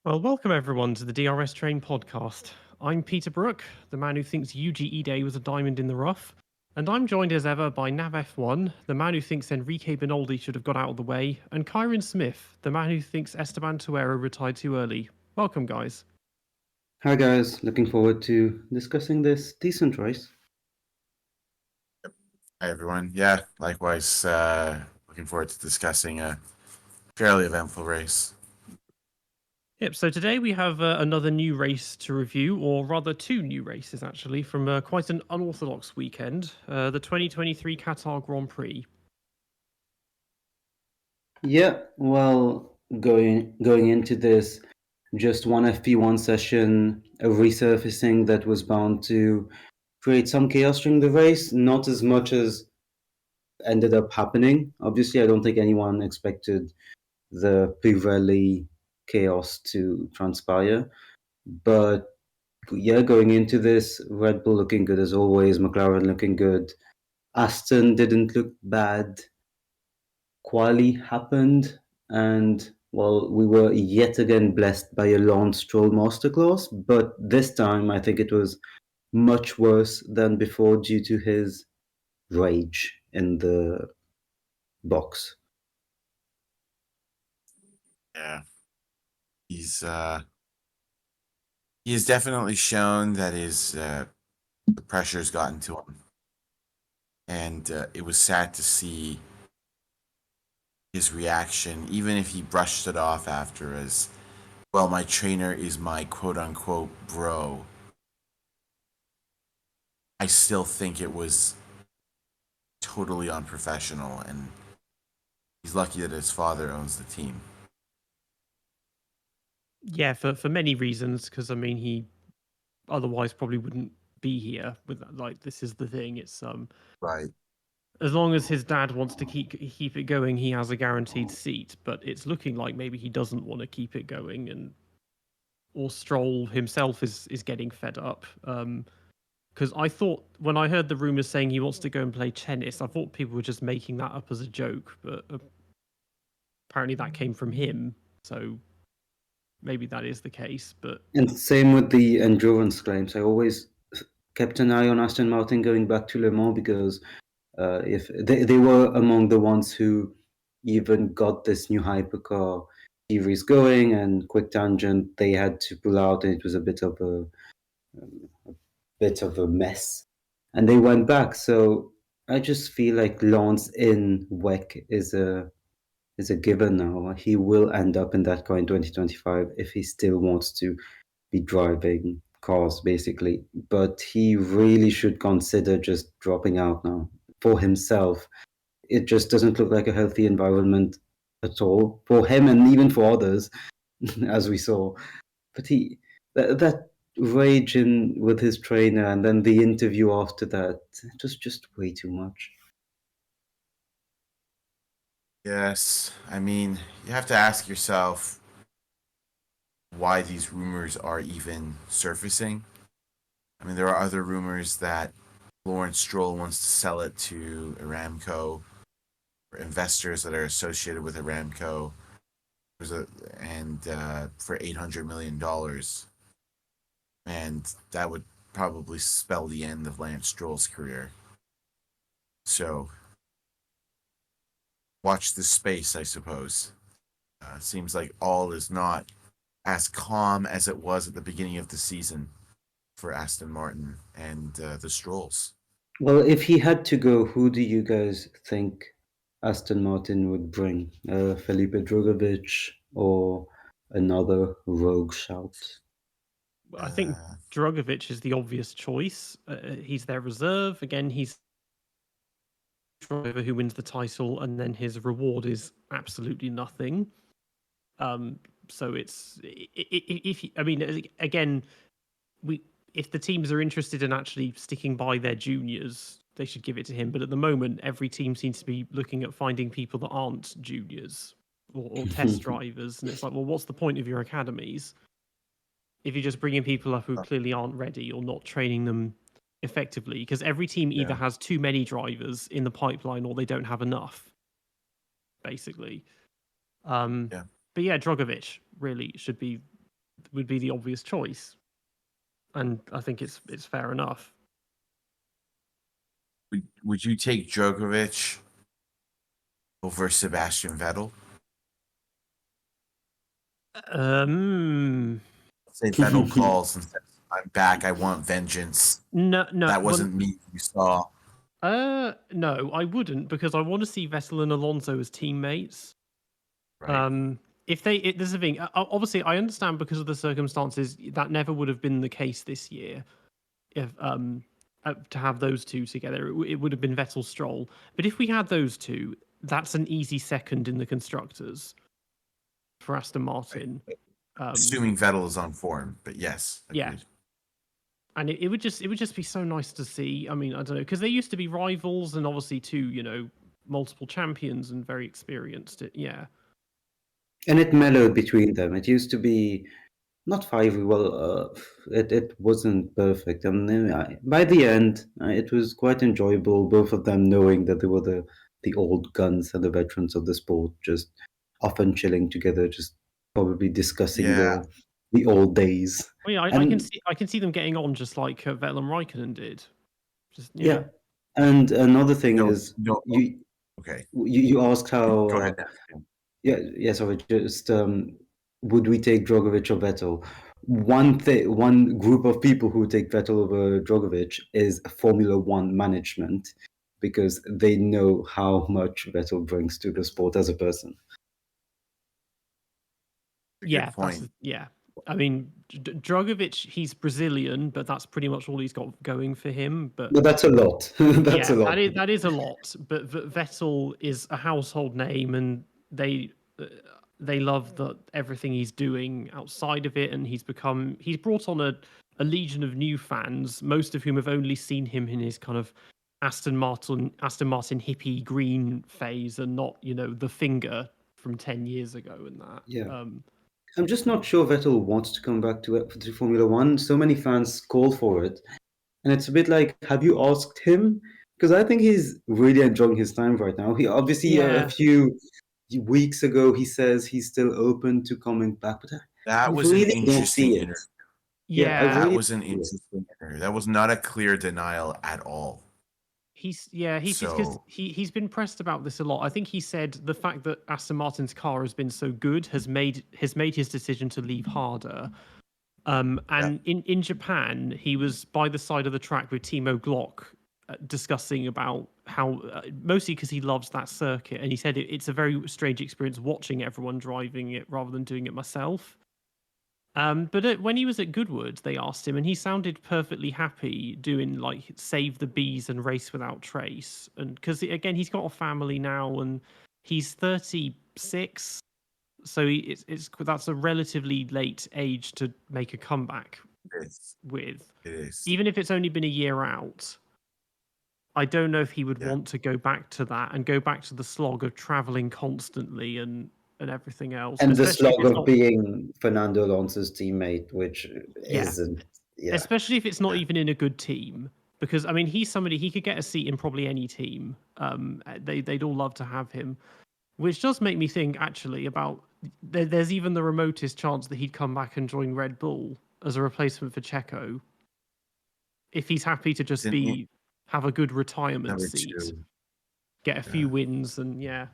Well, welcome everyone to the DRS Train podcast. I'm Peter Brook, the man who thinks UGE Day was a diamond in the rough, and I'm joined as ever by Nav F1, the man who thinks Enrique Benoldi should have got out of the way, and Kyron Smith, the man who thinks Esteban Tuero retired too early. Welcome, guys. Hi guys, looking forward to discussing this decent race. Hi everyone. Yeah, likewise. Looking forward to discussing a fairly eventful race. Yep, so today we have another new race to review, or rather two new races actually, from quite an unorthodox weekend, the 2023 Qatar Grand Prix. Yeah, well, going into this, just one FP1 session, a resurfacing that was bound to create some chaos during the race, not as much as ended up happening. Obviously, I don't think anyone expected the Pirelli chaos to transpire, but yeah, going into this, Red Bull looking good as always, McLaren looking good. Aston didn't look bad. Quali happened, and well, we were yet again blessed by a Lawson Stroll masterclass, but this time I think it was much worse than before due to his rage in the box. Yeah, he's he has definitely shown that the pressure's gotten to him, and it was sad to see his reaction, even if he brushed it off after as, well, my trainer is my quote unquote bro. I still think it was totally unprofessional, and he's lucky that his father owns the team. Yeah, for many reasons, because I mean he otherwise probably wouldn't be here with that. Like, this is the thing, it's Right. as long as his dad wants to keep it going, he has a guaranteed seat, but it's looking like maybe he doesn't want to keep it going, and or Stroll himself is getting fed up. Because I thought, when I heard the rumors saying he wants to go and play tennis, I thought people were just making that up as a joke, but apparently that came from him, so maybe that is the case. But And same with the endurance claims. I always kept an eye on Aston Martin going back to Le Mans because if they were among the ones who even got this new hypercar series going, and quick tangent, they had to pull out, and it was a bit of a mess, and they went back. So I just feel like Lance in WEC is a given now. He will end up in that car in 2025 if he still wants to be driving cars, basically. But he really should consider just dropping out now for himself. It just doesn't look like a healthy environment at all for him and even for others, as we saw. But that rage in with his trainer and then the interview after that, it was just way too much. Yes, I mean, you have to ask yourself why these rumors are even surfacing. I mean, there are other rumors that Lawrence Stroll wants to sell it to Aramco or investors that are associated with Aramco, and for $800 million, and that would probably spell the end of Lance Stroll's career. So, watch this space, I suppose. Seems like all is not as calm as it was at the beginning of the season for Aston Martin and the Strolls. Well, if he had to go, who do you guys think Aston Martin would bring? Felipe Drugovich or another rogue shout? I think Drogovic is the obvious choice. He's their reserve. Again, he's driver who wins the title, and then his reward is absolutely nothing. So it's if I mean, again, if the teams are interested in actually sticking by their juniors, they should give it to him. But at the moment, every team seems to be looking at finding people that aren't juniors or test drivers, and it's like, well, what's the point of your academies if you're just bringing people up who clearly aren't ready or not training them effectively? Because every team either has too many drivers in the pipeline or they don't have enough, basically. But yeah, Drogovic really should be would be the obvious choice, and I think it's fair enough. Would you take Djokovic over Sebastian Vettel? Say Vettel calls and says, "I'm back. I want vengeance." No, That wasn't me. You saw. No, I wouldn't, because I want to see Vettel and Alonso as teammates. Right. If there's the thing. Obviously, I understand because of the circumstances that never would have been the case this year. If to have those two together, it would have been Vettel Stroll. But if we had those two, that's an easy second in the constructors for Aston Martin. Assuming Vettel is on form, but yes, agreed. Yeah. And it would just be so nice to see. I mean, I don't know, because they used to be rivals, and obviously two, multiple champions and very experienced. Yeah. And it mellowed between them. It used to be not fiery. Well, it wasn't perfect, and then by the end, it was quite enjoyable. Both of them knowing that they were the old guns and the veterans of the sport, just often chilling together, just probably discussing Yeah. the old days. Well, yeah, I can see them getting on just like Vettel and Raikkonen did. Just Yeah. And another thing is okay. you asked how. Go ahead. Yeah. Sorry. Just would we take Drogovic or Vettel? One group of people who take Vettel over Drogovic is Formula One management, because they know how much Vettel brings to the sport as a person. Yeah, yeah. I mean, Drogovic, he's Brazilian, but that's pretty much all he's got going for him. But that's a lot. That's a lot. That is a lot. But Vettel is a household name, and they love everything he's doing outside of it, and he's brought on a legion of new fans, most of whom have only seen him in his kind of Aston Martin hippie green phase, and not the finger from 10 years ago and that. Yeah. I'm just not sure Vettel wants to come back to Formula One. So many fans call for it. And it's a bit like, have you asked him? Because I think he's really enjoying his time right now. He obviously, a few weeks ago, he says he's still open to coming back. But that was really an interesting interview. Yeah, that was an interesting interview. That was not a clear denial at all. He's been pressed about this a lot. I think he said the fact that Aston Martin's car has been so good has made his decision to leave harder. In Japan, he was by the side of the track with Timo Glock, discussing about how, mostly because he loves that circuit, and he said it's a very strange experience watching everyone driving it rather than doing it myself. But when he was at Goodwood, they asked him, and he sounded perfectly happy doing like Save the Bees and Race Without Trace. And because again, he's got a family now, and he's 36, so that's a relatively late age to make a comeback with. It is. Even if it's only been a year out, I don't know if he would want to go back to that and go back to the slog of traveling constantly and everything else. And the slog of being Fernando Alonso's teammate, which isn't. Yeah. Especially if it's not even in a good team. Because, I mean, he's somebody, he could get a seat in probably any team. They'd all love to have him. Which does make me think, actually, about there's even the remotest chance that he'd come back and join Red Bull as a replacement for Checo. If he's happy to just have a good retirement seat. Get a few wins and, to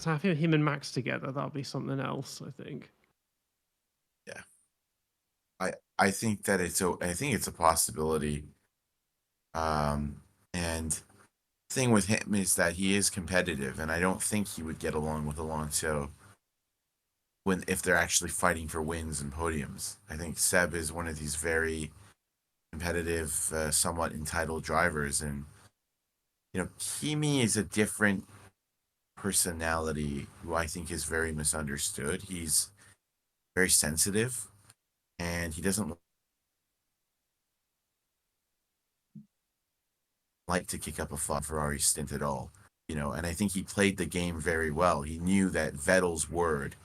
have him and Max together, that'll be something else, I think. Yeah, I think that it's a possibility. And the thing with him is that he is competitive, and I don't think he would get along with Alonso if they're actually fighting for wins and podiums. I think Seb is one of these very competitive, somewhat entitled drivers, and Kimi is a different personality who I think is very misunderstood. He's very sensitive, and he doesn't like to kick up a Ferrari stint at all. And I think he played the game very well. He knew that Vettel's word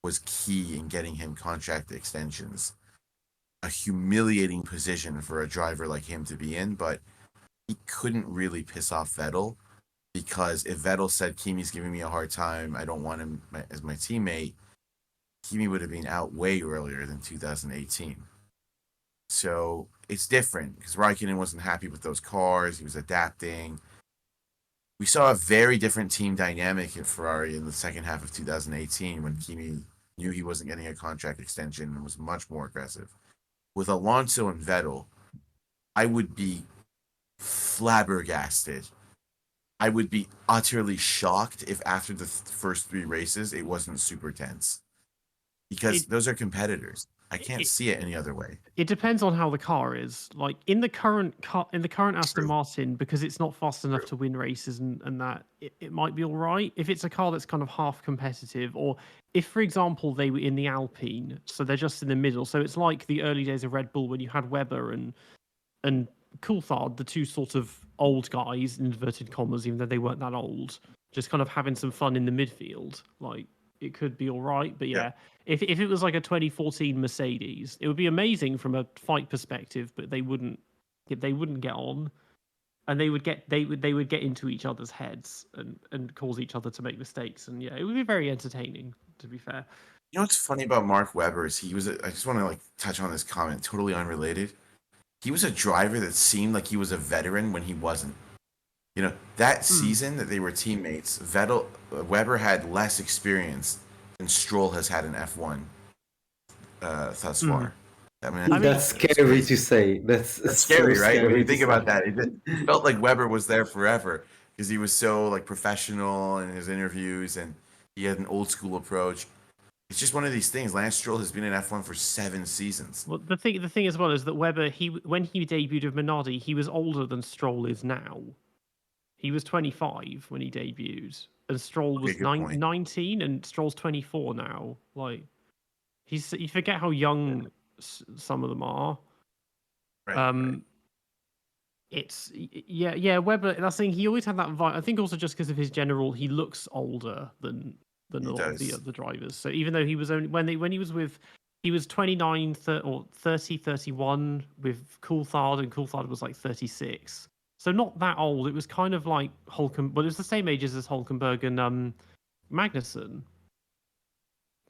was key in getting him contract extensions. A humiliating position for a driver like him to be in, but he couldn't really piss off Vettel. Because if Vettel said, Kimi's giving me a hard time, I don't want him as my teammate, Kimi would have been out way earlier than 2018. So it's different because Raikkonen wasn't happy with those cars. He was adapting. We saw a very different team dynamic in Ferrari in the second half of 2018 when Kimi knew he wasn't getting a contract extension and was much more aggressive. With Alonso and Vettel, I would be flabbergasted. I would be utterly shocked if after the first 3 races it wasn't super tense. Because those are competitors. I can't see it any other way. It depends on how the car is. Like in the current Aston Martin, because it's not fast enough to win races and that, it might be all right. If it's a car that's kind of half competitive, or if, for example, they were in the Alpine, so they're just in the middle. So it's like the early days of Red Bull when you had Webber and Coulthard, the two sort of old guys, in inverted commas, even though they weren't that old, just kind of having some fun in the midfield. Like, it could be all right. But yeah, if it was like a 2014 Mercedes, it would be amazing from a fight perspective, but they wouldn't get on, and they would get into each other's heads and cause each other to make mistakes. And yeah, it would be very entertaining, to be fair. You know what's funny about Mark Webber is I just want to like touch on this comment, totally unrelated. He was a driver that seemed like he was a veteran when he wasn't. You know, that season that they were teammates, Webber had less experience than Stroll has had in F1 thus far. I mean, that's scary to say. That's scary, so right? Scary When you think say. about that, it felt like Webber was there forever because he was so like professional in his interviews and he had an old school approach. It's just one of these things. Lance Stroll has been in F1 for 7 seasons. Well, the thing as well is that Webber, when he debuted with Minardi, he was older than Stroll is now. He was 25 when he debuted, and Stroll was 19, and Stroll's 24 now. Like, you forget how young some of them are. Right. It's Webber. That's the thing. He always had that vibe. I think also just because of his general, he looks older than a lot of the other drivers. So even though he was only when he was with, he was 29 or 30, 31 with Coulthard, and Coulthard was like 36. So not that old. It was kind of like Hulkenberg, but it was the same ages as Hulkenberg and Magnussen.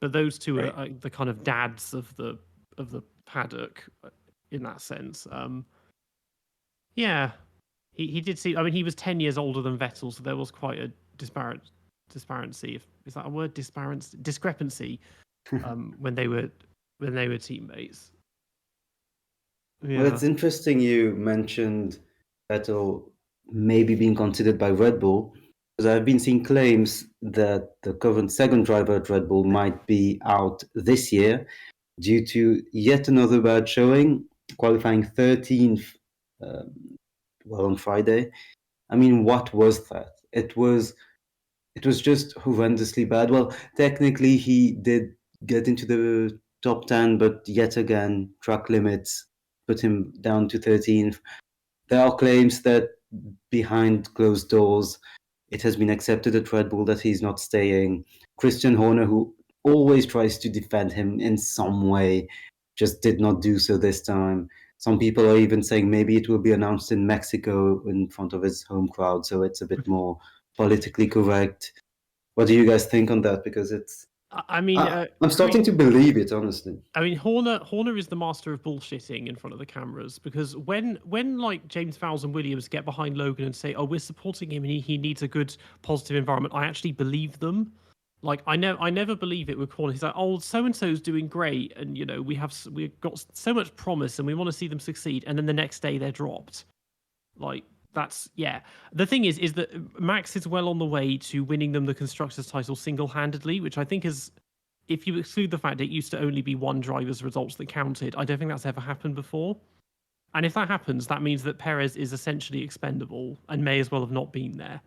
But those two are the kind of dads of the paddock in that sense. Yeah, he did see. I mean, he was 10 years older than Vettel, so there was quite a disparity. Is that a word? Discrepancy. When they were teammates. Yeah. Well, it's interesting you mentioned Vettel maybe being considered by Red Bull, because I've been seeing claims that the current second driver at Red Bull might be out this year due to yet another bad showing, qualifying 13th on Friday. I mean, what was that? It was just horrendously bad. Well, technically he did get into the top 10, but yet again, track limits put him down to 13th. There are claims that behind closed doors, it has been accepted at Red Bull that he's not staying. Christian Horner, who always tries to defend him in some way, just did not do so this time. Some people are even saying maybe it will be announced in Mexico in front of his home crowd, so it's a bit more politically correct. What do you guys think on that? Because it's, I mean, I'm starting to believe it, honestly. I mean, Horner is the master of bullshitting in front of the cameras, because when like James Vowles and Williams get behind Logan and say, "Oh, we're supporting him and he needs a good positive environment," I actually believe them. Like, I never believe it with Horner. He's like, "Oh, so and so's doing great, and you know we've got so much promise and we want to see them succeed," and then the next day they're dropped. Like, that's, yeah. The thing is that Max is well on the way to winning them the constructors title single-handedly, which I think is, if you exclude the fact it used to only be one driver's results that counted, I don't think that's ever happened before. And if that happens, that means that Perez is essentially expendable and may as well have not been there,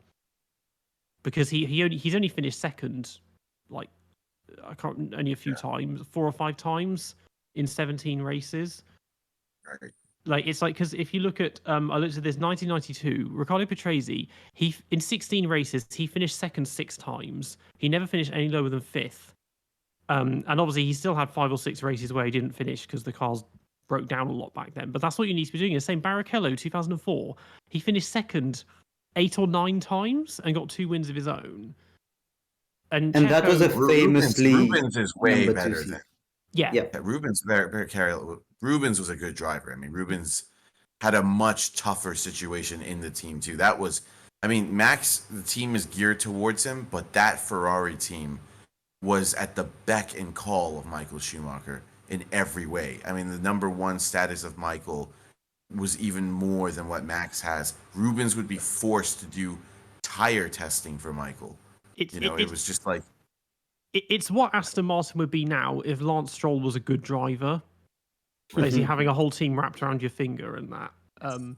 because he's only finished second, like, only a few times, 4 or 5 times in 17 races. Right. Like, it's like, because if you look at, I looked at this, 1992, Riccardo Patrese, in 16 races, he finished second 6 times. He never finished any lower than 5th. And obviously, he still had 5 or 6 races where he didn't finish because the cars broke down a lot back then. But that's what you need to be doing. The same Barrichello, 2004, he finished second 8 or 9 times and got 2 wins of his own. And that was a Checo, famously Rubens is way number two better seat. than yeah, Yeah. Rubens. Rubens was a good driver. I mean, Rubens had a much tougher situation in the team too. That was, I mean, Max. The team is geared towards him, but that Ferrari team was at the beck and call of Michael Schumacher in every way. I mean, the number one status of Michael was even more than what Max has. Rubens would be forced to do tire testing for Michael. it's It was just like, it's what Aston Martin would be now if Lance Stroll was a good driver. Basically, having a whole team wrapped around your finger and that. oh,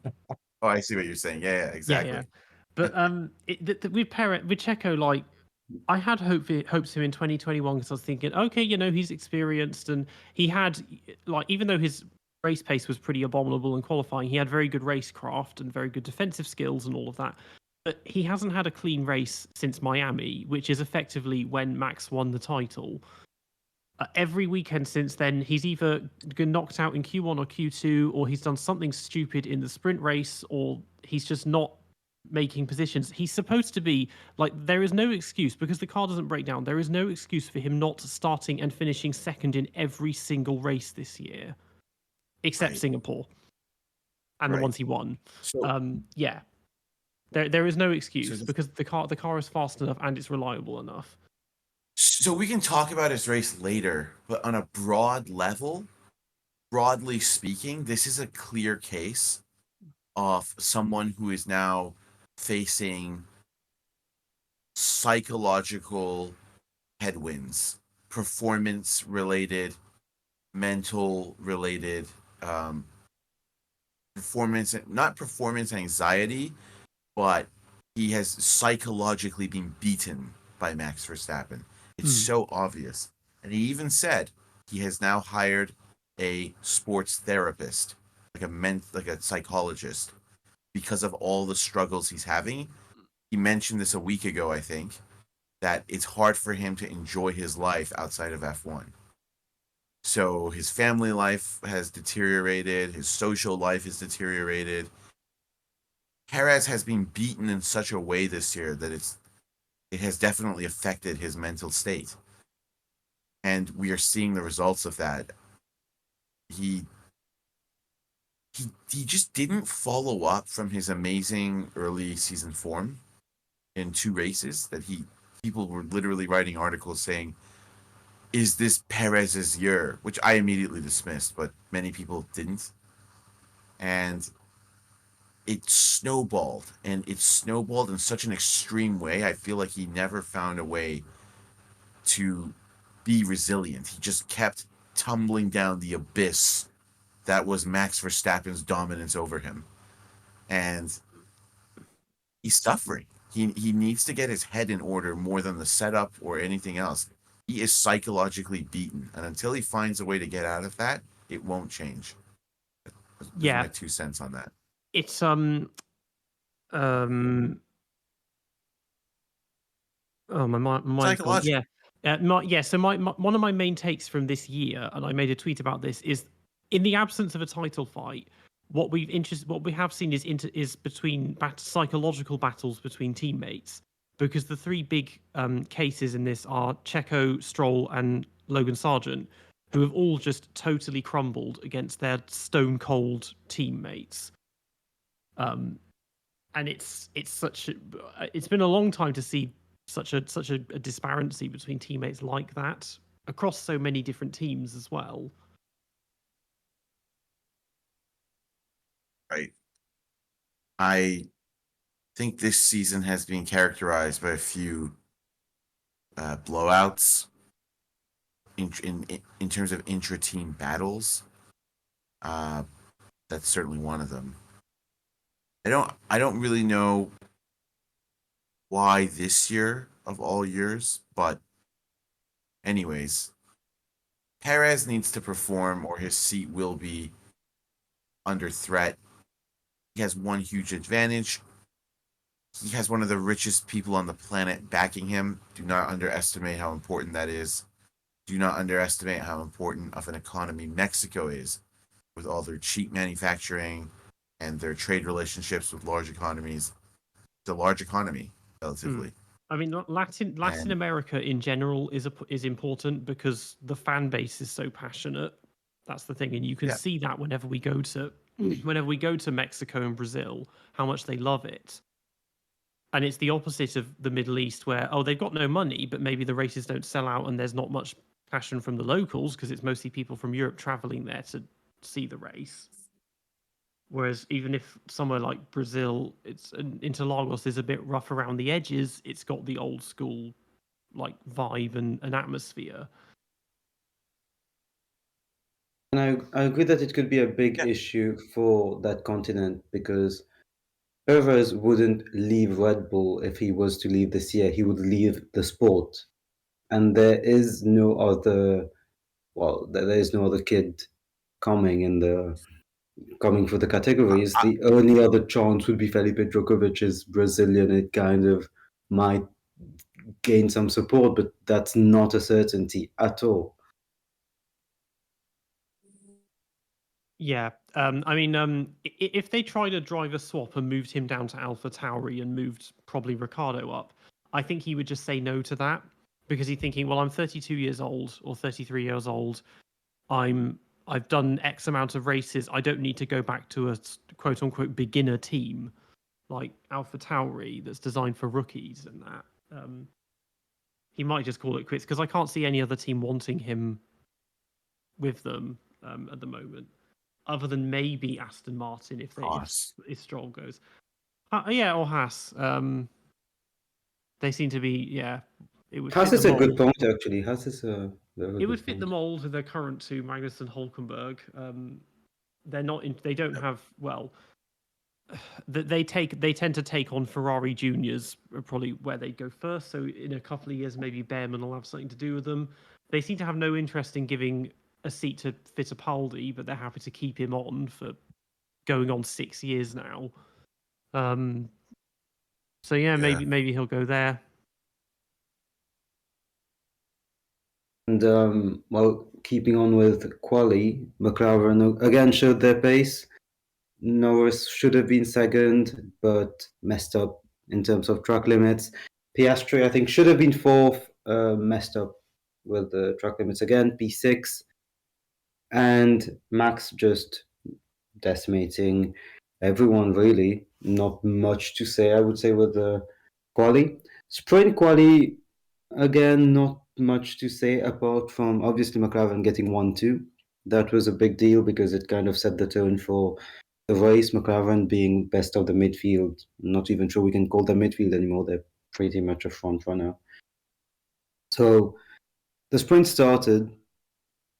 I see what you're saying. Yeah, exactly. Yeah. But with Perez, with Checo, like I had hopes for him in 2021 because I was thinking, okay, he's experienced and he had like even though his race pace was pretty abominable in qualifying, he had very good racecraft and very good defensive skills and all of that. But he hasn't had a clean race since Miami, which is effectively when Max won the title. Every weekend since then, he's either been knocked out in Q1 or Q2, or he's done something stupid in the sprint race, or he's just not making positions. He's supposed to be like, there is no excuse because the car doesn't break down. There is no excuse for him not starting and finishing second in every single race this year, except Right. Singapore and the Right. ones he won. So, Yeah, there is no excuse because the car is fast enough and it's reliable enough. So we can talk about his race later, but on a broad level, broadly speaking, this is a clear case of someone who is now facing psychological headwinds, performance related, mental related, not performance anxiety, but he has psychologically been beaten by Max Verstappen. It's so obvious. And he even said he has now hired a sports therapist, like a psychologist, because of all the struggles he's having. He mentioned this a week ago, I think, that it's hard for him to enjoy his life outside of F1. So his family life has deteriorated, his social life has deteriorated. Perez has been beaten in such a way this year that it has definitely affected his mental state. And we are seeing the results of that. He just didn't follow up from his amazing early season form in 2 races that people were literally writing articles saying, is this Perez's year? Which I immediately dismissed, but many people didn't. And it snowballed, and it snowballed in such an extreme way. I feel like he never found a way to be resilient. He just kept tumbling down the abyss that was Max Verstappen's dominance over him. And he's suffering. He needs to get his head in order more than the setup or anything else. He is psychologically beaten, and until he finds a way to get out of that, it won't change. Those are my 2 cents on that. It's oh my mind gone. Yeah. So my one of my main takes from this year, and I made a tweet about this, is in the absence of a title fight, what we have seen is between psychological battles between teammates, because the 3 big cases in this are Checo, Stroll, and Logan Sargeant, who have all just totally crumbled against their stone cold teammates. And it's been a long time to see such a disparity between teammates like that across so many different teams as well. Right. I think this season has been characterized by a few blowouts in terms of intra-team battles. That's certainly one of them. I don't really know why this year of all years, but anyways, Perez needs to perform or his seat will be under threat. He has one huge advantage. He has one of the richest people on the planet backing him. Do not underestimate how important that is. Do not underestimate how important of an economy Mexico is, with all their cheap manufacturing and their trade relationships with large economies. It's a large economy, relatively. I mean, Latin And America in general is important because the fan base is so passionate. That's the thing, and you can yeah, see that whenever we go to Mexico and Brazil, how much they love it. And it's the opposite of the Middle East, where they've got no money, but maybe the races don't sell out, and there's not much passion from the locals because it's mostly people from Europe traveling there to see the race. Whereas even if somewhere like Brazil, Interlagos is a bit rough around the edges, it's got the old school like vibe and atmosphere. And I agree that it could be a big yeah, issue for that continent because Perez wouldn't leave Red Bull if he was to leave this year. He would leave the sport. And there is no other, well, there is no other kid coming for the categories. I, The only other chance would be Felipe Djokovic is Brazilian. It kind of might gain some support, but that's not a certainty at all. Yeah, I mean, if they tried a driver swap and moved him down to AlphaTauri and moved probably Ricciardo up, I think he would just say no to that because he's thinking, well, I'm 32 years old or 33 years old. I've done X amount of races. I don't need to go back to a quote unquote beginner team like AlphaTauri that's designed for rookies and that. He might just call it quits because I can't see any other team wanting him with them at the moment, other than maybe Aston Martin if Stroll goes. Yeah, or Haas. They seem to be It would Haas fit is the a good mold. point, actually. Haas is a very It would good fit point. the mold of their current two, Magnus and Hulkenberg. They're not. They don't have they tend to take on Ferrari juniors, probably where they go first. So in a couple of years, maybe Behrman will have something to do with them. They seem to have no interest in giving a seat to Fittipaldi, but they're happy to keep him on for going on 6 years now. So yeah, yeah. maybe he'll go there. And well, keeping on with quali, McLaren again showed their pace. Norris should have been second, but messed up in terms of track limits. Piastri, I think, should have been fourth, messed up with the track limits again, P6. And Max just decimating everyone, really. Not much to say, I would say, with the quali. Sprint quali, again, not much to say apart from obviously McLaren getting 1-2. That was a big deal because it kind of set the tone for the race. McLaren being best of the midfield. Not even sure we can call them midfield anymore. They're pretty much a front runner. So the sprint started.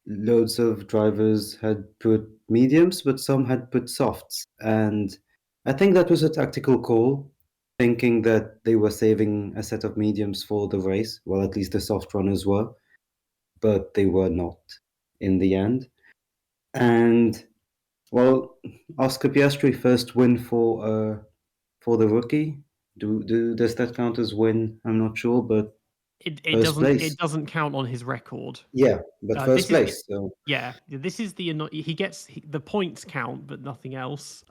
Loads of drivers had put mediums, but some had put softs. And I think that was a tactical call, thinking that they were saving a set of mediums for the race. Well, at least the soft runners were, but they were not in the end. And well, Oscar Piastri first win for the rookie. Does that count as win? I'm not sure, but first place. It doesn't count on his record. Yeah, but first This is place. So this is he gets the points count, but nothing else.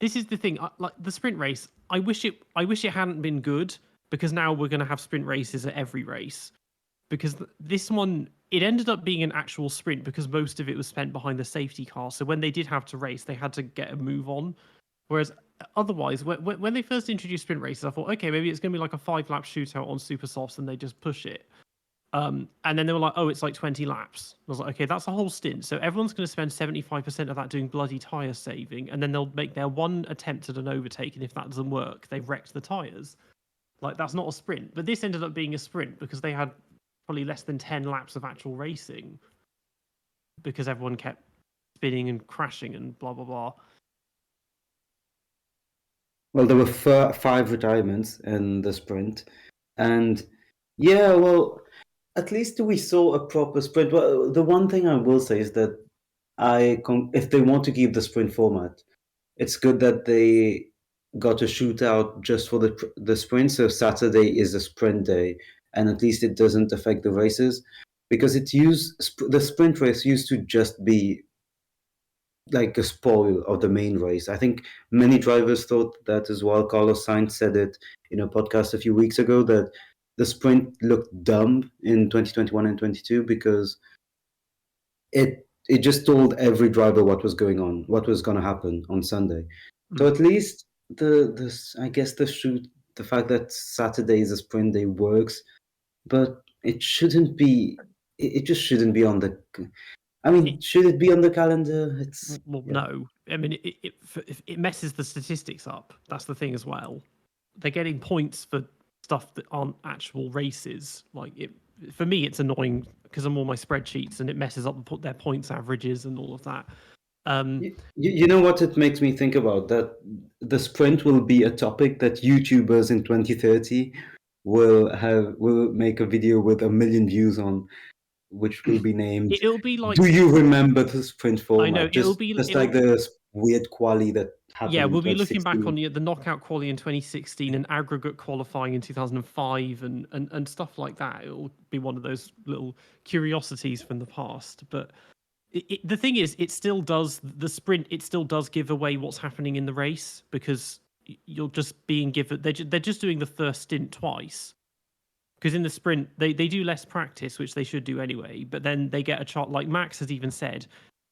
This is the thing. Like the sprint race, I wish it hadn't been good because now we're going to have sprint races at every race. Because this one, it ended up being an actual sprint because most of it was spent behind the safety car. So when they did have to race, they had to get a move on. Whereas otherwise, when they first introduced sprint races, I thought, okay, maybe it's going to be like a 5-lap shootout on super softs and they just push it. And then they were like, oh, it's like 20 laps. I was like, okay, that's a whole stint. So everyone's going to spend 75% of that doing bloody tyre saving. And then they'll make their one attempt at an overtake. And if that doesn't work, they've wrecked the tyres. Like, that's not a sprint. But this ended up being a sprint because they had probably less than 10 laps of actual racing because everyone kept spinning and crashing and blah, blah, blah. well, there were 5 retirements in the sprint. And yeah, well, at least we saw a proper sprint. Well, the one thing I will say is that if they want to keep the sprint format, it's good that they got a shootout just for the sprint. So Saturday is a sprint day, and at least it doesn't affect the races because the sprint race used to just be like a spoil of the main race. I think many drivers thought that as well. Carlos Sainz said it in a podcast a few weeks ago that the sprint looked dumb in 2021 and 22 because it just told every driver what was going on, what was going to happen on Sunday. So at least I guess the fact that Saturday is a sprint day works, but it shouldn't be. It just shouldn't be on the. I mean, should it be on the calendar? No. I mean, it messes the statistics up. That's the thing as well. They're getting points for stuff that aren't actual races. Like for me, it's annoying because I'm on my spreadsheets and it messes up their points averages and all of that. You know what it makes me think about? That the sprint will be a topic that YouTubers in 2030 will make a video with 1 million views on, which will be named It'll be like, "Do you remember the sprint format?" I know just like the weird quali that happened. Yeah, in we'll be looking back 2016. on the knockout quali in 2016 and aggregate qualifying in 2005 and stuff like that. It'll be one of those little curiosities from the past. But the thing is, it still does the sprint. It still does give away what's happening in the race because you're just being given. They're just doing the first stint twice. Because in the sprint, they do less practice, which they should do anyway. But then they get a chance. Like Max has even said,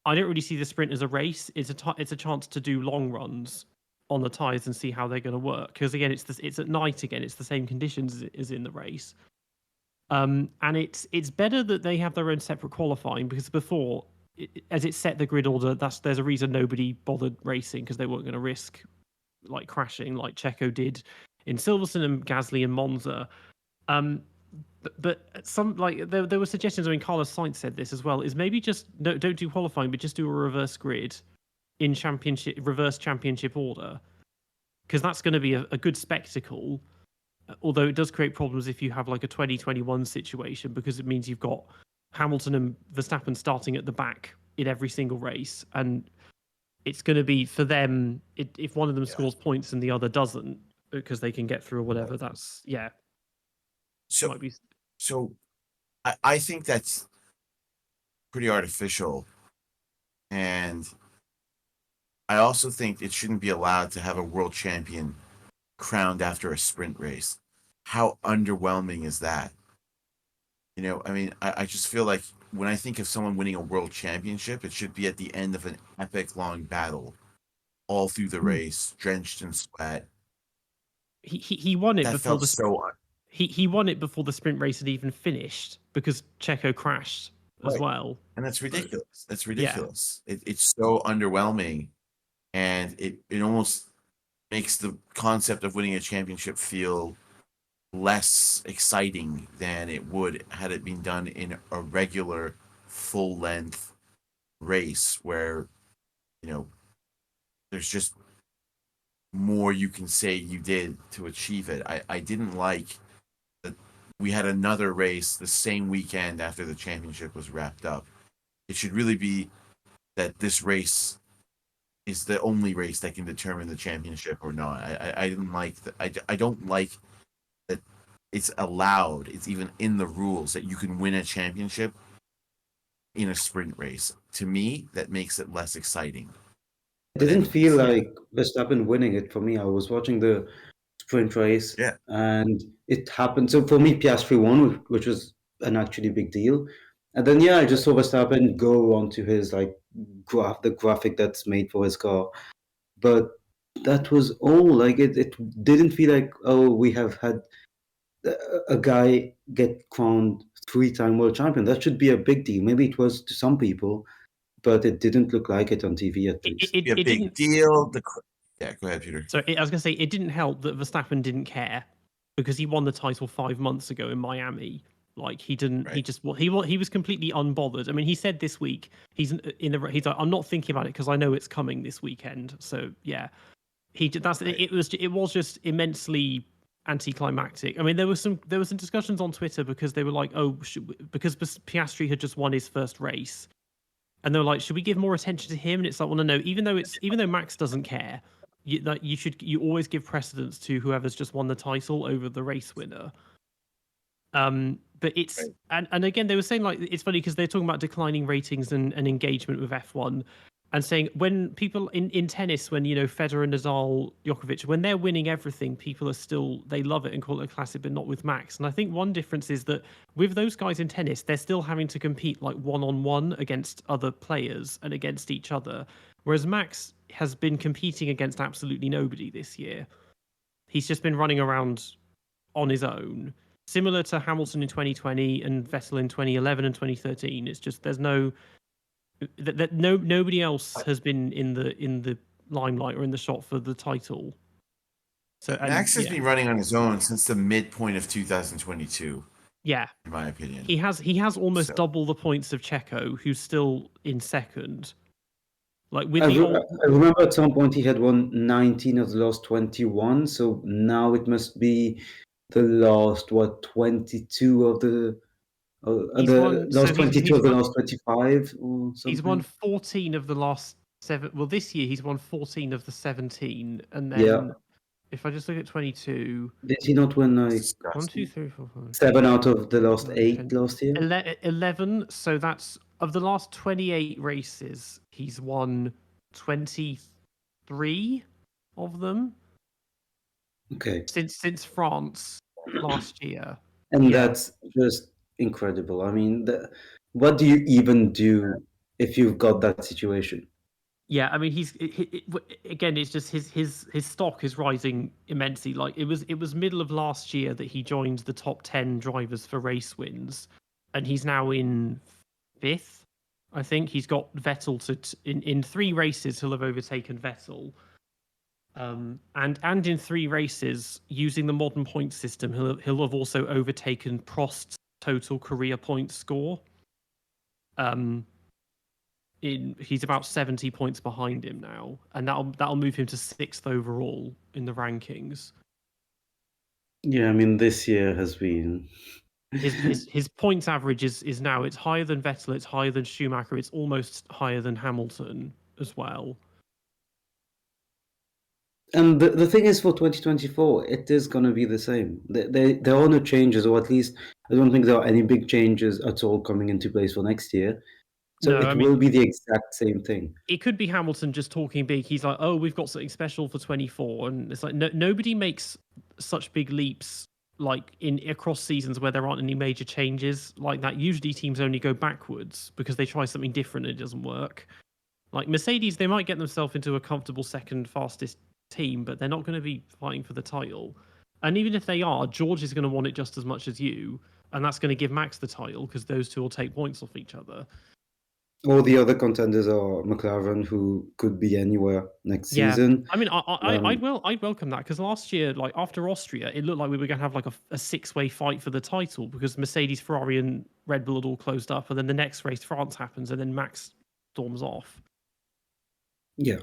I don't really see the sprint as a race. It's a chance to do long runs on the tyres and see how they're going to work. Because again, it's at night again. It's the same conditions as in the race. And it's better that they have their own separate qualifying because before, as it set the grid order, there's a reason nobody bothered racing because they weren't going to risk like crashing like Checo did in Silverstone and Gasly and Monza. But some like there were suggestions. I mean, Carlos Sainz said this as well. Is maybe just don't do qualifying, but just do a reverse grid in reverse championship order, because that's going to be a good spectacle. Although it does create problems if you have like a 2021 situation, because it means you've got Hamilton and Verstappen starting at the back in every single race, and it's going to be for them if one of them scores points and the other doesn't because they can get through or whatever. That's So I think that's pretty artificial. And I also think it shouldn't be allowed to have a world champion crowned after a sprint race. How underwhelming is that? You know, I mean, I just feel like when I think of someone winning a world championship, it should be at the end of an epic long battle, all through the race, drenched in sweat. He won it that before felt he won it before the sprint race had even finished because Checo crashed as well. And that's ridiculous. That's ridiculous. Yeah. It's so underwhelming, and it almost makes the concept of winning a championship feel less exciting than it would had it been done in a regular full-length race where, you know, there's just more you can say you did to achieve it. I didn't like that we had another race the same weekend after the championship was wrapped up. It should really be that this race is the only race that can determine the championship or not. I didn't like that. I don't like that it's allowed. It's even in the rules that you can win a championship in a sprint race. To me, that makes it less exciting. It didn't feel like Verstappen winning it for me. I was watching the sprint race, and it happened. So for me, Piastri won, which was an actually big deal. And then I just saw Verstappen go onto his like the graphic that's made for his car, but that was all. Like it didn't feel like, oh, we have had a guy get crowned 3-time world champion. That should be a big deal. Maybe it was to some people, but it didn't look like it on TV at least. It a big deal. Yeah, go ahead, Peter. So I was going to say it didn't help that Verstappen didn't care because he won the title 5 months ago in Miami. Like he didn't. Right. He was completely unbothered. I mean, he said this week he's like, I'm not thinking about it because I know it's coming this weekend. So yeah, it was just immensely anticlimactic. I mean, there was some discussions on Twitter because they were like, because Piastri had just won his first race, and they were like, should we give more attention to him? And it's like, well, no. Even though Max doesn't care, you always give precedence to whoever's just won the title over the race winner. But it's and again they were saying like it's funny because they're talking about declining ratings and engagement with F1. and saying when people in tennis, when Federer, Nadal, Djokovic, when they're winning everything, people are still they love it and call it a classic, but not with Max. And I think one difference is that with those guys in tennis, they're still having to compete like one-on-one against other players and against each other, whereas Max has been competing against absolutely nobody this year. He's just been running around on his own, similar to Hamilton in 2020 and Vettel in 2011 and 2013. It's just there's nobody else has been in the limelight or in the shot for the title. So Max has been running on his own since the midpoint of 2022. Yeah, in my opinion, he has almost double the points of Checo, who's still in second. Like with I remember at some point he had won 19 of the last 21, so now it must be the last 22 of the last 22 of the last 25 or something. He's won 14 of the last 7. Well, this year he's won 14 of the 17, and then if I just look at 22, did he not win like 1, 2, 3, 4, 5, 7 out of the last 8 last year? 11. So that's of the last 28 races, he's won 23 of them. Okay. Since France last year, and that's just incredible. I mean, what do you even do if you've got that situation? Yeah, I mean, again, it's just his stock is rising immensely. Like it was middle of last year that he joined the top 10 drivers for race wins, and he's now in 5th. I think he's got Vettel in 3 races he'll have overtaken Vettel. And in 3 races using the modern point system, he'll have also overtaken Prost's total career point score. He's about 70 points behind him now, and that'll move him to 6th overall in the rankings. Yeah, I mean, this year has been his points average is now it's higher than Vettel, it's higher than Schumacher, it's almost higher than Hamilton as well. And the thing is, for 2024, it is going to be the same. There are no changes, or at least I don't think there are any big changes at all coming into place for next year. So it will be the exact same thing. It could be Hamilton just talking big. He's like, oh, we've got something special for 24. And it's like, nobody makes such big leaps like across seasons where there aren't any major changes like that. Usually teams only go backwards because they try something different and it doesn't work. Like Mercedes, they might get themselves into a comfortable second fastest team, but they're not going to be fighting for the title. And even if they are, George is going to want it just as much as you. And that's going to give Max the title because those two will take points off each other. All the other contenders are McLaren, who could be anywhere next season. I mean, I'd welcome that because last year, like after Austria, it looked like we were going to have like a 6-way fight for the title because Mercedes, Ferrari, and Red Bull had all closed up, and then the next race, France happens, and then Max storms off. Yeah,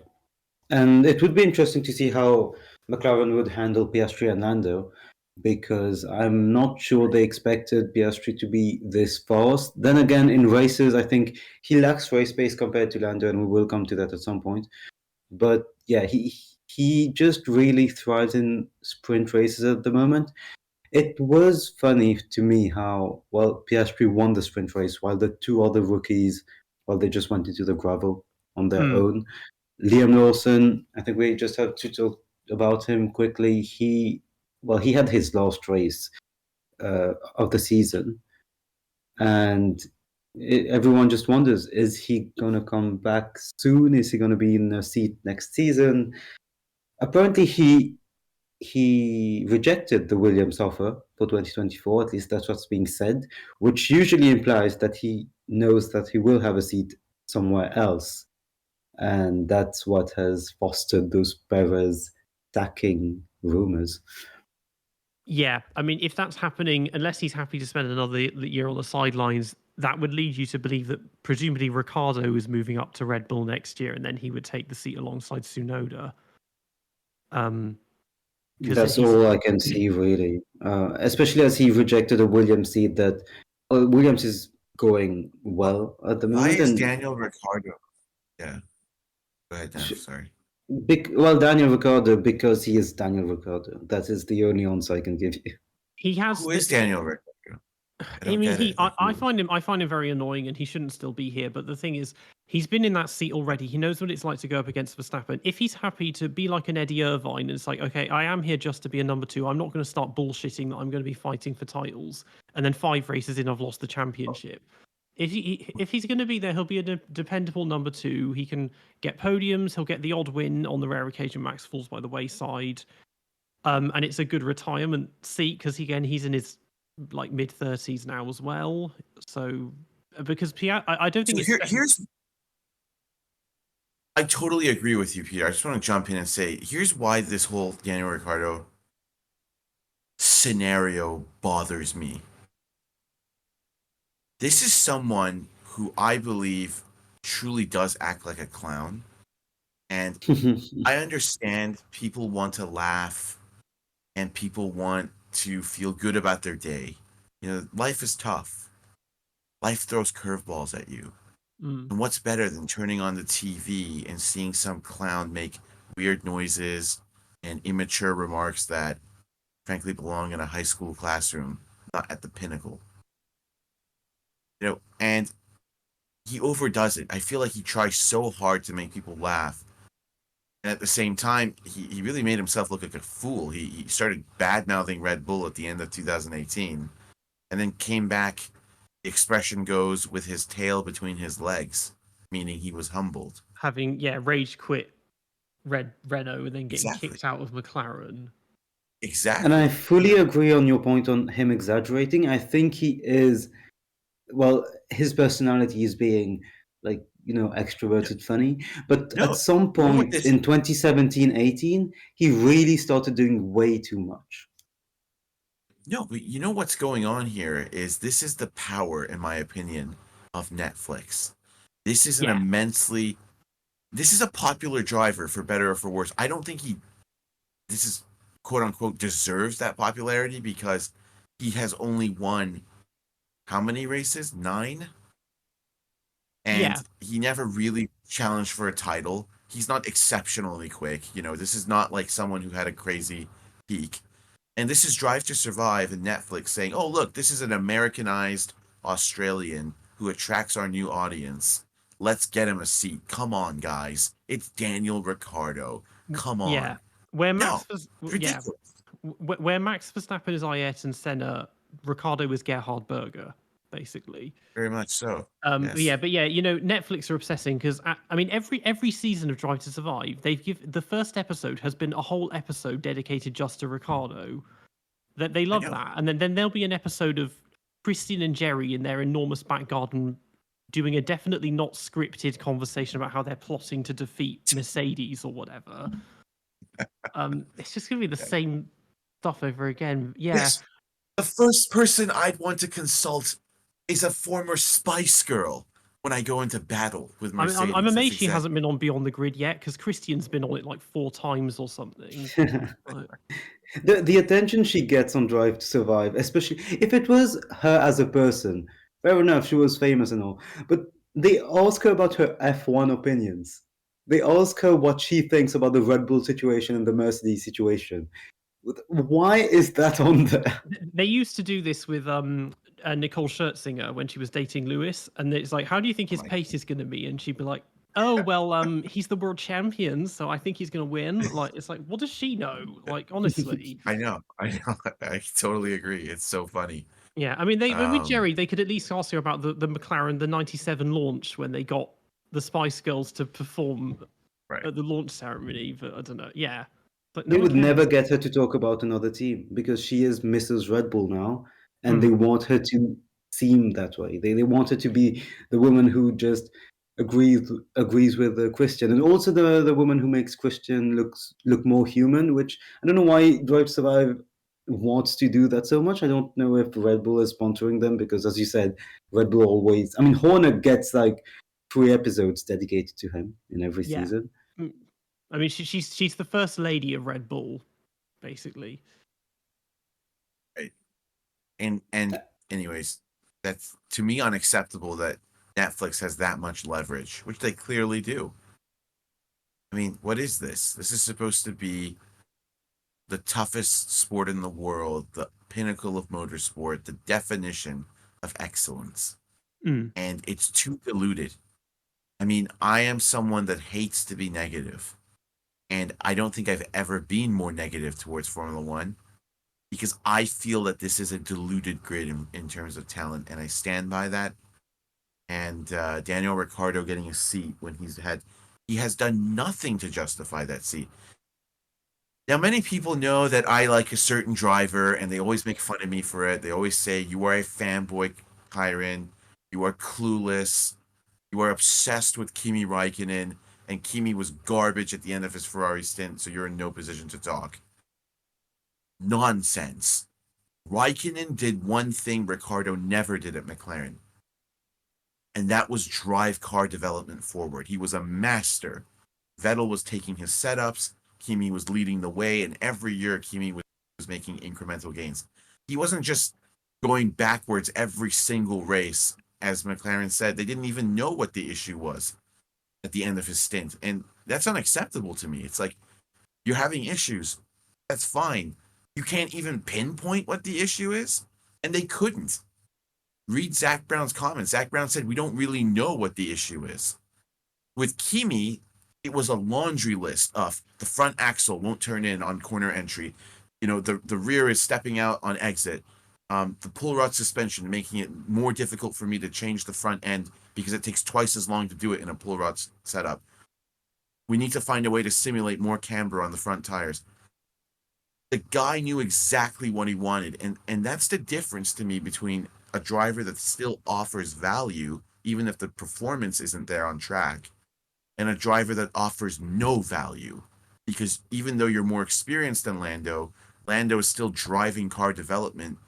and it would be interesting to see how McLaren would handle Piastri and Lando, because I'm not sure they expected Piastri to be this fast. Then again, in races, I think he lacks race pace compared to Lando, and we will come to that at some point. But yeah, he just really thrives in sprint races at the moment. It was funny to me how, well, Piastri won the sprint race while the 2 other rookies, well, they just went into the gravel on their own. Liam Lawson, I think we just have to talk about him quickly. He had his last race of the season, and everyone just wonders, is he going to come back soon? Is he going to be in a seat next season? Apparently, he rejected the Williams offer for 2024, at least that's what's being said, which usually implies that he knows that he will have a seat somewhere else. And that's what has fostered those Perez stacking rumors. Yeah, I mean, if that's happening, unless he's happy to spend another year on the sidelines, that would lead you to believe that presumably Ricciardo is moving up to Red Bull next year, and then he would take the seat alongside Tsunoda. That's all I can see, really. Especially as he rejected a Williams seat that Williams is going well at the moment. Why is Daniel Ricciardo? Yeah. Go ahead, Dan. Sorry. Daniel Ricciardo, because he is Daniel Ricciardo. That is the only answer I can give you. He has. Who is Daniel Ricciardo? don't get it. I find him very annoying, and he shouldn't still be here. But the thing is, he's been in that seat already. He knows what it's like to go up against Verstappen. If he's happy to be like an Eddie Irvine, and it's like, okay, I am here just to be a number two. I'm not going to start bullshitting that I'm going to be fighting for titles, and then 5 races in, I've lost the championship. If he's going to be there, he'll be a dependable number two. He can get podiums. He'll get the odd win on the rare occasion Max falls by the wayside. And it's a good retirement seat because he's in his like mid-30s now as well. So because I don't think here's. I totally agree with you, Peter. I just want to jump in and say, here's why this whole Daniel Ricciardo scenario bothers me. This is someone who I believe truly does act like a clown. And I understand people want to laugh and people want to feel good about their day. You know, life is tough. Life throws curveballs at you. And what's better than turning on the TV and seeing some clown make weird noises and immature remarks that frankly belong in a high school classroom, not at the pinnacle. You know, and he overdoes it. I feel like he tries so hard to make people laugh. And at the same time, he really made himself look like a fool. He started bad-mouthing Red Bull at the end of 2018 and then came back, the expression goes, with his tail between his legs, meaning he was humbled. Having, rage quit Renault and then getting kicked out of McLaren. Exactly. And I fully agree on your point on him exaggerating. I think he is, well, his personality is being like, extroverted funny. But at some point in 2017-18, he really started doing way too much. No, but you know what's going on here is this is the power, in my opinion, of Netflix. This is this is a popular driver, for better or for worse. I don't think this is quote unquote deserves that popularity because he has only won how many races? 9? And he never really challenged for a title. He's not exceptionally quick. You know, this is not like someone who had a crazy peak. And this is Drive to Survive and Netflix saying, oh, look, this is an Americanized Australian who attracts our new audience. Let's get him a seat. Come on, guys. It's Daniel Ricciardo. Come on. Yeah. Where Max Verstappen is Ayrton Senna, Ricciardo is Gerhard Berger, basically. Very much so. Yes. Yeah, but Netflix are obsessing because every season of Drive to Survive, the first episode has been a whole episode dedicated just to Ricciardo. That they love that, and then there'll be an episode of Christian and Jerry in their enormous back garden doing a definitely not scripted conversation about how they're plotting to defeat Mercedes or whatever. It's just gonna be the same stuff over again. Yeah. Yes. The first person I'd want to consult is a former Spice Girl when I go into battle with Mercedes. I'm amazed she hasn't been on Beyond the Grid yet, because Christian's been on it like 4 times or something. The attention she gets on Drive to Survive, especially if it was her as a person, fair enough, she was famous and all, but they ask her about her F1 opinions. They ask her what she thinks about the Red Bull situation and the Mercedes situation. Why is that on there? They used to do this with Nicole Scherzinger when she was dating Lewis, and it's like, how do you think his pace is going to be? And she'd be like, oh, well, he's the world champion, so I think he's going to win. Like, it's like, what does she know? Like, honestly. I know. I totally agree. It's so funny. Yeah, I mean, with Jerry, they could at least ask her about the McLaren, the 97 launch when they got the Spice Girls to perform at the launch ceremony, but I don't know. Yeah. But they would never get her to talk about another team because she is Mrs. Red Bull now, and they want her to seem that way. They want her to be the woman who just agrees with Christian, and also the woman who makes Christian look more human. Which I don't know why Drive to Survive wants to do that so much. I don't know if Red Bull is sponsoring them because, as you said, Red Bull always. I mean, Horner gets like 3 episodes dedicated to him in every season. I mean, she's the first lady of Red Bull, basically. Right. And anyways, that's to me unacceptable that Netflix has that much leverage, which they clearly do. I mean, what is this? This is supposed to be the toughest sport in the world, the pinnacle of motorsport, the definition of excellence. Mm. And it's too diluted. I mean, I am someone that hates to be negative. And I don't think I've ever been more negative towards Formula One because I feel that this is a diluted grid in terms of talent. And I stand by that. And Daniel Ricciardo getting a seat when he has done nothing to justify that seat. Now, many people know that I like a certain driver, and they always make fun of me for it. They always say, "You are a fanboy, Kyron. You are clueless. You are obsessed with Kimi Räikkönen, and Kimi was garbage at the end of his Ferrari stint, so you're in no position to talk." Nonsense. Räikkönen did one thing Ricciardo never did at McLaren, and that was drive car development forward. He was a master. Vettel was taking his setups. Kimi was leading the way, and every year Kimi was making incremental gains. He wasn't just going backwards every single race. As McLaren said, they didn't even know what the issue was at the end of his stint. And that's unacceptable to me. It's like, you're having issues. That's fine. You can't even pinpoint what the issue is. And they couldn't. Read Zach Brown's comments. Zach Brown said, we don't really know what the issue is. With Kimi, it was a laundry list of the front axle won't turn in on corner entry. You know, the rear is stepping out on exit. The pull rod suspension, making it more difficult for me to change the front end because it takes twice as long to do it in a pull rod setup. We need to find a way to simulate more camber on the front tires. The guy knew exactly what he wanted, and that's the difference to me between a driver that still offers value, even if the performance isn't there on track, and a driver that offers no value. Because even though you're more experienced than Lando is still driving car development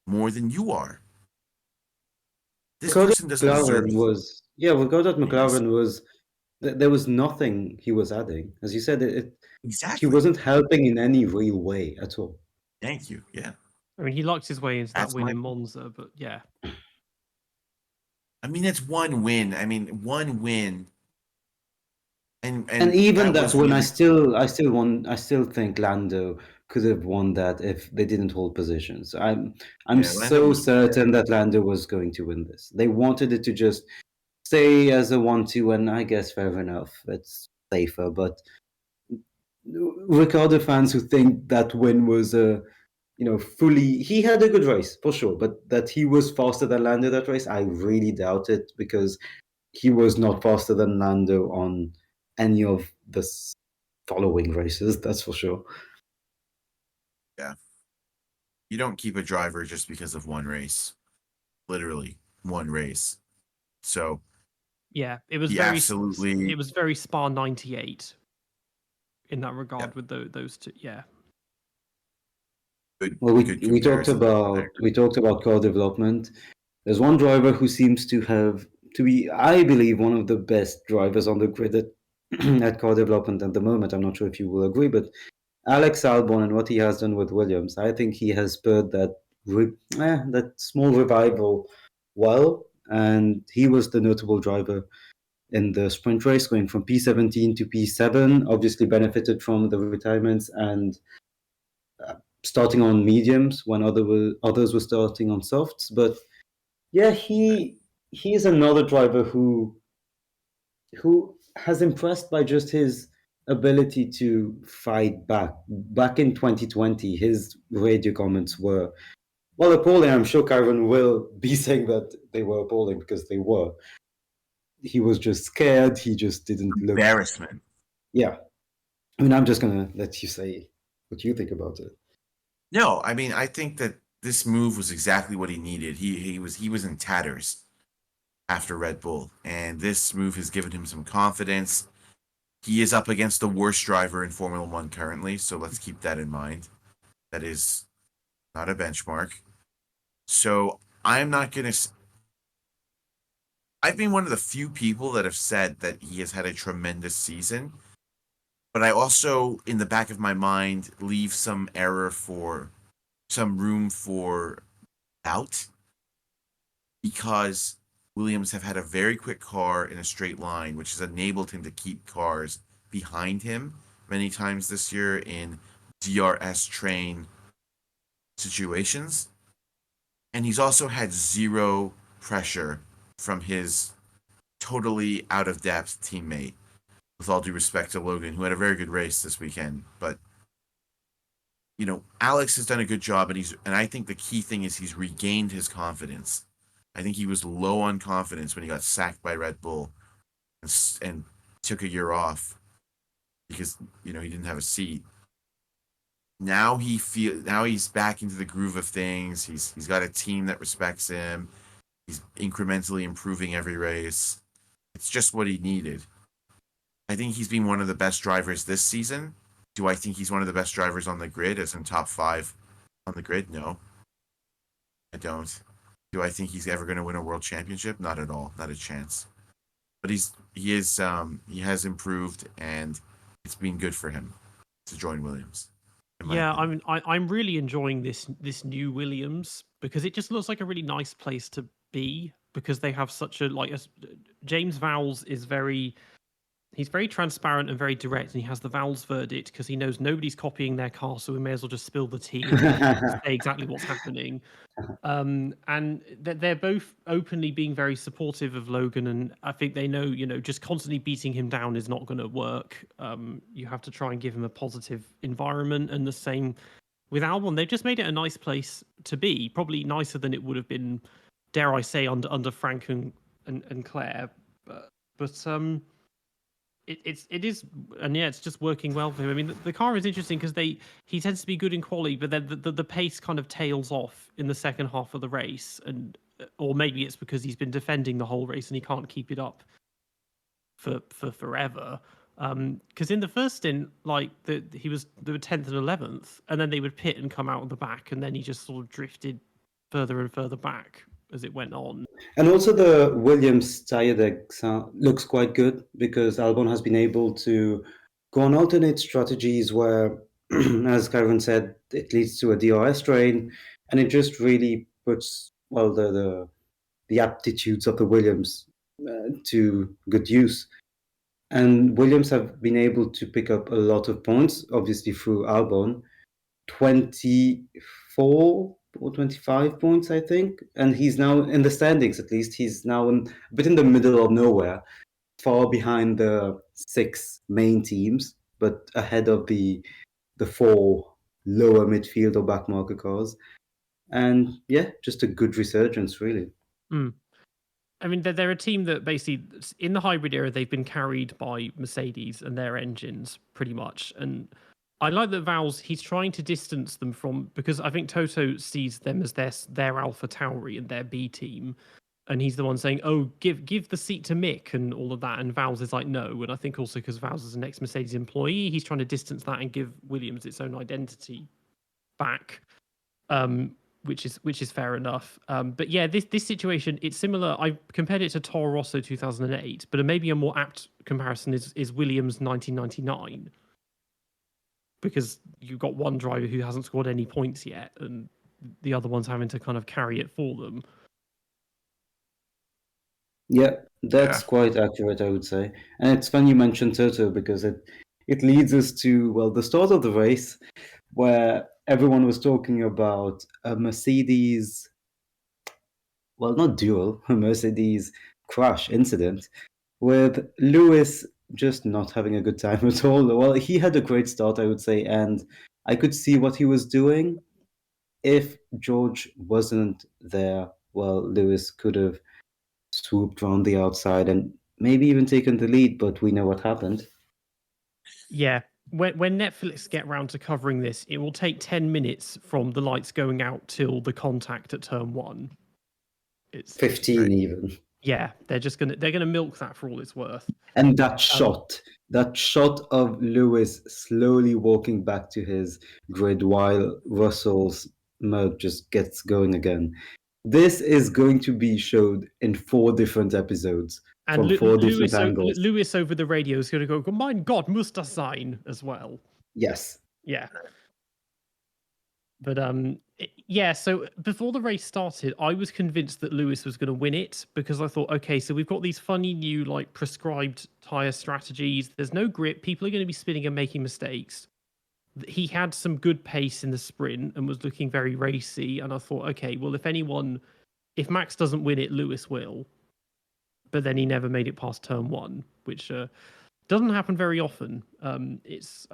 more than you are. This person doesn't deserve Ricciardo at things. McLaren was there was nothing he was adding. As you said, he Exactly. wasn't helping in any real way at all. Thank you. Yeah. I mean, he locked his way into that That's win my in Monza, but yeah. I mean, it's one win. I mean, one win. And even that was win, really I still think Lando could have won that if they didn't hold positions. I'm Lando so was certain that Lando was going to win this. They wanted it to just stay as a 1-2, and I guess fair enough. It's safer, but Ricardo fans who think that win was fully, he had a good race for sure, but that he was faster than Lando that race, I really doubt it, because he was not faster than Lando on any of the following races, that's for sure. Yeah. You don't keep a driver just because of one race. Literally one race. So Yeah, it was absolutely. it was very Spa 98 in that regard with those two. Yeah. Good, Well, good we talked comparison. about car development. There's one driver who seems to be, I believe, one of the best drivers on the grid at car development at the moment. I'm not sure if you will agree, but Alex Albon and what he has done with Williams, I think he has spurred that small revival well, and he was the notable driver in the sprint race, going from P17 to P7. Obviously, benefited from the retirements and starting on mediums when others were starting on softs. But yeah, he is another driver who has impressed by just his ability to fight back. Back in 2020, his radio comments were, well, appalling. I'm sure Kyron will be saying that they were appalling because they were. He was just scared. He just didn't look. Embarrassment. Yeah. I mean, I'm just going to let you say what you think about it. No, I mean, I think that this move was exactly what he needed. He was in tatters after Red Bull, and this move has given him some confidence. He is up against the worst driver in Formula One currently, so let's keep that in mind. That is not a benchmark. So I'm not going to. I've been one of the few people that have said that he has had a tremendous season, but I also, in the back of my mind, leave some room for doubt, because Williams have had a very quick car in a straight line, which has enabled him to keep cars behind him many times this year in DRS train situations. And he's also had zero pressure from his totally out of depth teammate. With all due respect to Logan, who had a very good race this weekend, but Alex has done a good job, and I think the key thing is he's regained his confidence. I think he was low on confidence when he got sacked by Red Bull and took a year off because he didn't have a seat. Now he's back into the groove of things. He's got a team that respects him. He's incrementally improving every race. It's just what he needed. I think he's been one of the best drivers this season. Do I think he's one of the best drivers on the grid, as in top 5 on the grid? No, I don't. Do I think he's ever going to win a world championship? Not at all. Not a chance. But he has improved, and it's been good for him to join Williams. Yeah, I'm really enjoying this new Williams because it just looks like a really nice place to be because they have such a James Vowles is he's very transparent and very direct, and he has the Vowles verdict because he knows nobody's copying their car, so we may as well just spill the tea and say exactly what's happening. And they're both openly being very supportive of Logan, and I think they know, just constantly beating him down is not going to work. You have to try and give him a positive environment, and the same with Albon. They've just made it a nice place to be, probably nicer than it would have been, dare I say, under Frank and Claire. But it is, and yeah, it's just working well for him. I mean, the car is interesting because he tends to be good in quali, but then the pace kind of tails off in the second half of the race, or maybe it's because he's been defending the whole race and he can't keep it up for forever. Because in the first stint, they were 10th and 11th, and then they would pit and come out of the back, and then he just sort of drifted further and further back as it went on. And also the Williams tyre deck looks quite good because Albon has been able to go on alternate strategies where, as Ciaron said, it leads to a DRS train, and it just really puts the aptitudes of the Williams to good use. And Williams have been able to pick up a lot of points, obviously through Albon, 24 or 25 points, I think. And he's now in the standings, at least. He's now a bit in the middle of nowhere, far behind the 6 main teams, but ahead of the 4 lower midfield or backmarker cars. And yeah, just a good resurgence, really. I mean, they're a team that basically, in the hybrid era, they've been carried by Mercedes and their engines, pretty much. And I like that Vowles, he's trying to distance them from, because I think Toto sees them as their Alpha Tauri and their B team. And he's the one saying, oh, give the seat to Mick and all of that. And Vowles is like, no. And I think also because Vowles is an ex-Mercedes employee, he's trying to distance that and give Williams its own identity back. Which is fair enough. But yeah, this situation, it's similar. I compared it to Toro Rosso 2008, but maybe a more apt comparison is Williams 1999. Because you've got one driver who hasn't scored any points yet, and the other one's having to kind of carry it for them. Yeah, that's quite accurate, I would say. And it's funny you mentioned Toto because it leads us to, the start of the race where everyone was talking about a Mercedes, not duel, a Mercedes crash incident with Lewis just not having a good time at all. Well, he had a great start, I would say, and I could see what he was doing. If George wasn't there, Lewis could have swooped around the outside and maybe even taken the lead, but we know what happened. Yeah. When Netflix get round to covering this, it will take 10 minutes from the lights going out till the contact at turn 1. It's 15 even. Yeah, they're gonna milk that for all it's worth. And that shot of Lewis slowly walking back to his grid while Russell's mode just gets going again. This is going to be showed in 4 different episodes from 4 different angles. Lewis over the radio is going to go, "Mein Gott, muss das sein?" as well. Yes. Yeah. But yeah, so before the race started, I was convinced that Lewis was going to win it because I thought, okay, so we've got these funny new prescribed tire strategies. There's no grip. People are going to be spinning and making mistakes. he had some good pace in the sprint and was looking very racy. And I thought, okay, well, if Max doesn't win it, Lewis will. But then he never made it past turn one, which doesn't happen very often. That's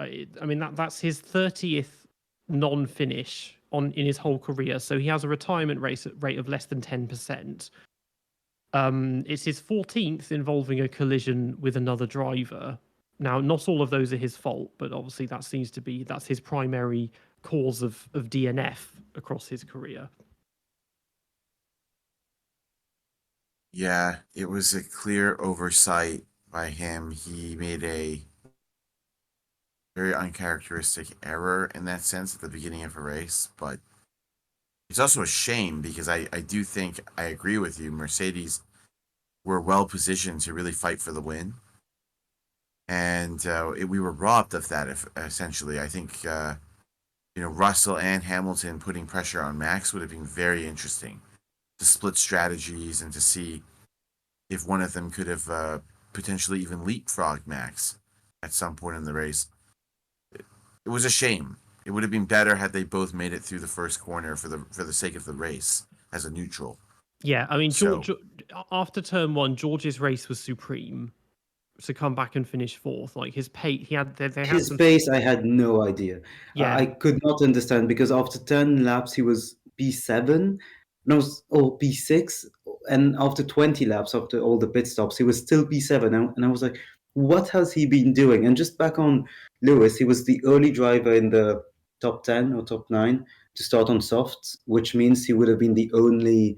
his 30th non-finish in his whole career, so he has a retirement rate of less than 10%. It's his 14th involving a collision with another driver. Now, not all of those are his fault, but obviously that's his primary cause of DNF across his career. Yeah, it was a clear oversight by him. He made a very uncharacteristic error in that sense at the beginning of a race, but it's also a shame because I do think I agree with you. Mercedes were well positioned to really fight for the win, and we were robbed of that. Essentially, I think Russell and Hamilton putting pressure on Max would have been very interesting to split strategies and to see if one of them could have potentially even leapfrogged Max at some point in the race. It was a shame. It would have been better had they both made it through the first corner for the sake of the race as a neutral. Yeah, I mean, George, after turn one, George's race was supreme. To come back and finish fourth, like his pace, his pace. I had no idea. Yeah, I could not understand because after 10 laps he was P7, or P6, and after 20 laps, after all the pit stops, he was still P7, and I was like, what has he been doing? And just back on Lewis, he was the early driver in the top 10 or top 9 to start on softs, which means he would have been the only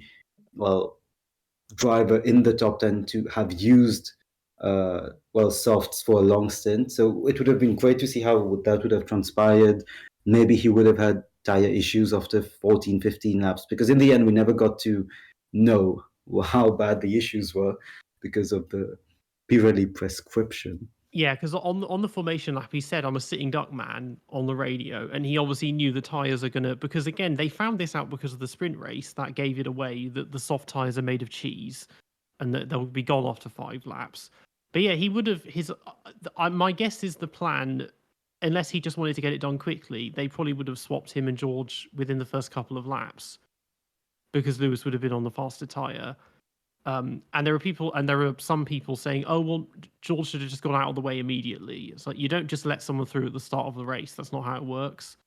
driver in the top 10 to have used softs for a long stint. So it would have been great to see how that would have transpired. Maybe he would have had tire issues after 14, 15 laps, because in the end we never got to know how bad the issues were because of the Pirelli prescription. Yeah, because on the formation lap, he said, "I'm a sitting duck man" on the radio, and he obviously knew the tires are gonna, because again they found this out because of the sprint race that gave it away that the soft tires are made of cheese, and that they'll be gone after 5 laps. But yeah, he would have my guess is the plan, unless he just wanted to get it done quickly, they probably would have swapped him and George within the first couple of laps, because Lewis would have been on the faster tire. And there are some people saying, "Oh, well, George should have just gone out of the way immediately." It's like, you don't just let someone through at the start of the race. That's not how it works.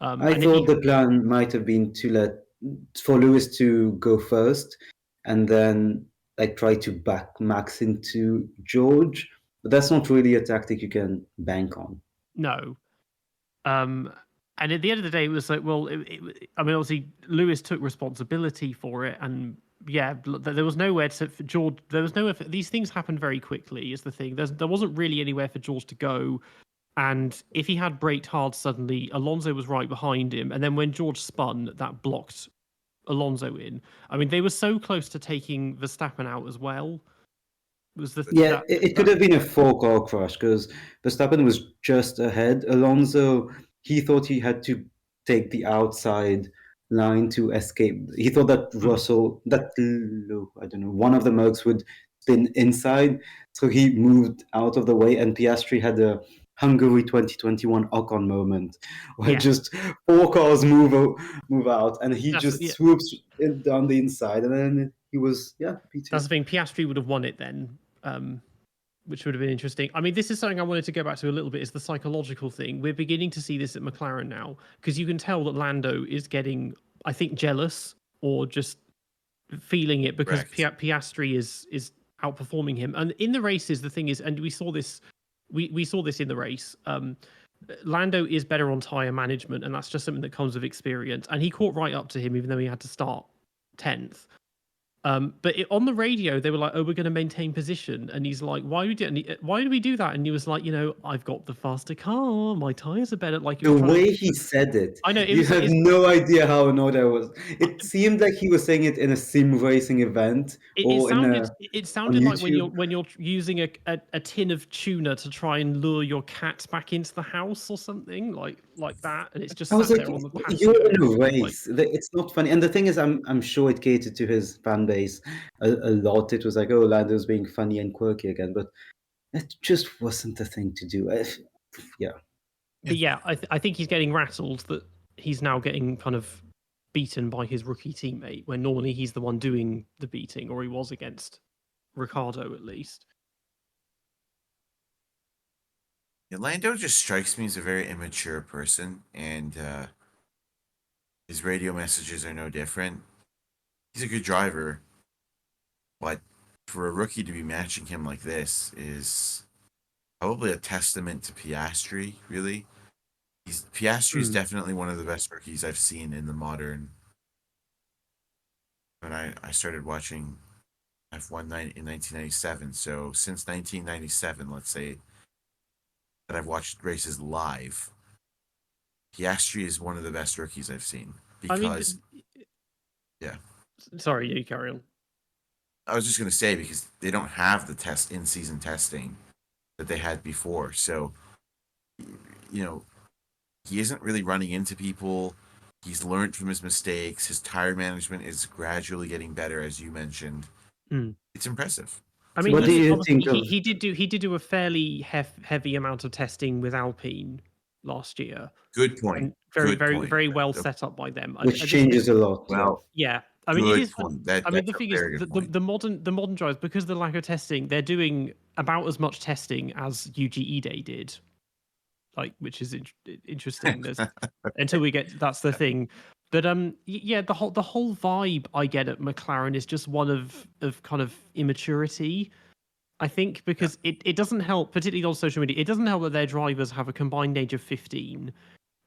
I thought the plan might have been for Lewis to go first, and then try to back Max into George. But that's not really a tactic you can bank on. No. And at the end of the day, it was like, well, obviously Lewis took responsibility for it, and yeah, there was nowhere for George. There was nowhere. These things happened very quickly. Is the thing. There wasn't really anywhere for George to go, and if he had braked hard suddenly, Alonso was right behind him, and then when George spun, that blocked Alonso in. I mean, they were so close to taking Verstappen out as well. It could have been a 4-car crash because Verstappen was just ahead. Alonso, he thought he had to take the outside line to escape. He thought that Russell, I don't know, one of the Mercs would spin inside, so he moved out of the way, and Piastri had a Hungary 2021 Ocon moment where just 4 cars move out, and he swoops down the inside, and then he was P2. That's the thing. Piastri would have won it then, which would have been interesting. I mean, this is something I wanted to go back to a little bit, is the psychological thing. We're beginning to see this at McLaren now, because you can tell that Lando is getting, I think, jealous or just feeling it because Piastri is outperforming him. And in the races, the thing is, and we saw this in the race, Lando is better on tyre management, and that's just something that comes with experience. And he caught right up to him, even though he had to start 10th. But on the radio, they were like, "Oh, we're going to maintain position," and he's like, "Why do we do that?" And he was like, "I've got the faster car. My tires are better." Like, the way he said it, I know you have no idea how annoyed I was. It seemed like he was saying it in a sim racing event. It sounded like when you're using a tin of tuna to try and lure your cat back into the house or something like that, and it's just sat there on the patio. You're in a race. It's not funny. And the thing is, I'm sure it catered to his fan base a lot. It was like, oh, Lando's being funny and quirky again, but it just wasn't the thing to do. But yeah, I think he's getting rattled that he's now getting kind of beaten by his rookie teammate, when normally he's the one doing the beating, or he was against Ricciardo at least. Lando just strikes me as a very immature person, and his radio messages are no different. He's a good driver, but for a rookie to be matching him like this is probably a testament to Piastri, really. Piastri is definitely one of the best rookies I've seen in the modern. When I started watching F1 in 1997, so since 1997, let's say, that I've watched races live, Piastri is one of the best rookies I've seen because, yeah. Sorry, you carry on. I was just going to say, because they don't have the in-season testing that they had before. So, he isn't really running into people. He's learned from his mistakes. His tire management is gradually getting better, as you mentioned. It's impressive. I mean, what do you think of? He did do a fairly heavy amount of testing with Alpine last year. Good point. And very, Good very, point. very well set up by them. Which changes a lot. Well, yeah. I mean, it good is. point. The thing is, the modern drivers, because of the lack of testing, they're doing about as much testing as UGE Day did. Which is interesting. Until we get, that's the thing. But yeah, the whole vibe I get at McLaren is just one of kind of immaturity. I think because it doesn't help, particularly on social media. It doesn't help that their drivers have a combined age of 15,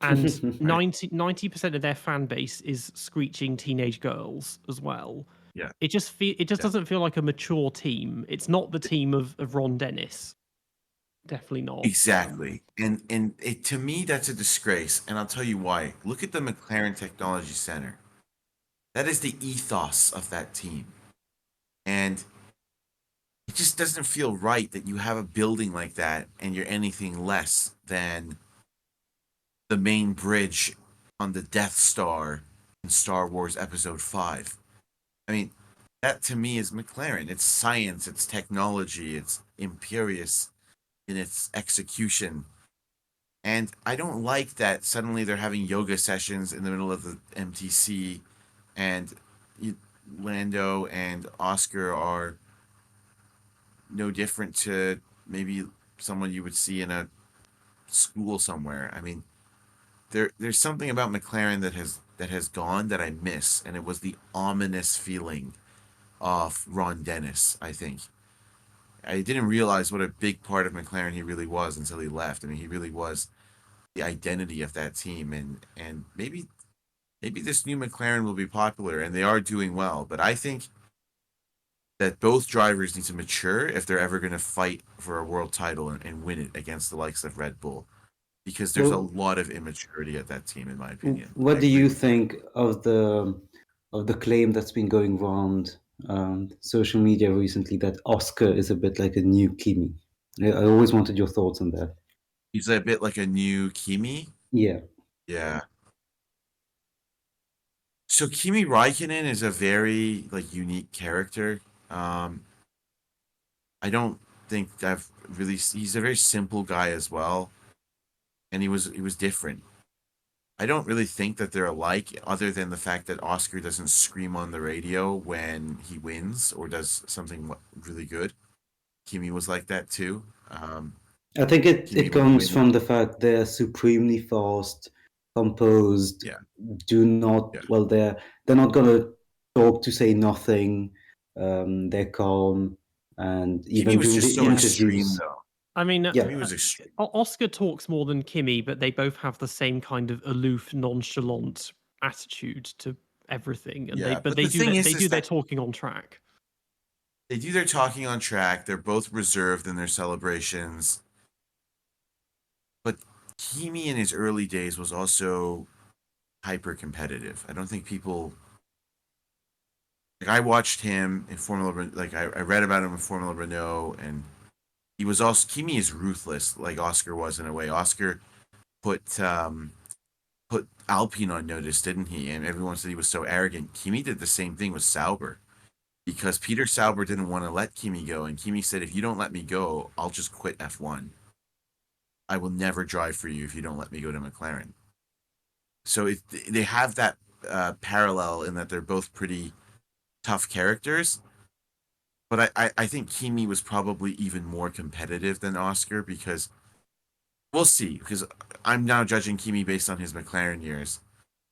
and 90% of their fan base is screeching teenage girls as well. Yeah, it just doesn't feel like a mature team. It's not the team of Ron Dennis. Definitely not. Exactly. And to me, that's a disgrace. And I'll tell you why. Look at the McLaren Technology Center. That is the ethos of that team. And it just doesn't feel right that you have a building like that and you're anything less than the main bridge on the Death Star in Star Wars Episode 5. I mean, that to me is McLaren. It's science, it's technology, it's imperious in its execution. And I don't like that suddenly they're having yoga sessions in the middle of the MTC, and Lando and Oscar are no different to maybe someone you would see in a school somewhere. I mean, there's something about McLaren that has gone that I miss, and it was the ominous feeling of Ron Dennis, I think. I didn't realize what a big part of McLaren he really was until he left. I mean, he really was the identity of that team, and maybe this new McLaren will be popular, and they are doing well. But I think that both drivers need to mature if they're ever going to fight for a world title and win it against the likes of Red Bull, because there's a lot of immaturity at that team, in my opinion. What do you think of the claim that's been going around social media recently that Oscar is a bit like a new Kimi? I always wanted your thoughts on that. He's a bit like a new Kimi. Yeah. Yeah. So Kimi Räikkönen is a very unique character. I don't think I've really. He's a very simple guy as well, and he was different. I don't really think that they're alike, other than the fact that Oscar doesn't scream on the radio when he wins or does something really good. Kimi was like that too. I think it comes from the fact they're supremely fast, composed. Yeah. Well, they're not gonna talk to say nothing. They're calm, and even Kimi was just so extreme, though. I mean, Kimi was extreme. Oscar talks more than Kimi, but they both have the same kind of aloof, nonchalant attitude to everything. And they do their talking on track. They do their talking on track. They're both reserved in their celebrations. But Kimi in his early days was also hyper competitive. I don't think people. I watched him in Formula. I read about him in Formula Renault, and he was also. Kimi is ruthless, like Oscar was in a way. Oscar put Alpine on notice, didn't he? And everyone said he was so arrogant. Kimi did the same thing with Sauber, because Peter Sauber didn't want to let Kimi go, and Kimi said, "If you don't let me go, I'll just quit F1." I will never drive for you if you don't let me go to McLaren. So they have that parallel in that they're both pretty tough characters. But I think Kimi was probably even more competitive than Oscar because we'll see. Because I'm now judging Kimi based on his McLaren years.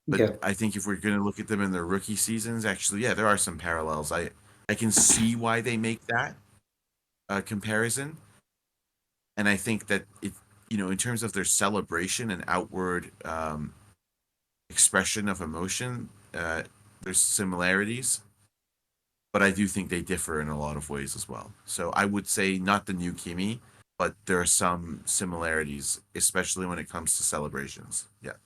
But Yeah. I think if we're going to look at them in their rookie seasons, actually, yeah, there are some parallels. I can see why they make that comparison. And I think that in terms of their celebration and outward expression of emotion, there's similarities, but I do think they differ in a lot of ways as well. So I would say not the new Kimi, but there are some similarities, especially when it comes to celebrations. Yeah.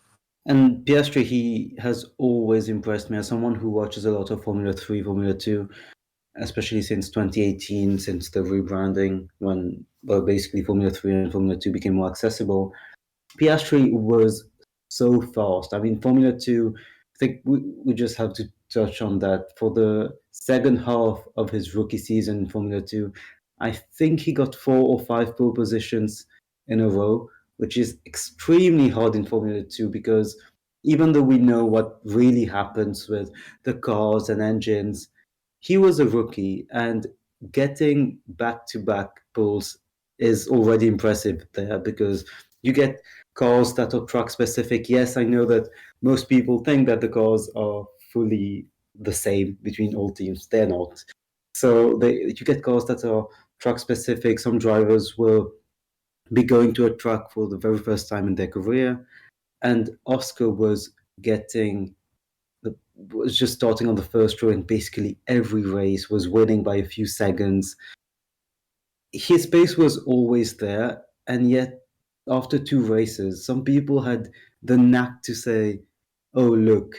And Piastri, he has always impressed me as someone who watches a lot of Formula 3, Formula 2, especially since 2018, since the rebranding, when, well, basically Formula 3 and Formula 2 became more accessible. Piastri was so fast. I mean, Formula 2, I think we just have to touch on that. For the second half of his rookie season in Formula 2, I think he got 4 or 5 pole positions in a row, which is extremely hard in Formula 2 because even though we know what really happens with the cars and engines, he was a rookie and getting back to back poles is already impressive there because you get cars that are truck specific. Yes, I know that most people think that the cars are fully the same between all teams. They're not. So you get cars that are truck specific. Some drivers will be going to a truck for the very first time in their career. And Oscar was was just starting on the first row, and basically every race was winning by a few seconds. His pace was always there, and yet after 2 races, some people had the knack to say, "Oh, look,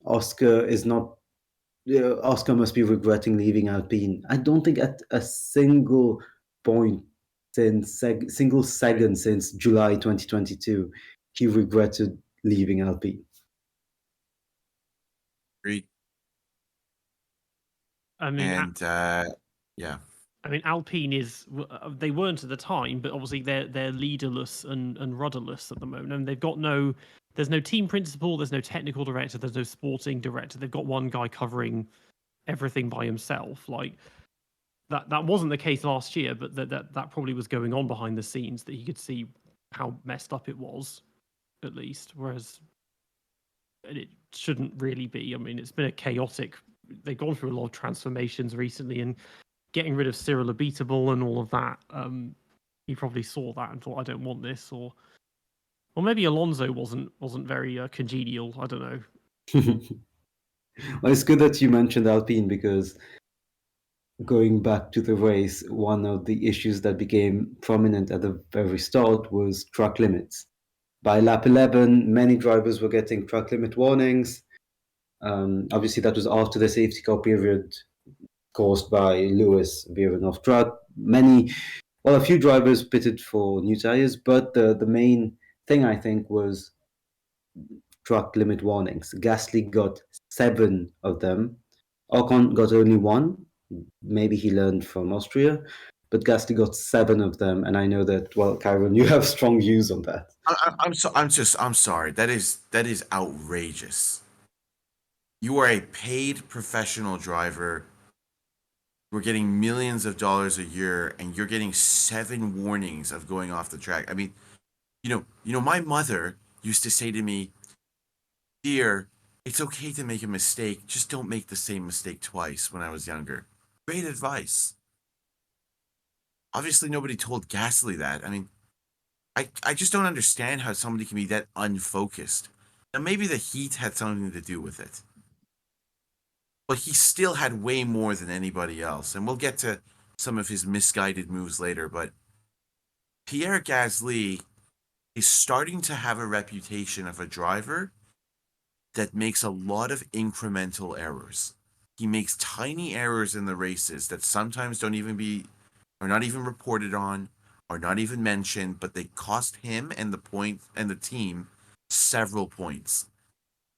Oscar is not. Oscar must be regretting leaving Alpine." I don't think at a single point single second since July 2022 he regretted leaving Alpine. Agreed. I mean, And yeah. I mean, Alpine they weren't at the time, but obviously they're leaderless and rudderless at the moment, and they've got there's no team principal, there's no technical director, there's no sporting director. They've got one guy covering everything by himself. Like that wasn't the case last year, but that probably was going on behind the scenes that he could see how messed up it was, at least. Whereas it shouldn't really be. I mean, it's been a chaotic. They've gone through a lot of transformations recently, and getting rid of Cyril Abitable and all of that, he probably saw that and thought, I don't want this, or maybe Alonso wasn't very congenial. I don't know. Well, it's good that you mentioned Alpine because going back to the race, one of the issues that became prominent at the very start was track limits. By lap 11, many drivers were getting track limit warnings. Obviously, that was after the safety car period caused by Lewis veering off track. A few drivers pitted for new tires, but the main thing I think was track limit warnings. Gasly got 7 of them. Ocon got only 1. Maybe he learned from Austria, but Gasly got 7 of them. And I know that, well, Kyron, you have strong views on that. I'm sorry. That is outrageous. You are a paid professional driver. We're getting millions of dollars a year, and you're getting 7 warnings of going off the track. I mean, my mother used to say to me, "Dear, it's okay to make a mistake. Just don't make the same mistake twice." When I was younger, great advice. Obviously, nobody told Gasly that. I mean, I just don't understand how somebody can be that unfocused. Now, maybe the heat had something to do with it, but he still had way more than anybody else. And we'll get to some of his misguided moves later, but Pierre Gasly is starting to have a reputation of a driver that makes a lot of incremental errors. He makes tiny errors in the races that sometimes are not even reported on, are not even mentioned, but they cost him and the team several points.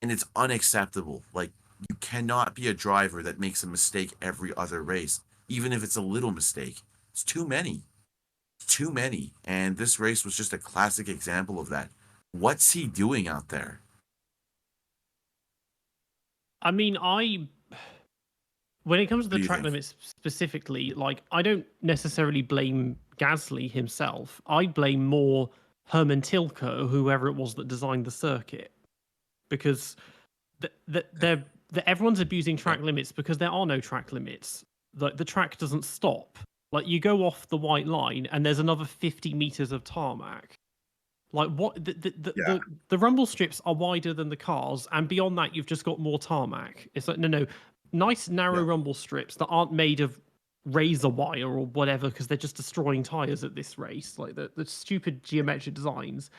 And it's unacceptable. Like, you cannot be a driver that makes a mistake every other race, even if it's a little mistake. It's too many. too many. And this race was just a classic example of that. What's he doing out there? I mean, when it comes to What the do you track think? limits specifically, like I don't necessarily blame Gasly himself. I blame more Herman Tilke or whoever it was that designed the circuit, because everyone's abusing track limits because there are no track limits. Like the track doesn't stop. Like you go off the white line and there's another 50 meters of tarmac. Like what the rumble strips are wider than the cars, and beyond that you've just got more tarmac. It's like no, nice narrow Yeah. rumble strips that aren't made of razor wire or whatever because they're just destroying tires at this race. Like the stupid geometric designs,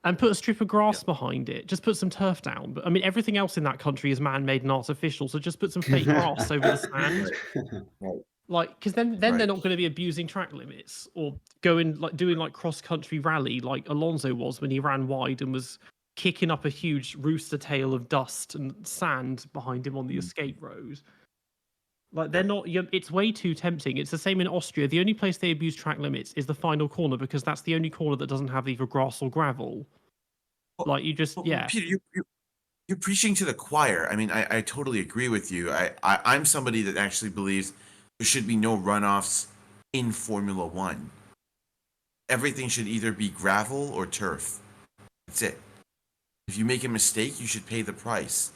and put a strip of grass behind it. Just put some turf down. But I mean, everything else in that country is man-made and artificial. So just put some fake grass over the sand. Right. Like, because then they're Right. not going to be abusing track limits or going like doing like cross-country rally like Alonso was when he ran wide and was kicking up a huge rooster tail of dust and sand behind him on the escape road. Like they're not. It's way too tempting. It's the same in Austria. The only place they abuse track limits is the final corner because that's the only corner that doesn't have either grass or gravel. Like you just Well, Peter, you're preaching to the choir. I mean, I totally agree with you. I'm somebody that actually believes there should be no runoffs in Formula One. Everything should either be gravel or turf. That's it. If you make a mistake, you should pay the price.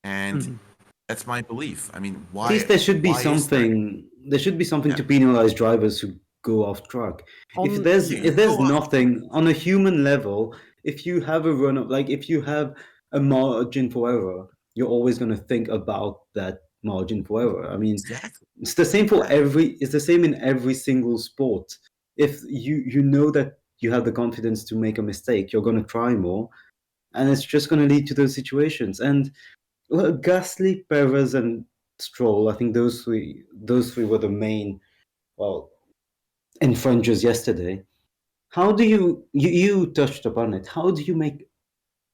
And that's my belief. I mean, why? At least there should be why is there? something. There should be something Yeah. to penalize drivers who go off track. If On there's You if there's go off- nothing on a human level, if you have a run up, like if you have a margin for error, you're always going to think about that margin for error. I mean, Exactly. it's the same for every. It's the same in every single sport. If you know that you have the confidence to make a mistake, you're going to try more, and it's just going to lead to those situations. And well, Gasly, Perez, and Stroll. I think those three were the main infringers yesterday. How do you touched upon it? How do you make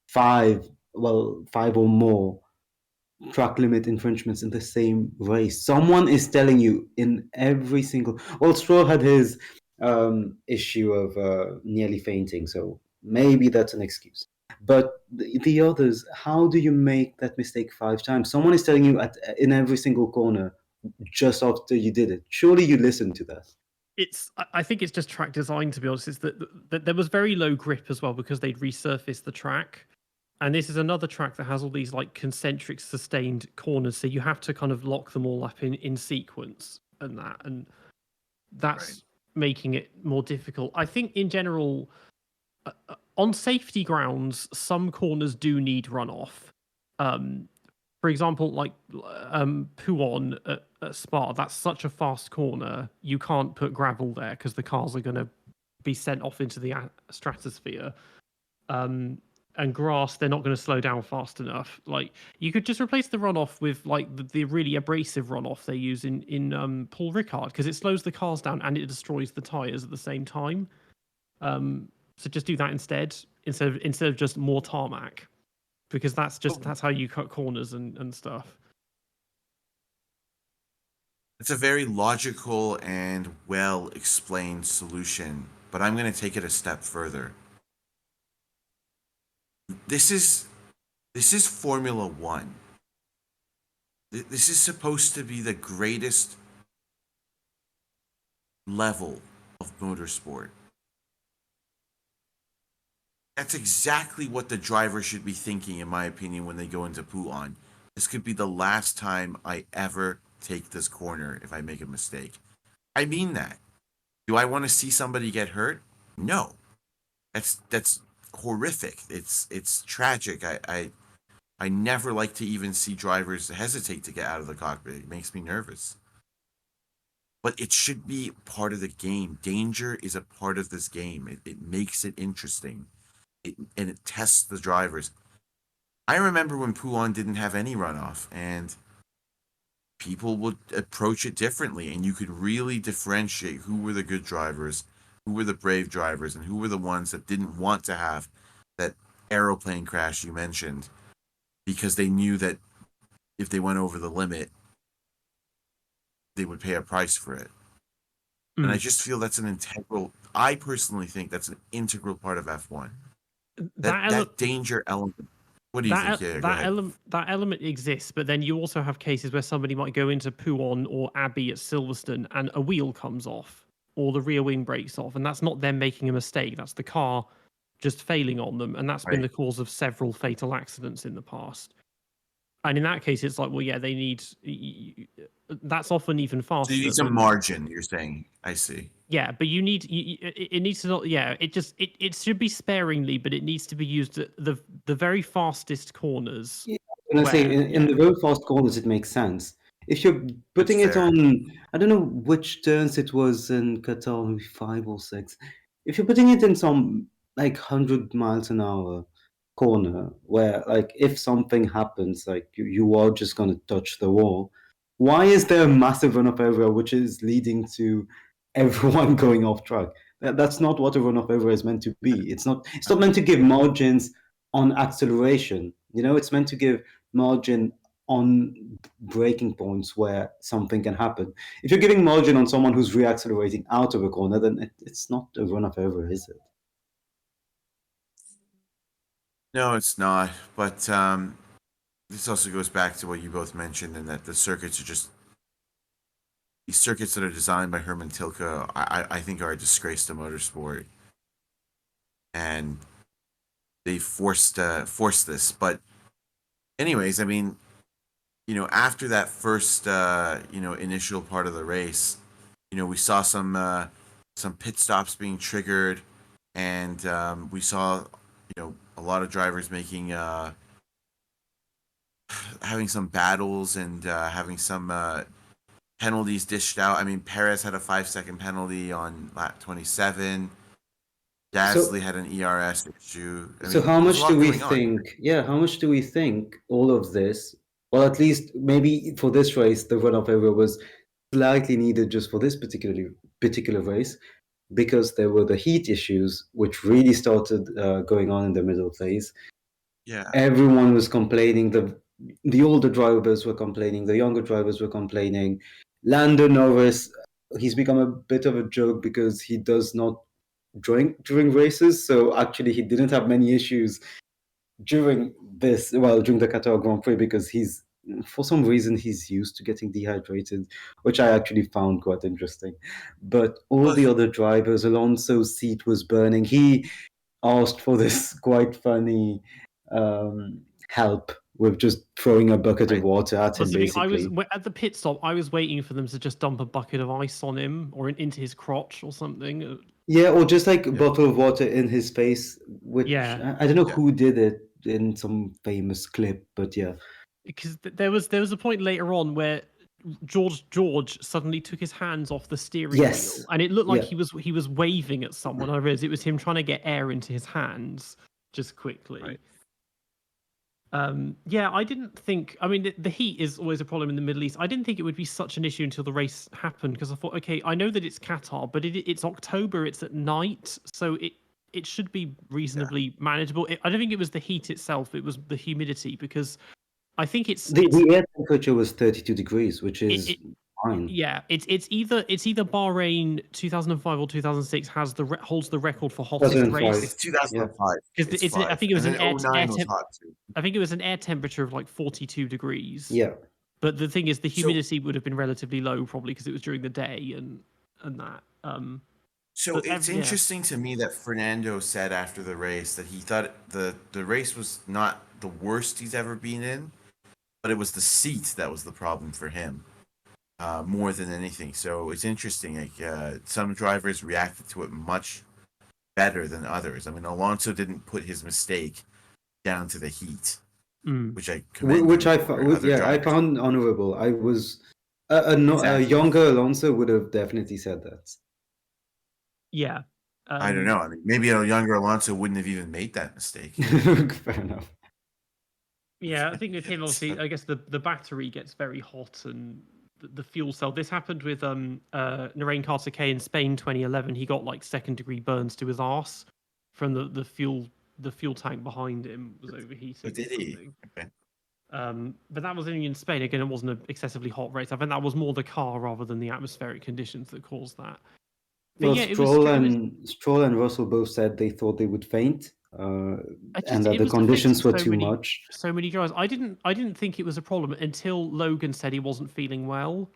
five or more track limit infringements in the same race? Someone is telling you in every single. Well, Stroll had his issue of nearly fainting, so maybe that's an excuse. But the others, how do you make that mistake 5 times? Someone is telling you in every single corner just after you did it. Surely you listen to that. I think it's just track design, to be honest. It's that there was very low grip as well because they'd resurfaced the track. And this is another track that has all these like concentric sustained corners. So you have to kind of lock them all up in sequence and that's making it more difficult. I think in general, on safety grounds, some corners do need runoff. For example, like Puon at Spa, that's such a fast corner. You can't put gravel there because the cars are going to be sent off into the stratosphere. And grass, they're not going to slow down fast enough. Like you could just replace the runoff with like the really abrasive runoff they use in Paul Ricard because it slows the cars down and it destroys the tires at the same time. So just do that instead of just more tarmac, because that's how you cut corners and stuff. It's a very logical and well explained solution, but I'm going to take it a step further. This is Formula One. This is supposed to be the greatest level of motorsport. That's exactly what the driver should be thinking, in my opinion, when they go into Puon. This could be the last time I ever take this corner if I make a mistake. I mean that. Do I want to see somebody get hurt? No. That's horrific. It's tragic. I never like to even see drivers hesitate to get out of the cockpit. It makes me nervous. But it should be part of the game. Danger is a part of this game. It makes it interesting. And it tests the drivers. I remember when Puon didn't have any runoff, and people would approach it differently, and you could really differentiate who were the good drivers, who were the brave drivers, and who were the ones that didn't want to have that aeroplane crash you mentioned, because they knew that if they went over the limit, they would pay a price for it. And I Mm. just feel that's an integral. I personally think that's an integral part of F1. That ele- That danger element. What do you think? Yeah, go ahead. that element exists, but then you also have cases where somebody might go into Pouon or Abbey at Silverstone and a wheel comes off or the rear wing breaks off, and that's not them making a mistake. That's the car just failing on them, and that's been Right. the cause of several fatal accidents in the past. And in that case, it's like, well, yeah, they need. That's often even So you faster need some than. margin. You're saying. I see. Yeah, but you need it needs to not. Yeah, it should be sparingly, but it needs to be used at the very fastest corners. Yeah, I'm gonna say Where in the very fast corners it makes sense. If you're That's putting it fair. on, I don't know which turns it was in Qatar, maybe 5 or 6. If you're putting it in some like 100 miles an hour corner, where like if something happens, like you are just gonna touch the wall. Why is there a massive run-up area which is leading to everyone going off track? That's not what a run-up area is meant to be. It's not meant to give margins on acceleration. It's meant to give margin on breaking points where something can happen. If you're giving margin on someone who's reaccelerating out of a corner, then it's not a run-up ever, is it? No, it's not. But this also goes back to what you both mentioned, and that the circuits are just these circuits that are designed by Herman Tilke. I think are a disgrace to motorsport, and they forced this. But anyways, I mean, after that first initial part of the race, we saw some pit stops being triggered, and we saw a lot of drivers making having some battles and having some penalties dished out. I mean, Perez had a 5-second penalty on lap 27. So, Gasly had an ERS issue. I so mean, how there's a much do lot we going on. think? Yeah, how much do we think all of this? Well, at least maybe for this race, the run-up area was slightly needed just for this particular race, because there were the heat issues which really started going on in the middle phase. Yeah. Everyone was complaining. The older drivers were complaining. The younger drivers were complaining. Lando Norris, he's become a bit of a joke because he does not drink during races. So actually, he didn't have many issues during during the Qatar Grand Prix, because for some reason he's used to getting dehydrated, which I actually found quite interesting. But all Well, the other drivers, Alonso's seat was burning. He asked for this quite funny help with just throwing a bucket of right. water at him, I was basically. at the pit stop. I was waiting for them to just dump a bucket of ice on him or into his crotch or something. Yeah, or just like a Yeah. bottle of water in his face, which Yeah, I don't know Yeah. who did it in some famous clip, but yeah. because there was a point later on where George suddenly took his hands off the steering Yes. wheel, and it looked like Yeah. he was waving at someone. I realized it was him trying to get air into his hands just quickly. Right. Yeah, I didn't think. I mean, the heat is always a problem in the Middle East. I didn't think it would be such an issue until the race happened, because I thought, okay, I know that it's Qatar, but it's October, it's at night, so it should be reasonably manageable. I don't think it was the heat itself; it was the humidity, because I think The air temperature was 32 degrees, which is fine. yeah, it's either Bahrain 2005 or 2006 holds the record for hottest 2005. race. It's 2005. Because I think it was and an then air 09 was hot too. I think it was an air temperature of like 42 degrees. Yeah. But the thing is, the So- humidity would have been relatively low, probably because it was during the day and that. So But it's yeah. interesting to me that Fernando said after the race that he thought the race was not the worst he's ever been in, but it was the seat that was the problem for him, more than anything. So it's interesting. Like some drivers reacted to it much better than others. I mean, Alonso didn't put his mistake down to the heat, which I commend Which him I for. found, Other yeah, I drivers- found honorable. I was a Exactly. younger Alonso would have definitely said that. Yeah. I don't know. I mean, maybe a younger Alonso wouldn't have even made that mistake. Fair enough. Yeah, I think with him, obviously, I guess the battery gets very hot and the fuel cell. This happened with Narain Carter-K in Spain 2011. He got like second-degree burns to his arse from the fuel tank behind him was overheating. But did he? Okay. But that was only in Spain. Again, it wasn't an excessively hot race. I think that was more the car rather than the atmospheric conditions that caused that. Well, yeah, Stroll and Russell both said they thought they would faint, and that it the was affecting conditions were too much. so many drivers. I didn't think it was a problem until Logan said he wasn't feeling well.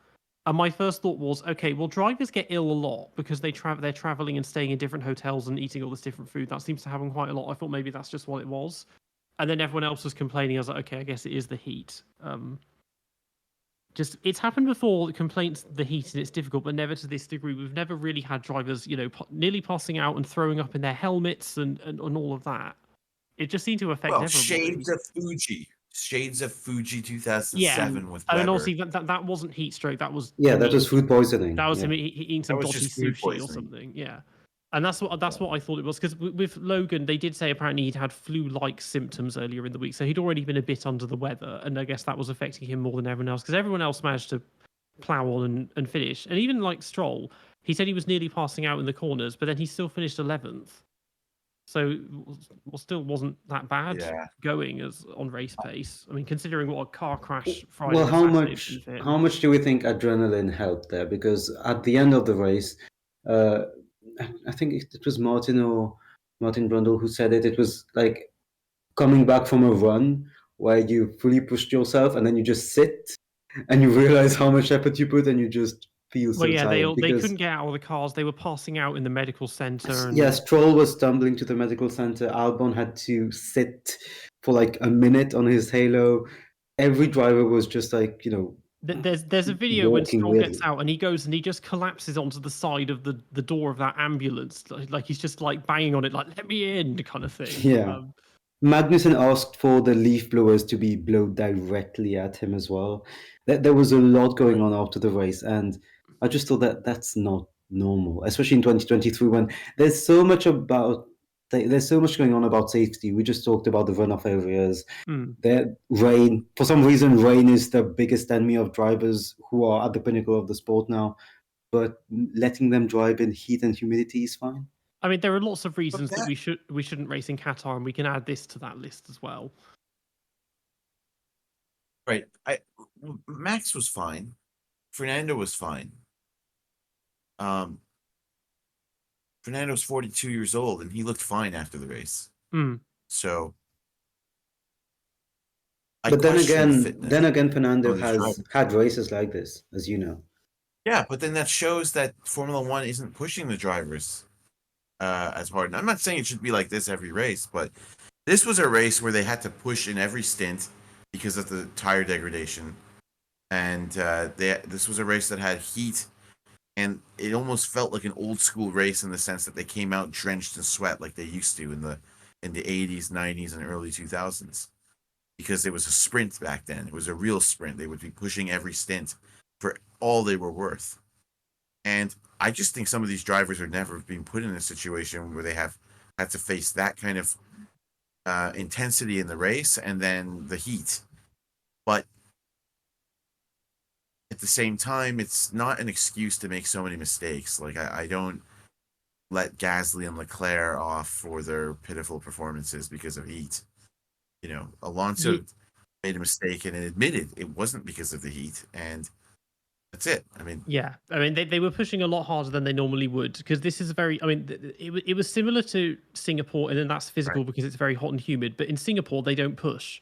And my first thought was, okay, well, drivers get ill a lot because they're traveling and staying in different hotels and eating all this different food. That seems to happen quite a lot. I thought maybe that's just what it was. And then everyone else was complaining. I was like, okay, I guess it is the heat. Just it's happened before. Complaints the heat and it's difficult, but never to this degree. We've never really had drivers, nearly passing out and throwing up in their helmets and all of that. It just seemed to affect Well, everybody. Shades of Fuji Yeah, 2007 with I mean, Weber. obviously that wasn't heat stroke. That was that was food poisoning. That was yeah. him eating some was dodgy just food sushi or poisoning. something. Yeah, and that's what I thought it was. Because with Logan, they did say apparently he'd had flu-like symptoms earlier in the week, so he'd already been a bit under the weather, and I guess that was affecting him more than everyone else. Because everyone else managed to plow on and finish, and even like Stroll, he said he was nearly passing out in the corners, but then he still finished 11th. So still wasn't that bad going as on race pace. I mean, considering what a car crash Friday. Well, and how much do we think adrenaline helped there? Because at the end of the race, I think it was Martin Brundle who said it. It was like coming back from a run where you fully pushed yourself and then you just sit and you realize how much effort you put and you just feel so tired. They couldn't get out of the cars. They were passing out in the medical center. And... Yeah, Stroll was stumbling to the medical center. Albon had to sit for like a minute on his halo. Every driver was just like, There's a video when Stroll weirdly. gets out and he goes and he just collapses onto the side of the door of that ambulance, like he's just like banging on it, like let me in, kind of thing. Yeah. Magnussen asked for the leaf blowers to be blown directly at him as well. There was a lot going on after the race, and I just thought that's not normal, especially in 2023 when there's so much going on about safety. We just talked about the runoff areas. Rain, for some reason, rain is the biggest enemy of drivers who are at the pinnacle of the sport now. But letting them drive in heat and humidity is fine. I mean, there are lots of reasons that we shouldn't race in Qatar, and we can add this to that list as well. Right. Max was fine. Fernando was fine. Fernando's 42 years old, and he looked fine after the race. So, but then again, Fernando has had races like this, as you know. Yeah, but then that shows that Formula One isn't pushing the drivers as hard. And I'm not saying it should be like this every race, but this was a race where they had to push in every stint because of the tire degradation. And this was a race that had heat, and it almost felt like an old school race in the sense that they came out drenched in sweat like they used to in the 80s, 90s, and early 2000s. Because it was a sprint back then. It was a real sprint. They would be pushing every stint for all they were worth. And I just think some of these drivers are never being put in a situation where they have had to face that kind of intensity in the race and then the heat. But at the same time, it's not an excuse to make so many mistakes. Like, I don't let Gasly and Leclerc off for their pitiful performances because of heat. Alonso made a mistake and admitted it wasn't because of the heat, and that's it. I mean, they were pushing a lot harder than they normally would, because this is it was similar to Singapore, and then that's physical because it's very hot and humid. But in Singapore, they don't push.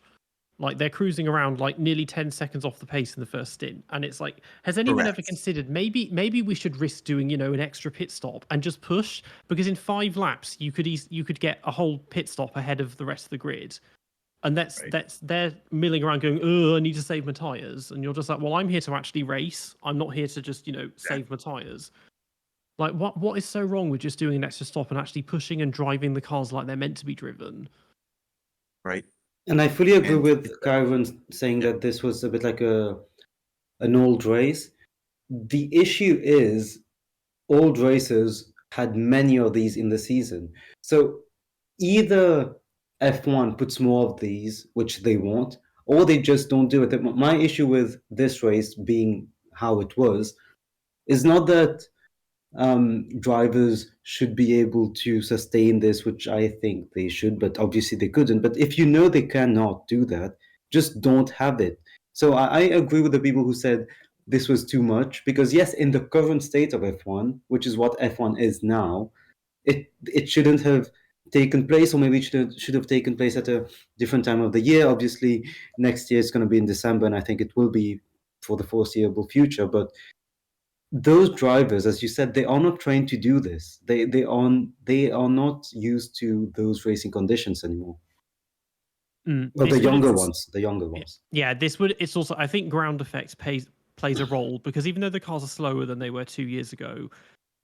Like, they're cruising around like nearly 10 seconds off the pace in the first stint, and it's like, has anyone ever considered maybe we should risk doing an extra pit stop and just push, because in 5 laps you could get a whole pit stop ahead of the rest of the grid. And they're milling around going, I need to save my tires. And you're just like, well, I'm here to actually race. I'm not here to just, save my tires. Like, what is so wrong with just doing an extra stop and actually pushing and driving the cars like they're meant to be driven? Right. And I fully agree with Ciaron saying that this was a bit like an old race. The issue is old races had many of these in the season. So either F1 puts more of these, which they want, or they just don't do it. My issue with this race being how it was is not that drivers should be able to sustain this, which I think they should, but obviously they couldn't. But if you know they cannot do that, just don't have it. So I agree with the people who said this was too much, because yes, in the current state of F1, which is what F1 is now, it shouldn't have taken place, or maybe it should have taken place at a different time of the year. Obviously, next year it's going to be in December, and I think it will be for the foreseeable future. But those drivers, as you said, they are not trained to do this. They are not used to those racing conditions anymore. Well, the younger ones. Yeah, it's also, I think ground effect plays a role, because even though the cars are slower than they were 2 years ago,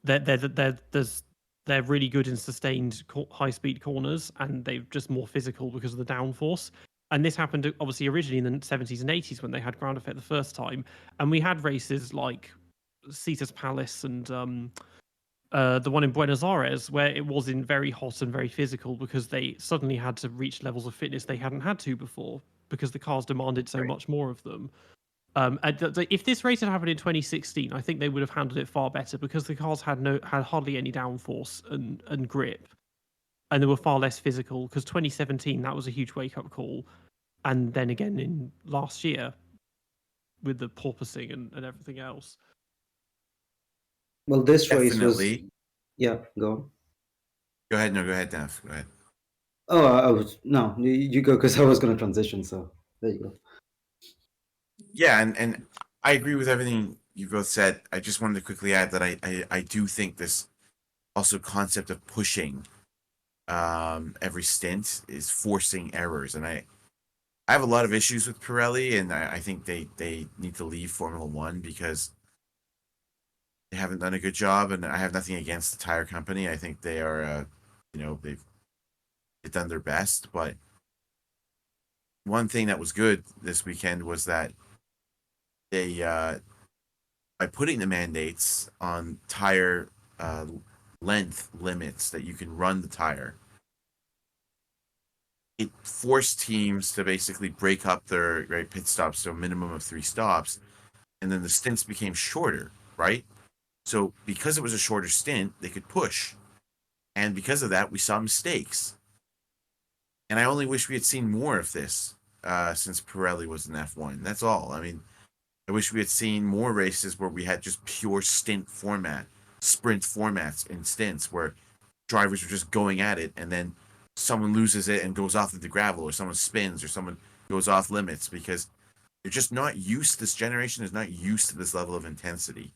they're really good in sustained high speed corners, and they're just more physical because of the downforce. And this happened obviously originally in the 70s and 80s when they had ground effect the first time, and we had races like Caesar's Palace and the one in Buenos Aires, where it was in very hot and very physical, because they suddenly had to reach levels of fitness they hadn't had to before, because the cars demanded so much more of them. If this race had happened in 2016, I think they would have handled it far better, because the cars had hardly any downforce and grip, and they were far less physical. Because 2017, that was a huge wake up call, and then again in last year with the porpoising and everything else. Well, this race was. Yeah, go on. Go ahead. No, go ahead, Dev. Go ahead. Oh, I was no. You go, because I was going to transition. So there you go. Yeah, and I agree with everything you both said. I just wanted to quickly add that I do think this also concept of pushing every stint is forcing errors, and I have a lot of issues with Pirelli, and I think they need to leave Formula One, because they haven't done a good job. And I have nothing against the tire company. I think they are, they've done their best. But one thing that was good this weekend was that they, by putting the mandates on tire length limits that you can run the tire, it forced teams to basically break up their pit stops to a minimum of 3 stops, and then the stints became shorter, right? So because it was a shorter stint, they could push, and because of that, we saw mistakes. And I only wish we had seen more of this since Pirelli was in F1. That's all. I mean, I wish we had seen more races where we had just pure sprint formats in stints, where drivers were just going at it, and then someone loses it and goes off into the gravel, or someone spins, or someone goes off limits, because they're just not used. This generation is not used to this level of intensity.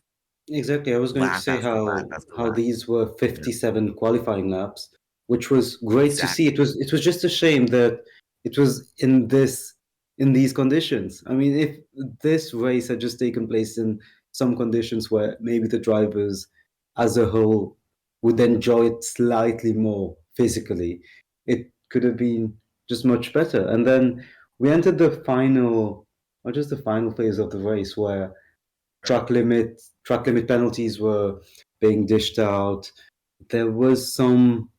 Exactly. I was going to say how these were 57 qualifying laps, which was great to see. It was just a shame that it was in these conditions. I mean, if this race had just taken place in some conditions where maybe the drivers as a whole would enjoy it slightly more physically, it could have been just much better. And then we entered the final phase of the race, where track limit penalties were being dished out. There was some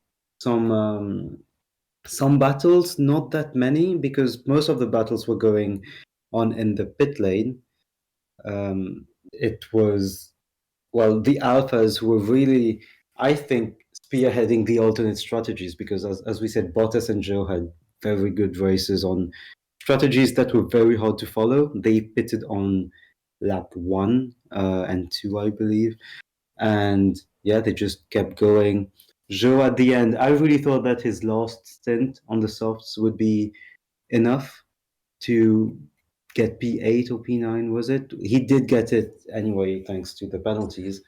battles, not that many, because most of the battles were going on in the pit lane. It was, well, the alphas who were really, I think, spearheading the alternate strategies, because as we said, Bottas and Joe had very good races on strategies that were very hard to follow. They pitted on lap 1 and 2, I believe. And yeah, they just kept going. Joe at the end, I really thought that his last stint on the softs would be enough to get P8 or P9, was it? He did get it anyway, thanks to the penalties.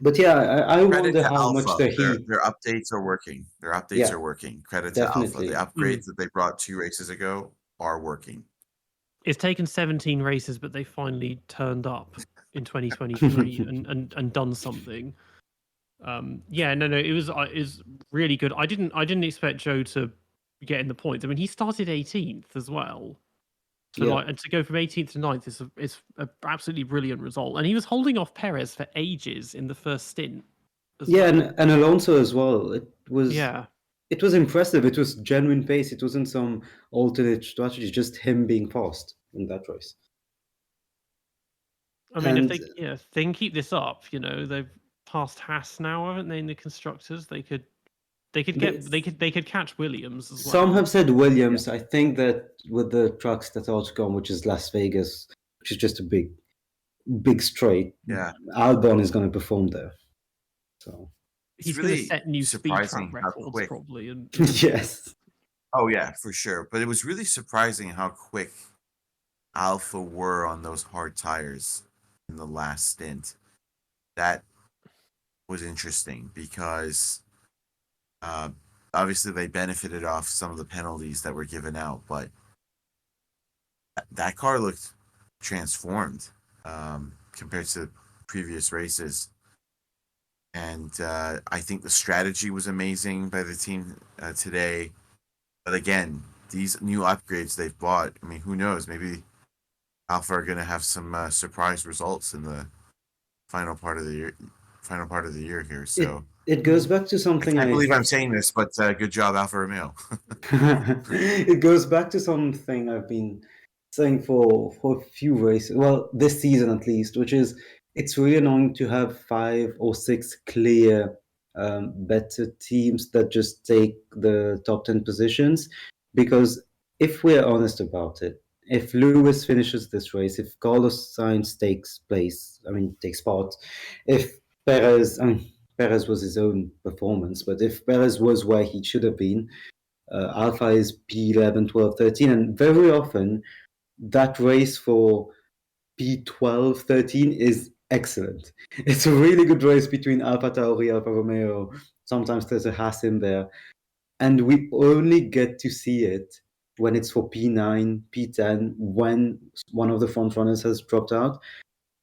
But yeah, I wonder how much the heat. Their updates are working. Are working. Credit definitely. to Alpha. The upgrades that they brought 2 races ago are working. It's taken 17 races, but they finally turned up in 2023 and done something. It was really good. I didn't expect Joe to get in the points. I mean, he started 18th as well. So and to go from 18th to 9th is an absolutely brilliant result. And he was holding off Pérez for ages in the first stint. And Alonso as well. It was impressive. It was genuine pace. It wasn't some alternate strategy, just him being fast in that race. I mean, if they can keep this up, they've passed Haas now, haven't they, in the constructors? They could catch Williams as well. Some have said Williams. I think that with the trucks that are to come, which is Las Vegas, which is just a big big straight, Yeah. Albon is going to perform there. So He's really going to set new speed trap surprising how records quick. probably. And yes. Oh yeah, for sure. But it was really surprising how quick Alpha were on those hard tires in the last stint. That was interesting because obviously they benefited off some of the penalties that were given out, but that car looked transformed compared to previous races. And I think the strategy was amazing by the team today. But again, these new upgrades they've bought, I mean, who knows? Maybe Alpha are going to have some surprise results in the final part of the year here. So it goes back to I something can't believe I'm saying this, but good job, Alfa Romeo. It goes back to something I've been saying for a few races, well, this season at least, which is it's really annoying to have 5 or 6 clear better teams that just take the top 10 positions. Because if we're honest about it, if Lewis finishes this race, if Carlos Sainz takes part, if Perez was his own performance, but if Perez was where he should have been, Alpha is P11, 12, 13, and very often that race for P12, 13 is excellent. It's a really good race between Alpha Tauri, Alfa Romeo. Sometimes there's a Haas in there, and we only get to see it when it's for P9, P10, when one of the front runners has dropped out.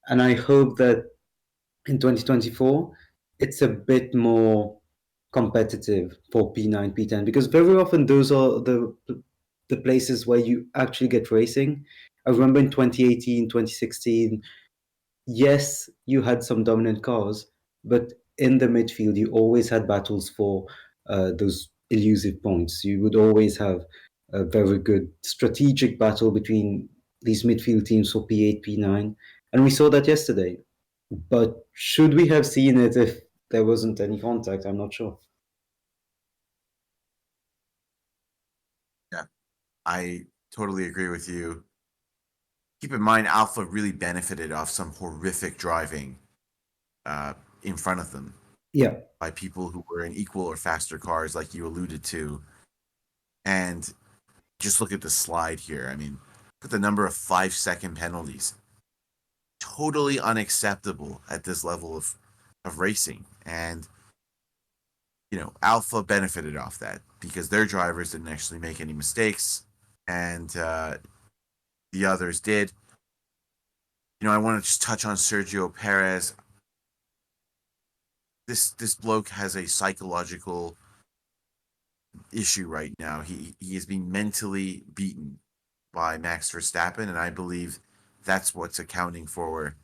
And I hope that in 2024, it's a bit more competitive for P9, P10, because very often those are the places where you actually get racing. I remember in 2018, 2016, yes, you had some dominant cars, but in the midfield, you always had battles for those elusive points. You would always have a very good strategic battle between these midfield teams for P8, P9. And we saw that yesterday. But should we have seen it if there wasn't any contact? I'm not sure. Yeah, I totally agree with you. Keep in mind, Alpha really benefited off some horrific driving in front of them. Yeah. By people who were in equal or faster cars, like you alluded to. And just look at the slide here. I mean, look at the number of 5-second penalties. Totally unacceptable at this level of racing. And, Alpha benefited off that because their drivers didn't actually make any mistakes. And the others did. I want to just touch on Sergio Perez. This bloke has a psychological issue right now. He is being mentally beaten by Max Verstappen, and I believe that's what's accounting for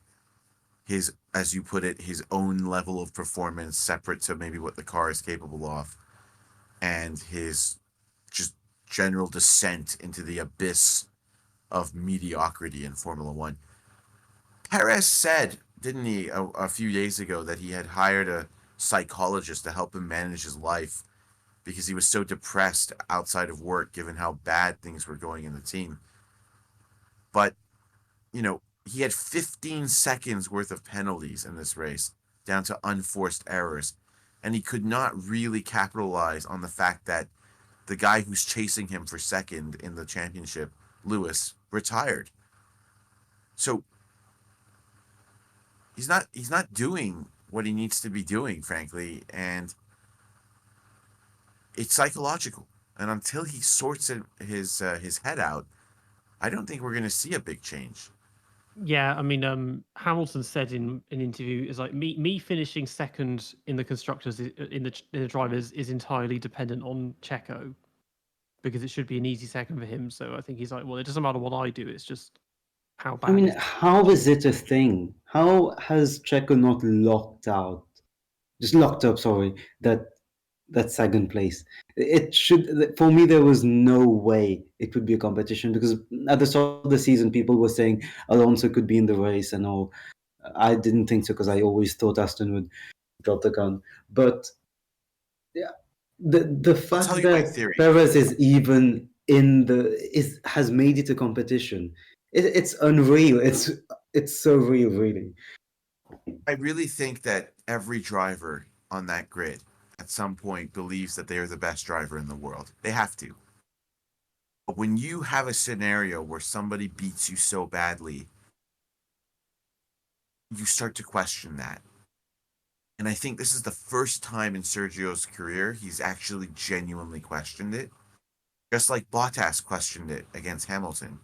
his, as you put it, his own level of performance separate to maybe what the car is capable of, and his just general descent into the abyss of mediocrity in Formula One. Perez said, didn't he, a few days ago, that he had hired a psychologist to help him manage his life because he was so depressed outside of work given how bad things were going in the team. But, he had 15 seconds worth of penalties in this race down to unforced errors. And he could not really capitalize on the fact that the guy who's chasing him for second in the championship, Lewis, retired. So he's not doing what he needs to be doing, frankly, and it's psychological. And until he sorts his head out, I don't think we're going to see a big change. Yeah, I mean, Hamilton said in an interview, is like me finishing second in the constructors in the drivers is entirely dependent on Checo, because it should be an easy second for him. So I think he's like, well, it doesn't matter what I do; it's just how bad. I mean, how is it a thing? How has Checo not locked up? Sorry, that second place. It should, for me, there was no way it would be a competition, because at the start of the season, people were saying Alonso could be in the race and all. I didn't think so because I always thought Aston would drop the gun. But yeah, the fact that Perez is even has made it a competition. It's unreal. it's so real, really. I really think that every driver on that grid at some point believes that they are the best driver in the world. They have to. But when you have a scenario where somebody beats you so badly, you start to question that. And I think this is the first time in Sergio's career he's actually genuinely questioned it. Just like Bottas questioned it against Hamilton.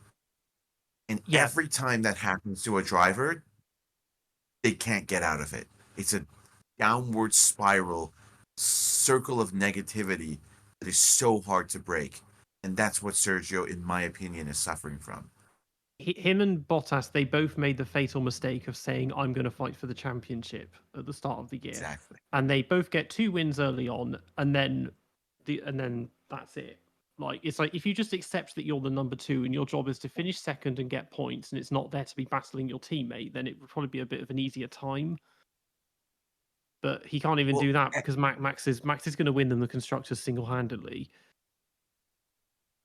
And every time that happens to a driver, they can't get out of it. It's a downward spiral, circle of negativity that is so hard to break. And that's what Sergio, in my opinion, is suffering from. Him and Bottas, they both made the fatal mistake of saying, I'm going to fight for the championship at the start of the year. Exactly. And they both get 2 wins early on, and then that's it. Like, it's like if you just accept that you're the number 2 and your job is to finish second and get points, and it's not there to be battling your teammate, then it would probably be a bit of an easier time. But he can't even do that because Max is going to win them the constructors single-handedly.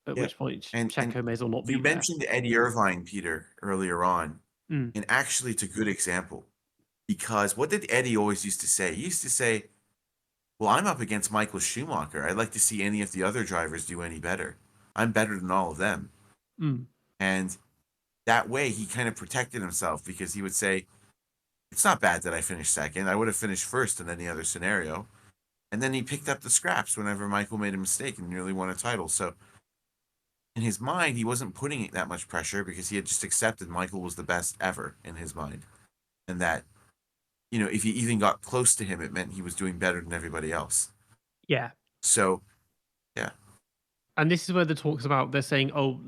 At which point, Checo may as well not be there. You mentioned Eddie Irvine, Peter, earlier on. Mm. And actually, it's a good example. Because what did Eddie always used to say? He used to say, well, I'm up against Michael Schumacher. I'd like to see any of the other drivers do any better. I'm better than all of them. Mm. And that way, he kind of protected himself because he would say, it's not bad that I finished second. I would have finished first in any other scenario. And then he picked up the scraps whenever Michael made a mistake and nearly won a title. So in his mind, he wasn't putting that much pressure because he had just accepted Michael was the best ever in his mind. And that, you know, if he even got close to him, it meant he was doing better than everybody else. Yeah. So, yeah. And this is where the talks about, they're saying, oh,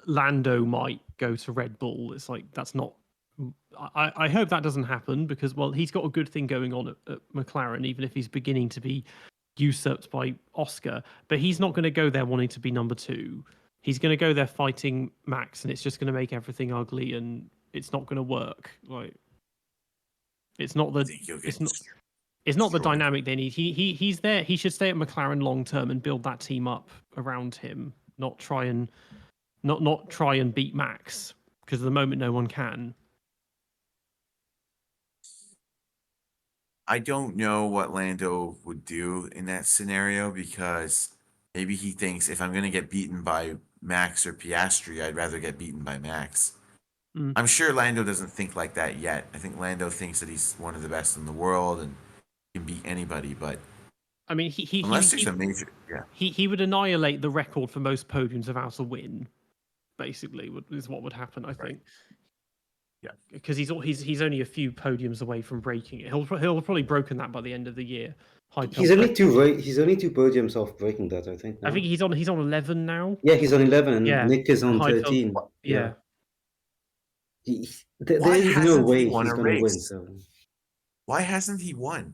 Lando might go to Red Bull. It's like, that's not, I hope that doesn't happen because, well, he's got a good thing going on at McLaren, even if he's beginning to be usurped by Oscar. But he's not going to go there wanting to be number 2. He's going to go there fighting Max, and it's just going to make everything ugly, and it's not going to work. Like, it's not the it's not the dynamic they need. He's there. He should stay at McLaren long term and build that team up around him, not try and beat Max, because at the moment no one can. I don't know what Lando would do in that scenario because maybe he thinks if I'm going to get beaten by Max or Piastri, I'd rather get beaten by Max. Mm. I'm sure Lando doesn't think like that yet. I think Lando thinks that he's one of the best in the world and can beat anybody. But I mean, unless there's a major, he would annihilate the record for most podiums without a win. Basically, is what would happen. I think. Yeah, because he's only a few podiums away from breaking it. He'll probably broken that by the end of the year. He's only two podiums off breaking that, I think. I think he's on 11 now. Yeah, he's on 11. Yeah. Nick is on 13. Yeah. There is no way he's going to win. So why hasn't he won?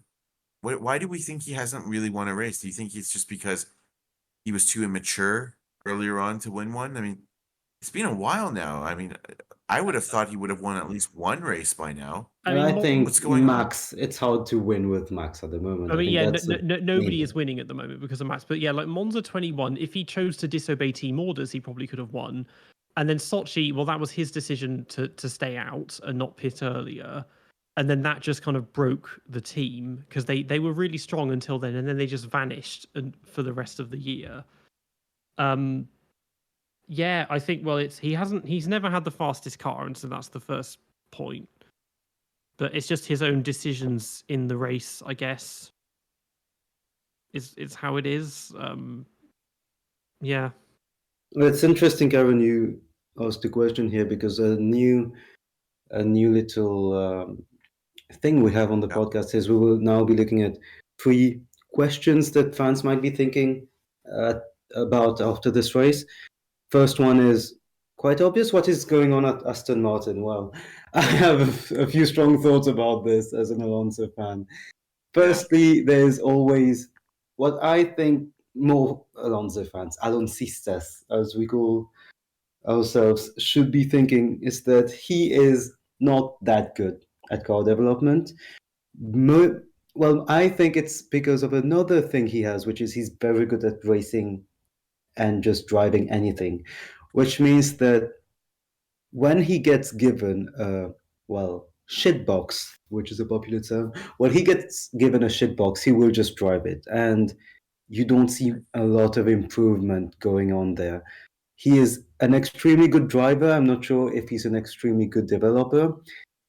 Why do we think he hasn't really won a race? Do you think it's just because he was too immature earlier on to win one? I mean, it's been a while now. I mean, I would have thought he would have won at least one race by now. I think Max, it's hard to win with Max at the moment. I mean, nobody is winning at the moment because of Max. But yeah, like Monza 21, if he chose to disobey team orders, he probably could have won. And then Sochi, well, that was his decision to stay out and not pit earlier. And then that just kind of broke the team because they were really strong until then, and then they just vanished for the rest of the year. Yeah, I think, well, he's never had the fastest car, and so that's the first point. But it's just his own decisions in the race, I guess. It's how it is. Yeah. Well, it's interesting, Karen, you asked the question here because a new little thing we have on the podcast is we will now be looking at 3 questions that fans might be thinking about after this race. First one is quite obvious. What is going on at Aston Martin? Well, I have a few strong thoughts about this as an Alonso fan. Firstly, there's always what I think more Alonso fans, Aloncistas, as we call ourselves, should be thinking is that he is not that good at car development. Well, I think it's because of another thing he has, which is he's very good at racing and just driving anything, which means that when he gets given well, shitbox, which is a popular term. When he gets given a shitbox, he will just drive it. And you don't see a lot of improvement going on there. He is an extremely good driver. I'm not sure if he's an extremely good developer.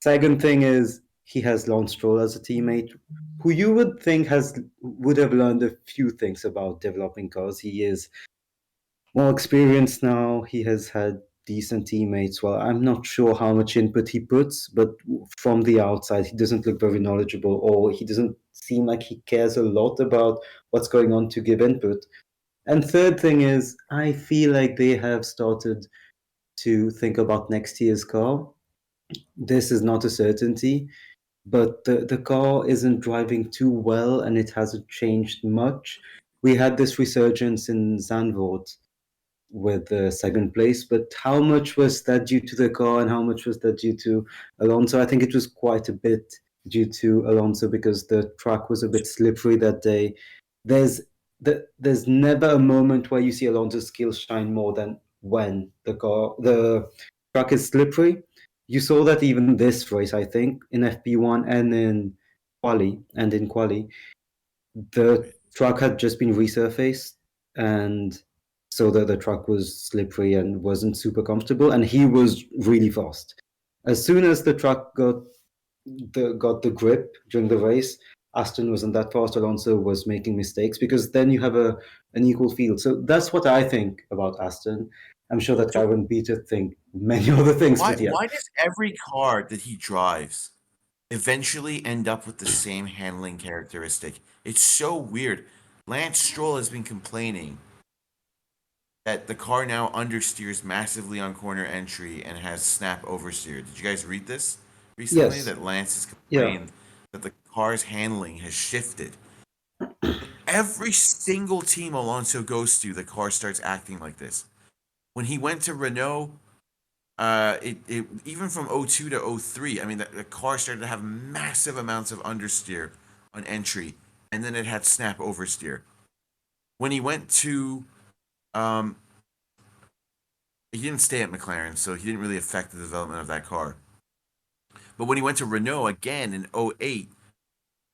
Second thing is he has Lawson Stroll as a teammate, who you would think would have learned a few things about developing cars. He is more experienced now. He has had decent teammates. Well, I'm not sure how much input he puts, but from the outside, he doesn't look very knowledgeable, or he doesn't seem like he cares a lot about what's going on to give input. And third thing is, I feel like they have started to think about next year's car. This is not a certainty, but the car isn't driving too well and it hasn't changed much. We had this resurgence in Zandvoort with the second place, but how much was that due to the car and how much was that due to Alonso? I think it was quite a bit due to Alonso because the track was a bit slippery that day. There's never a moment where you see Alonso's skills shine more than when the track is slippery. You saw that even this race, I think, in FP1 and in quali, the track had just been resurfaced, and so the track was slippery and wasn't super comfortable, and he was really fast. As soon as the track got the grip during the race, Aston wasn't that fast. Alonso was making mistakes because then you have an equal field. So that's what I think about Aston. I'm sure that Karen Beater think many other things, Why, but yeah. why does every car that he drives eventually end up with the same handling characteristic? It's so weird. Lance Stroll has been complaining that the car now understeers massively on corner entry and has snap oversteer. Did you guys read this recently? Yes. That Lance has Yeah. complained that the car's handling has shifted. Every single team Alonso goes to, the car starts acting like this. When he went to Renault, it even from 02 to 03, I mean, the car started to have massive amounts of understeer on entry, and then it had snap oversteer. When he went to, he didn't stay at McLaren, so he didn't really affect the development of that car. But when he went to Renault again in 08,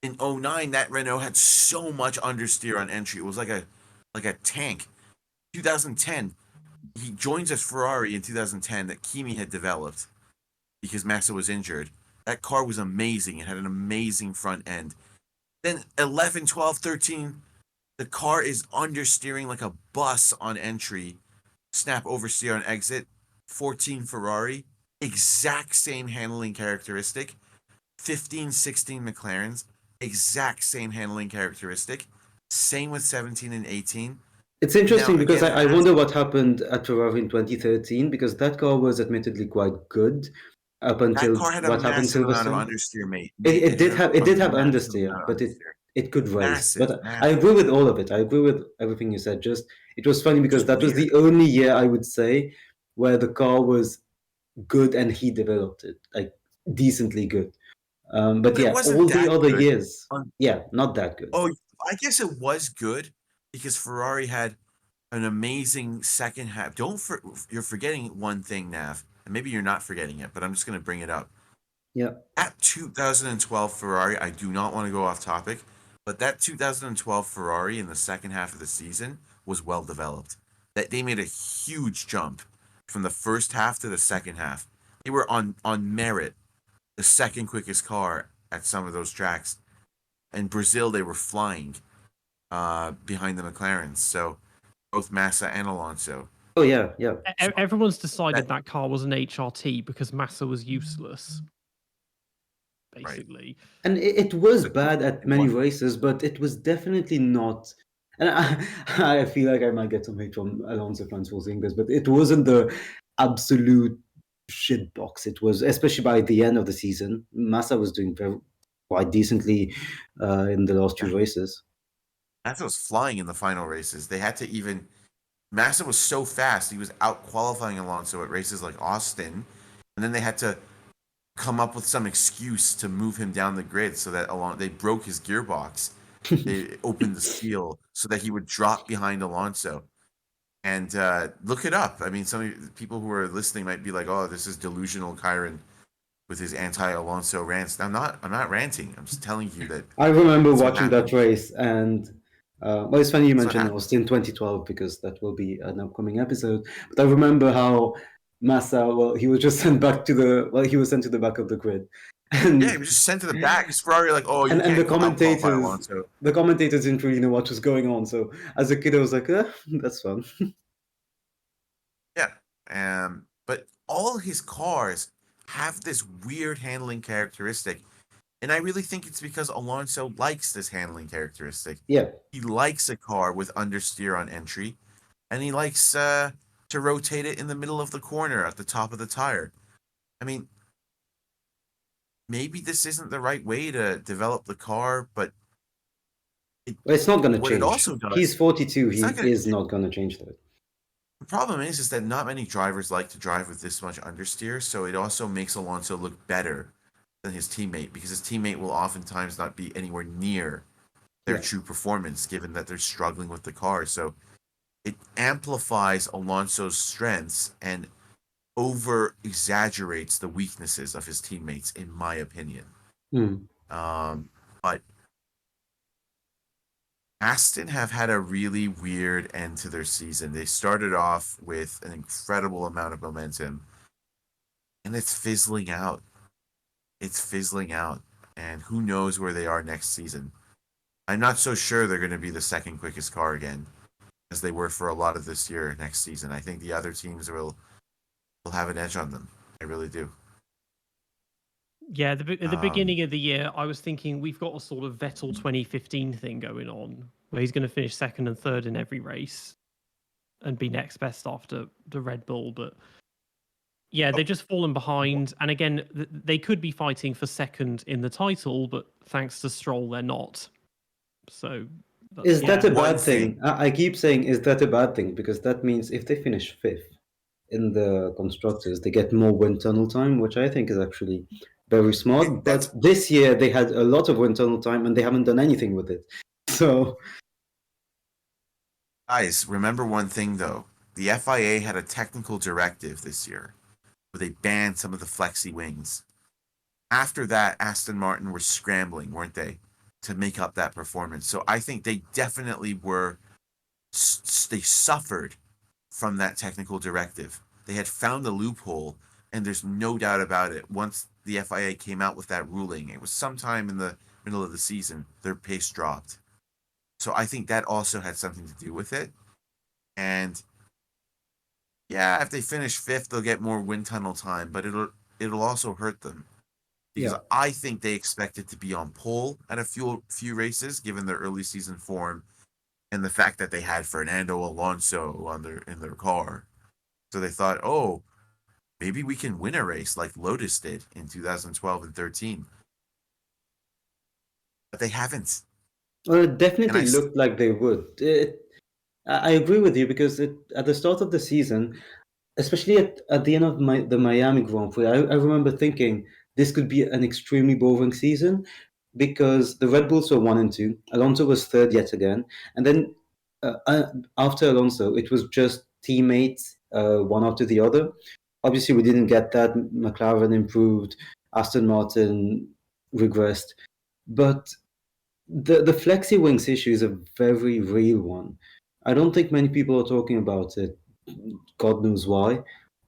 in 09, that Renault had so much understeer on entry. It was like a tank. 2010, he joins a Ferrari in 2010 that Kimi had developed because Massa was injured. That car was amazing. It had an amazing front end. Then 11, 12, 13, the car is understeering like a bus on entry, snap oversteer on exit. 14 Ferrari, exact same handling characteristic. 15, 16 McLarens, exact same handling characteristic. Same with 17 and 18. It's interesting because again, I wonder what happened at Ferrari in 2013 because that car was admittedly quite good up that until car had a what happened massive amount of Silverstone. understeer, mate. It did had have a massive understeer, amount of but understeer. it could race. Massive, But I massive. agree with all of it. I agree with everything you said. Just it was funny because Just that was weird. the only year I would say where the car was good and he developed it like decently good. But But yeah, it wasn't all the that other good. years, yeah, not that good. Oh, I guess it was good because Ferrari had an amazing second half. You're forgetting one thing, Nav, and maybe you're not forgetting it, but I'm just going to bring it up. Yeah. That 2012 Ferrari, I do not want to go off topic, but that 2012 Ferrari in the second half of the season was well developed. That they made a huge jump from the first half to the second half. They were on merit the second quickest car at some of those tracks. In Brazil, they were flying behind the McLarens. So both Massa and Alonso. Oh yeah, yeah. Everyone's decided that car was an HRT because Massa was useless, basically. And it was bad at many races, but it was definitely not. And I feel like I might get some hate from Alonso fans for saying this, but it wasn't the absolute shit box. It was, especially by the end of the season, Massa was doing quite decently in the last two races. Massa was flying in the final races. They had to even. Massa was so fast, he was out qualifying Alonso at races like Austin, and then they had to come up with some excuse to move him down the grid so that they broke his gearbox. They opened the seal so that he would drop behind Alonso. And look it up. I mean, some people who are listening might be like, "Oh, this is delusional Chiron with his anti-Alonso rants. I'm not ranting. I'm just telling you that I remember that's what watching that happened. race, and well, it's funny you That's what mentioned happened. Austin 2012 because that will be an upcoming episode. But I remember how Massa, well, he was just sent back to he was sent to the back of the grid, Yeah, he and was just sent to the back. Because Ferrari like, oh, you and can't out qualify Alonso. the commentators didn't really know what was going on. So as a kid, I was like, that's fun. Yeah. But all his cars have this weird handling characteristic. And I really think it's because Alonso likes this handling characteristic. Yeah. He likes a car with understeer on entry, and he likes to rotate it in the middle of the corner at the top of the tire. I mean, maybe this isn't the right way to develop the car, but Well, it's not going to what it change. also He's does, 42. it's He not going is to. not going to change that. The problem is that not many drivers like to drive with this much understeer, so it also makes Alonso look better than his teammate because his teammate will oftentimes not be anywhere near their true performance, given that they're struggling with the car. So it amplifies Alonso's strengths and over exaggerates the weaknesses of his teammates, in my opinion. But Aston have had a really weird end to their season. They started off with an incredible amount of momentum, and it's fizzling out. It's fizzling out, and who knows where they are next season. I'm not so sure they're going to be the second quickest car again, as they were for a lot of this year next season. I think the other teams will have an edge on them. I really do. Yeah, at the beginning of the year, I was thinking we've got a sort of Vettel 2015 thing going on, where he's going to finish second and third in every race and be next best after the Red Bull. But yeah, they're just fallen behind. And again, they could be fighting for second in the title, but thanks to Stroll, they're not. So is that a One bad thing? I keep saying, is that a bad thing? Because that means if they finish fifth in the constructors, they get more wind tunnel time, which I think is actually very smart. But this year they had a lot of wind tunnel time and they haven't done anything with it. So, guys, remember one thing though: the FIA had a technical directive this year where they banned some of the flexi wings. After that, Aston Martin were scrambling, weren't they, to make up that performance? So I think they definitely were. They suffered from that technical directive. They had found the loophole, and there's no doubt about it. Once the FIA came out with that ruling, it was sometime in the middle of the season, their pace dropped. So I think that also had something to do with it. And yeah, if they finish fifth, they'll get more wind tunnel time, but it'll also hurt them. Because I think they expected to be on pole at a few races, given their early season form and the fact that they had Fernando Alonso in their car. So they thought, oh, maybe we can win a race like Lotus did in 2012 and 13. But they haven't. well, it definitely looked like they would. I agree with you because at the start of the season, especially at the end of the Miami Grand Prix, I remember thinking this could be an extremely boring season because the Red Bulls were 1 and 2. Alonso was third yet again. And then after Alonso, it was just teammates, one after the other. Obviously, we didn't get that. McLaren improved, Aston Martin regressed. But the flexi wings issue is a very real one. I don't think many people are talking about it. God knows why,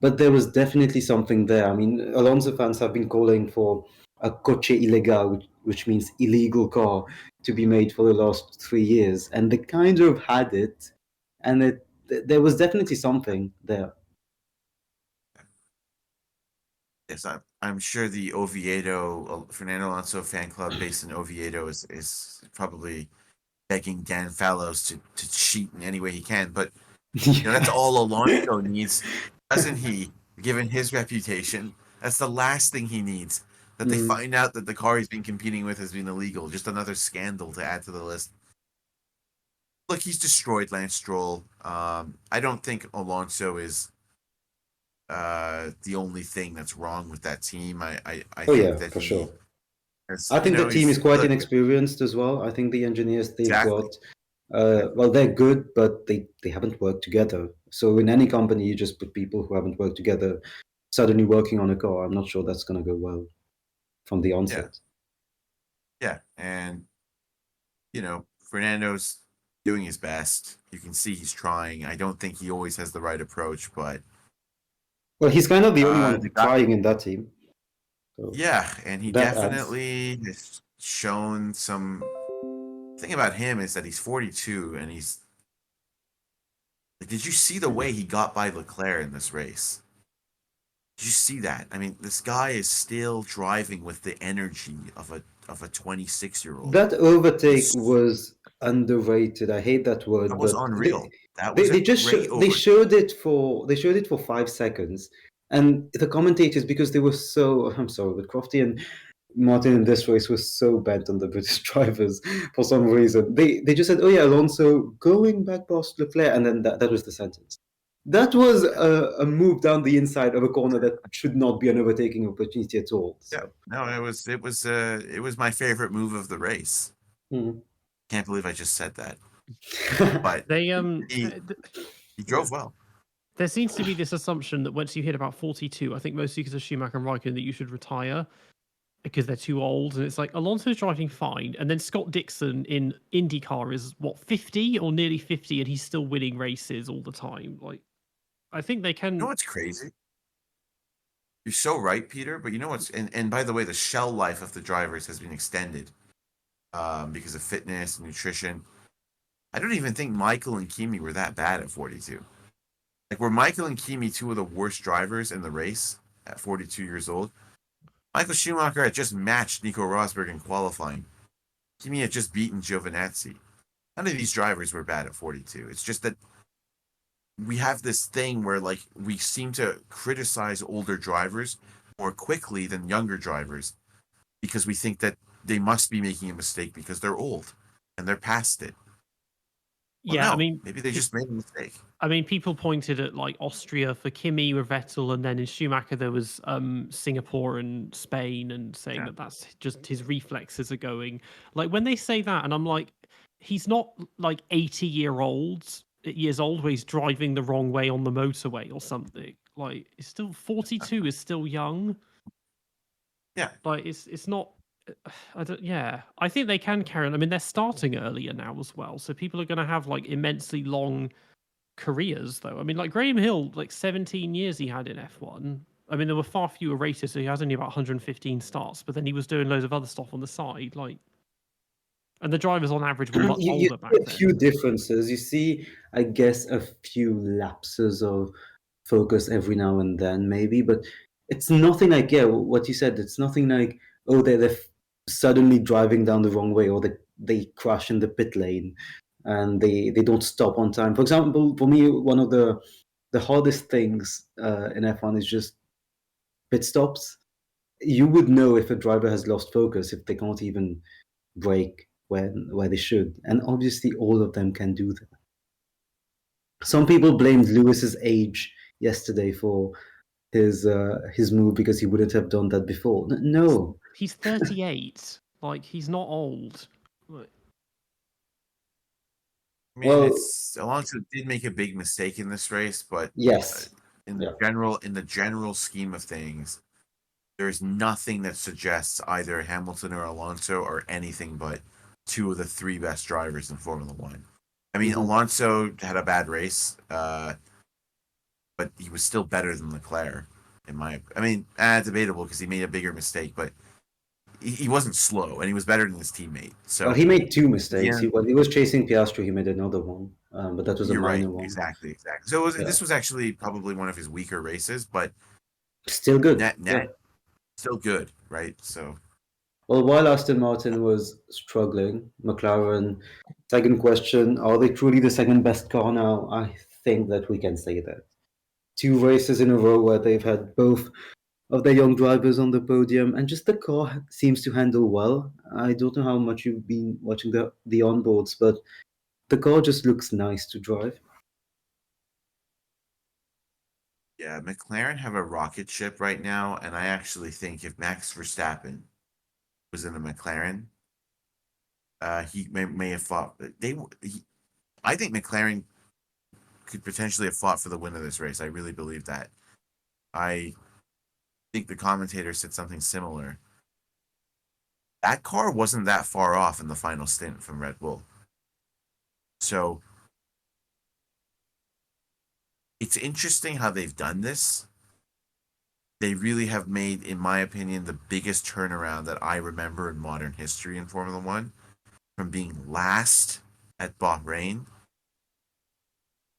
but there was definitely something there. I mean, Alonso fans have been calling for a coche ilegal, which means illegal car, to be made for the last 3 years, and they kind of had it, and there was definitely something there. Yes, I'm sure the Oviedo Fernando Alonso fan club based in Oviedo is probably begging Dan Fallows to cheat in any way he can. But that's all Alonso needs, doesn't he? Given his reputation, that's the last thing he needs. That they find out that the car he's been competing with has been illegal. Just another scandal to add to the list. Look, he's destroyed Lance Stroll. I don't think Alonso is the only thing that's wrong with that team. I think that for sure. I think the team is quite inexperienced as well. I think the engineers they've got, well, they're good, but they haven't worked together. So in any company, you just put people who haven't worked together suddenly working on a car. I'm not sure that's going to go well from the onset. Yeah, and Fernando's doing his best. You can see he's trying. I don't think he always has the right approach, but Well, he's kind of the only one the guy, trying in that team. So yeah, and he that adds. definitely has shown some. The thing about him is that he's 42, and he's. Did you see the way he got by Leclerc in this race? Did you see that? I mean, this guy is still driving with the energy of a 26-year-old. That overtake was underrated. I hate that word, That was but unreal. That was a great they overtake. showed it for 5 seconds, and the commentators, because they were so, I'm sorry, but Crofty and Martin in this race was so bent on the British drivers for some reason. They just said, "Oh yeah, Alonso going back past Leclerc," and then that was the sentence. That was a move down the inside of a corner that should not be an overtaking opportunity at all. Yeah, So. no, it was my favorite move of the race. Hmm. Can't believe I just said that. But They he drove well. There seems to be this assumption that once you hit about 42, I think mostly because of Schumacher and Raikkonen, that you should retire because they're too old. And it's like Alonso's driving fine, and then Scott Dixon in IndyCar is what 50 or nearly 50, and he's still winning races all the time. Like, I think they can. You know what's crazy? You're so right, Peter. But you know what's and by the way, the shell life of the drivers has been extended because of fitness and nutrition. I don't even think Michael and Kimi were that bad at 42. Like, were Michael and Kimi two of the worst drivers in the race at 42 years old? Michael Schumacher had just matched Nico Rosberg in qualifying. Kimi had just beaten Giovinazzi. None of these drivers were bad at 42. It's just that we have this thing where, like, we seem to criticize older drivers more quickly than younger drivers because we think that they must be making a mistake because they're old and they're past it. Well, Yeah, no, I mean, maybe they just made a mistake. I mean, people pointed at like Austria for Kimi with Vettel, and then in Schumacher there was Singapore and Spain, and saying Yeah. that that's just his reflexes are going. Like when they say that, and I'm like, he's not like 80 years old where he's driving the wrong way on the motorway or something. Like it's still 42 is still young. Yeah. Like it's not. I don't. Yeah, I think they can carry on. I mean, they're starting earlier now as well, so people are going to have like immensely long careers though. I mean, like Graham Hill, like 17 years he had in F1. I mean, there were far fewer races, so he has only about 115 starts, but then he was doing loads of other stuff on the side, like, and the drivers on average were much You older back see a then. few differences. You see, I guess, a few lapses of focus every now and then, maybe, but it's nothing like, yeah, what you said. It's nothing like, oh, they're suddenly driving down the wrong way, or they crash in the pit lane and they don't stop on time. For example, for me, one of the hardest things in F1 is just pit stops. You would know if a driver has lost focus if they can't even brake where they should, and obviously all of them can do that. Some people blamed Lewis's age yesterday for his move because he wouldn't have done that before. No, He's 38. Like he's not old. I mean, well, it's Alonso did make a big mistake in this race, but yes, in yeah. the general scheme of things, there's nothing that suggests either Hamilton or Alonso are anything but two of the three best drivers in Formula One. I mean, Alonso had a bad race, but he was still better than Leclerc. Debatable because he made a bigger mistake, but he wasn't slow and he was better than his teammate. So Well, he made two mistakes. yeah, He was chasing Piastri. He made another one, but that was a you're right. minor one. Exactly. So Yeah. this was actually probably one of his weaker races, but Still good. net, Yeah. still good, right? So, Well, while Aston Martin was struggling, McLaren, second question, are they truly the second best car now? I think that we can say that. 2 races in a row where they've had both of their young drivers on the podium, and just the car seems to handle well. I don't know how much you've been watching the onboards, but the car just looks nice to drive. yeah, McLaren have a rocket ship right now, and I actually think if Max Verstappen was in a McLaren, he may have fought. I think McLaren could potentially have fought for the win of this race. I really believe that. I think the commentator said something similar. That car wasn't that far off in the final stint from Red Bull. So it's interesting how they've done this. They really have made, in my opinion, the biggest turnaround that I remember in modern history in Formula One, from being last at Bahrain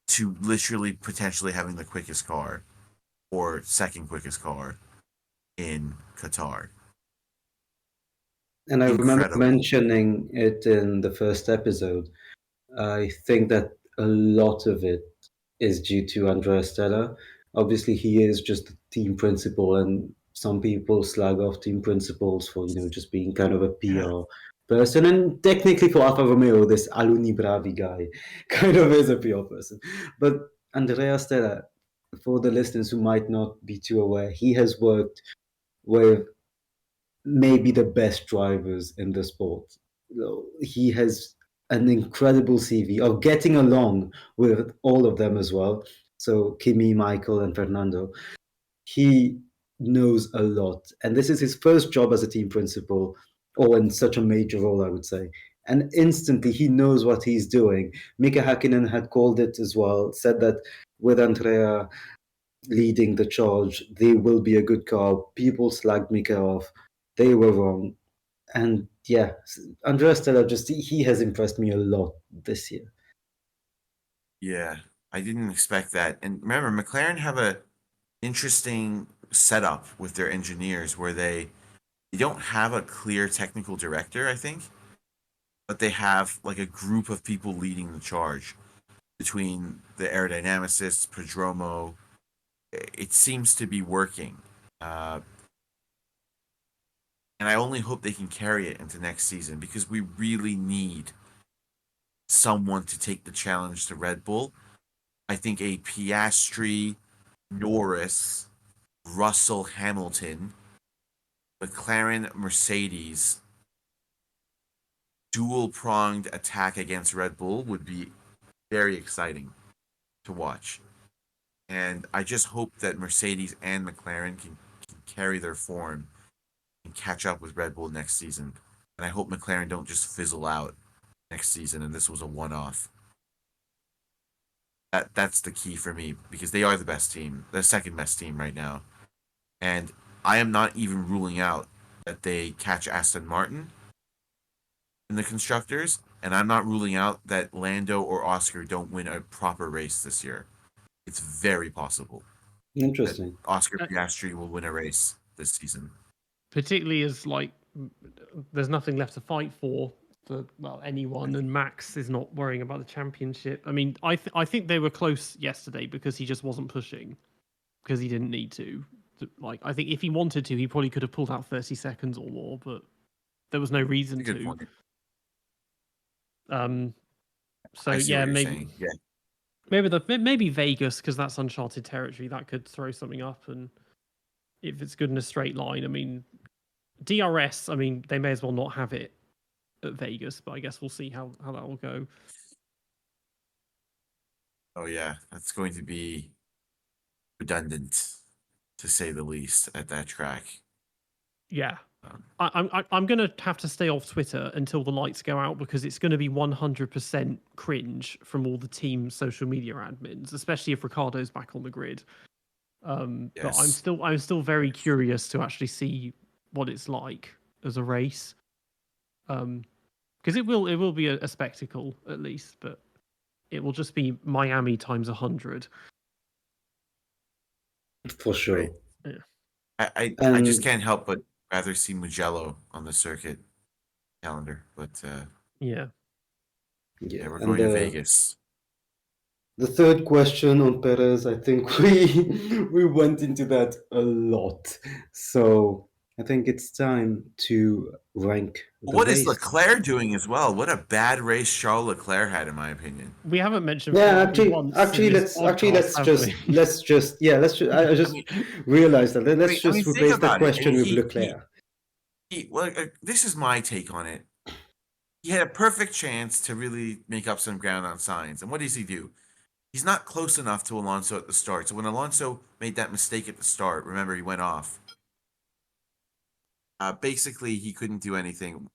to literally potentially having the quickest car or second quickest car in Qatar. And I remember Incredible. mentioning it in the first episode. I think that a lot of it is due to Andrea Stella. Obviously, he is just the team principal, and some people slag off team principals for just being kind of a PR person. And technically, for Alfa Romeo, this Aluni Bravi guy kind of is a PR person. But Andrea Stella, for the listeners who might not be too aware, he has worked with maybe the best drivers in the sport. He has an incredible CV of getting along with all of them as well. So Kimi, Michael, and Fernando. He knows a lot, and this is his first job as a team principal, or in such a major role, I would say. And instantly, he knows what he's doing. Mika Hakkinen had called it as well, said that with Andrea leading the charge, they will be a good car. People slagged Mika off. They were wrong. And yeah, Andrea Stella he has impressed me a lot this year. Yeah, I didn't expect that. And remember, McLaren have a interesting setup with their engineers where they don't have a clear technical director, I think, but they have like a group of people leading the charge between the aerodynamicists, Prodromo. It seems to be working. And I only hope they can carry it into next season because we really need someone to take the challenge to Red Bull. I think a Piastri, Norris, Russell, Hamilton, McLaren, Mercedes dual-pronged attack against Red Bull would be very exciting to watch. And I just hope that Mercedes and McLaren can carry their form and catch up with Red Bull next season. And I hope McLaren don't just fizzle out next season and this was a one-off. That's the key for me because they are the best team, the second best team right now. And I am not even ruling out that they catch Aston Martin in the constructors, and I'm not ruling out that Lando or Oscar don't win a proper race this year. It's very possible. Interesting. Oscar Piastri will win a race this season. Particularly as there's nothing left to fight for anyone, and Max is not worrying about the championship. I mean, I think they were close yesterday because he just wasn't pushing because he didn't need to. I think if he wanted to, he probably could have pulled out 30 seconds or more, but there was no reason Good to. point. So yeah, maybe yeah. maybe Vegas because that's uncharted territory. That could throw something up, and if it's good in a straight line, I mean, DRS. I mean, they may as well not have it at Vegas, but I guess we'll see how that will go. Oh yeah, that's going to be redundant, to say the least, at that track. Yeah. I'm going to have to stay off Twitter until the lights go out because it's going to be 100% cringe from all the team social media admins, especially if Ricciardo's back on the grid. Yes. But I'm still very curious to actually see what it's like as a race, because it will be a spectacle at least, but it will just be Miami times 100 for sure. Right. Yeah. I just can't help but rather see Mugello on the circuit calendar, but yeah, we're going to Vegas. The third question on Perez, I think we went into that a lot. So I think it's time to rank the What race. is Leclerc doing as well? What a bad race Charles Leclerc had, in my opinion. we haven't mentioned. Yeah, let's just I just realized that. Let's just replace that question with Leclerc. This is my take on it. He had a perfect chance to really make up some ground on Sainz, and what does he do? He's not close enough to Alonso at the start. So when Alonso made that mistake at the start, remember he went off. Basically, he couldn't do anything.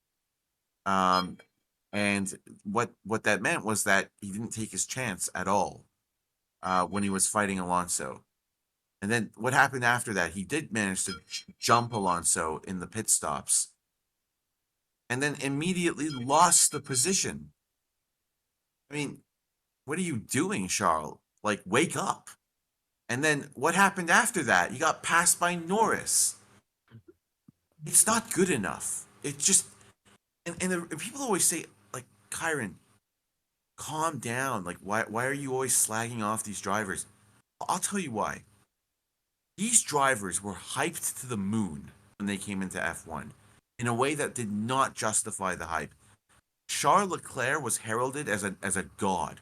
And what that meant was that he didn't take his chance at all when he was fighting Alonso. And then what happened after that? He did manage to jump Alonso in the pit stops, and then immediately lost the position. I mean, what are you doing, Charles? Like, wake up. And then what happened after that? You got passed by Norris. It's not good enough. It just, and people always say, like, Kyron, calm down. Like, why are you always slagging off these drivers? I'll tell you why. These drivers were hyped to the moon when they came into F1 in a way that did not justify the hype. Charles Leclerc was heralded as a god.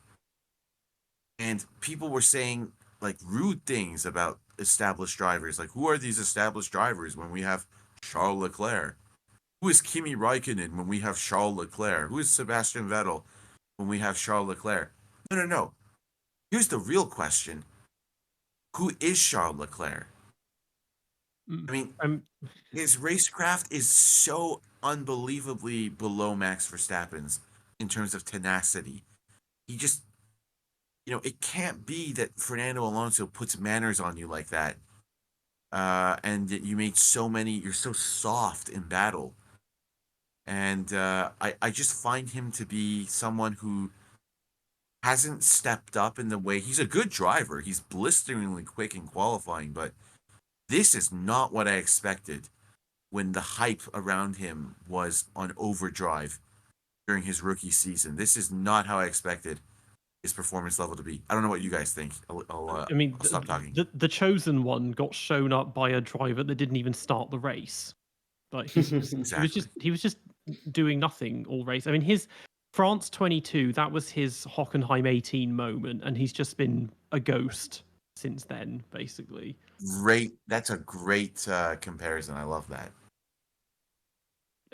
And people were saying like rude things about established drivers. Like, who are these established drivers when we have Charles Leclerc? Who is Kimi Raikkonen when we have Charles Leclerc? Who is Sebastian Vettel when we have Charles Leclerc? No. Here's the real question. Who is Charles Leclerc? I mean, his racecraft is so unbelievably below Max Verstappen's in terms of tenacity. He just, it can't be that Fernando Alonso puts manners on you like that. And that you made you're so soft in battle. And I just find him to be someone who hasn't stepped up in the way. He's a good driver. He's blisteringly quick in qualifying, but this is not what I expected when the hype around him was on overdrive during his rookie season. This is not how I expected his performance level to be. I don't know what you guys think. I'll stop talking. The chosen one got shown up by a driver that didn't even start the race. Like Exactly. he was just doing nothing all race. I mean, his France 22, that was his Hockenheim 18 moment, and he's just been a ghost since then, basically. Great. That's a great comparison. I love that.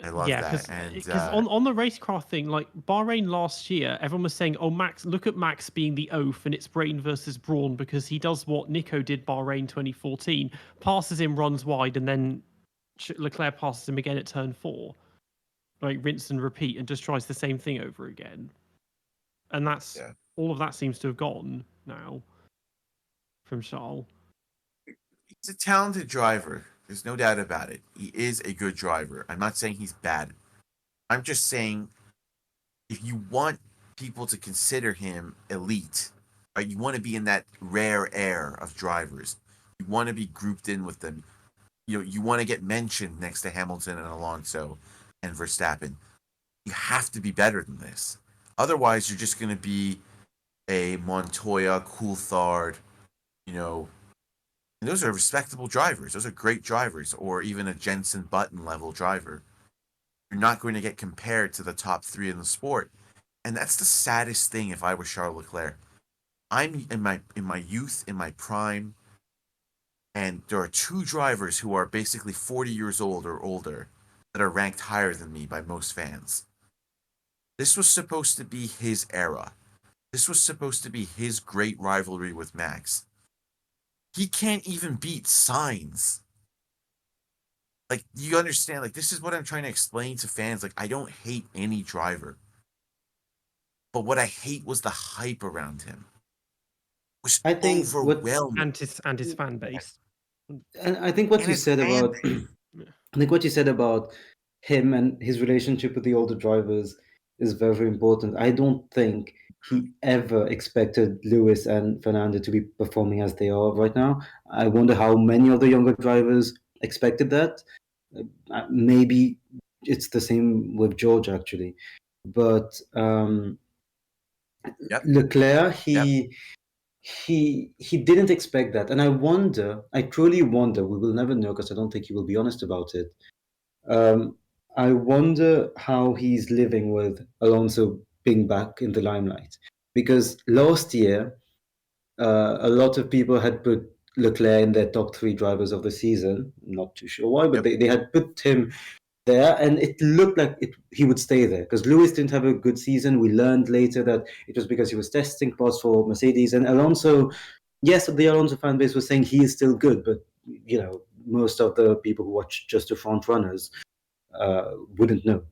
I love that. And because on the racecraft thing, like Bahrain last year, everyone was saying, "Oh, Max, look at Max being the oaf, and it's brain versus brawn because he does what Nico did Bahrain 2014, passes him, runs wide, and then Leclerc passes him again at turn 4, like rinse and repeat, and just tries the same thing over again." And that's all of that seems to have gone now from Charles. He's a talented driver. There's no doubt about it. He is a good driver. I'm not saying he's bad. I'm just saying if you want people to consider him elite, right, you want to be in that rare air of drivers. You want to be grouped in with them. You want to get mentioned next to Hamilton and Alonso and Verstappen. You have to be better than this. Otherwise, you're just going to be a Montoya, Coulthard, and those are respectable drivers. Those are great drivers, or even a Jenson Button level driver. You're not going to get compared to the top 3 in the sport. And that's the saddest thing if I were Charles Leclerc. I'm in my youth, in my prime, and there are 2 drivers who are basically 40 years old or older that are ranked higher than me by most fans. This was supposed to be his era. This was supposed to be his great rivalry with Max. He can't even beat Sainz. Like, you understand? Like, this is what I'm trying to explain to fans. Like, I don't hate any driver. But what I hate was the hype around him. It was overwhelming. And his fan base. And I think what you said about him and his relationship with the older drivers is very, very important. I don't think he ever expected Lewis and Fernando to be performing as they are right now. I wonder how many of the younger drivers expected that. Maybe it's the same with George, actually. But Leclerc, he didn't expect that. And I truly wonder, we will never know because I don't think he will be honest about it. I wonder how he's living with Alonso being back in the limelight. Because last year, a lot of people had put Leclerc in their top 3 drivers of the season. Not too sure why, but they had put him there, and it looked like he would stay there because Lewis didn't have a good season. We learned later that it was because he was testing parts for Mercedes, and Alonso. Yes, the Alonso fan base was saying he is still good, but most of the people who watch just the front runners wouldn't know.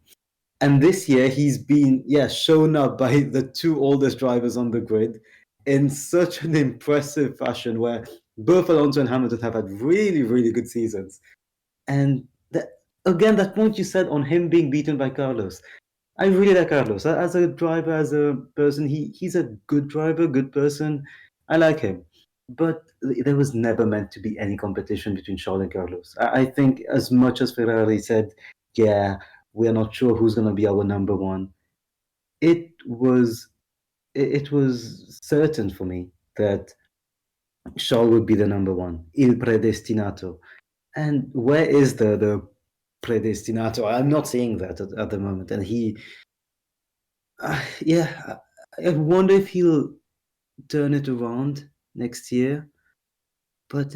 And this year he's been shown up by the two oldest drivers on the grid in such an impressive fashion, where both Alonso and Hamilton have had really, really good seasons. And that point you said on him being beaten by Carlos, I really like Carlos as a driver, as a person. He's a good driver, good person. I like him, but there was never meant to be any competition between Charles and Carlos. I think as much as Ferrari said, yeah, we're not sure who's going to be our number one, it was certain for me that Charles would be the number one, il predestinato. And where is the predestinato? I'm not seeing that at the moment, and he. I wonder if he'll turn it around next year, but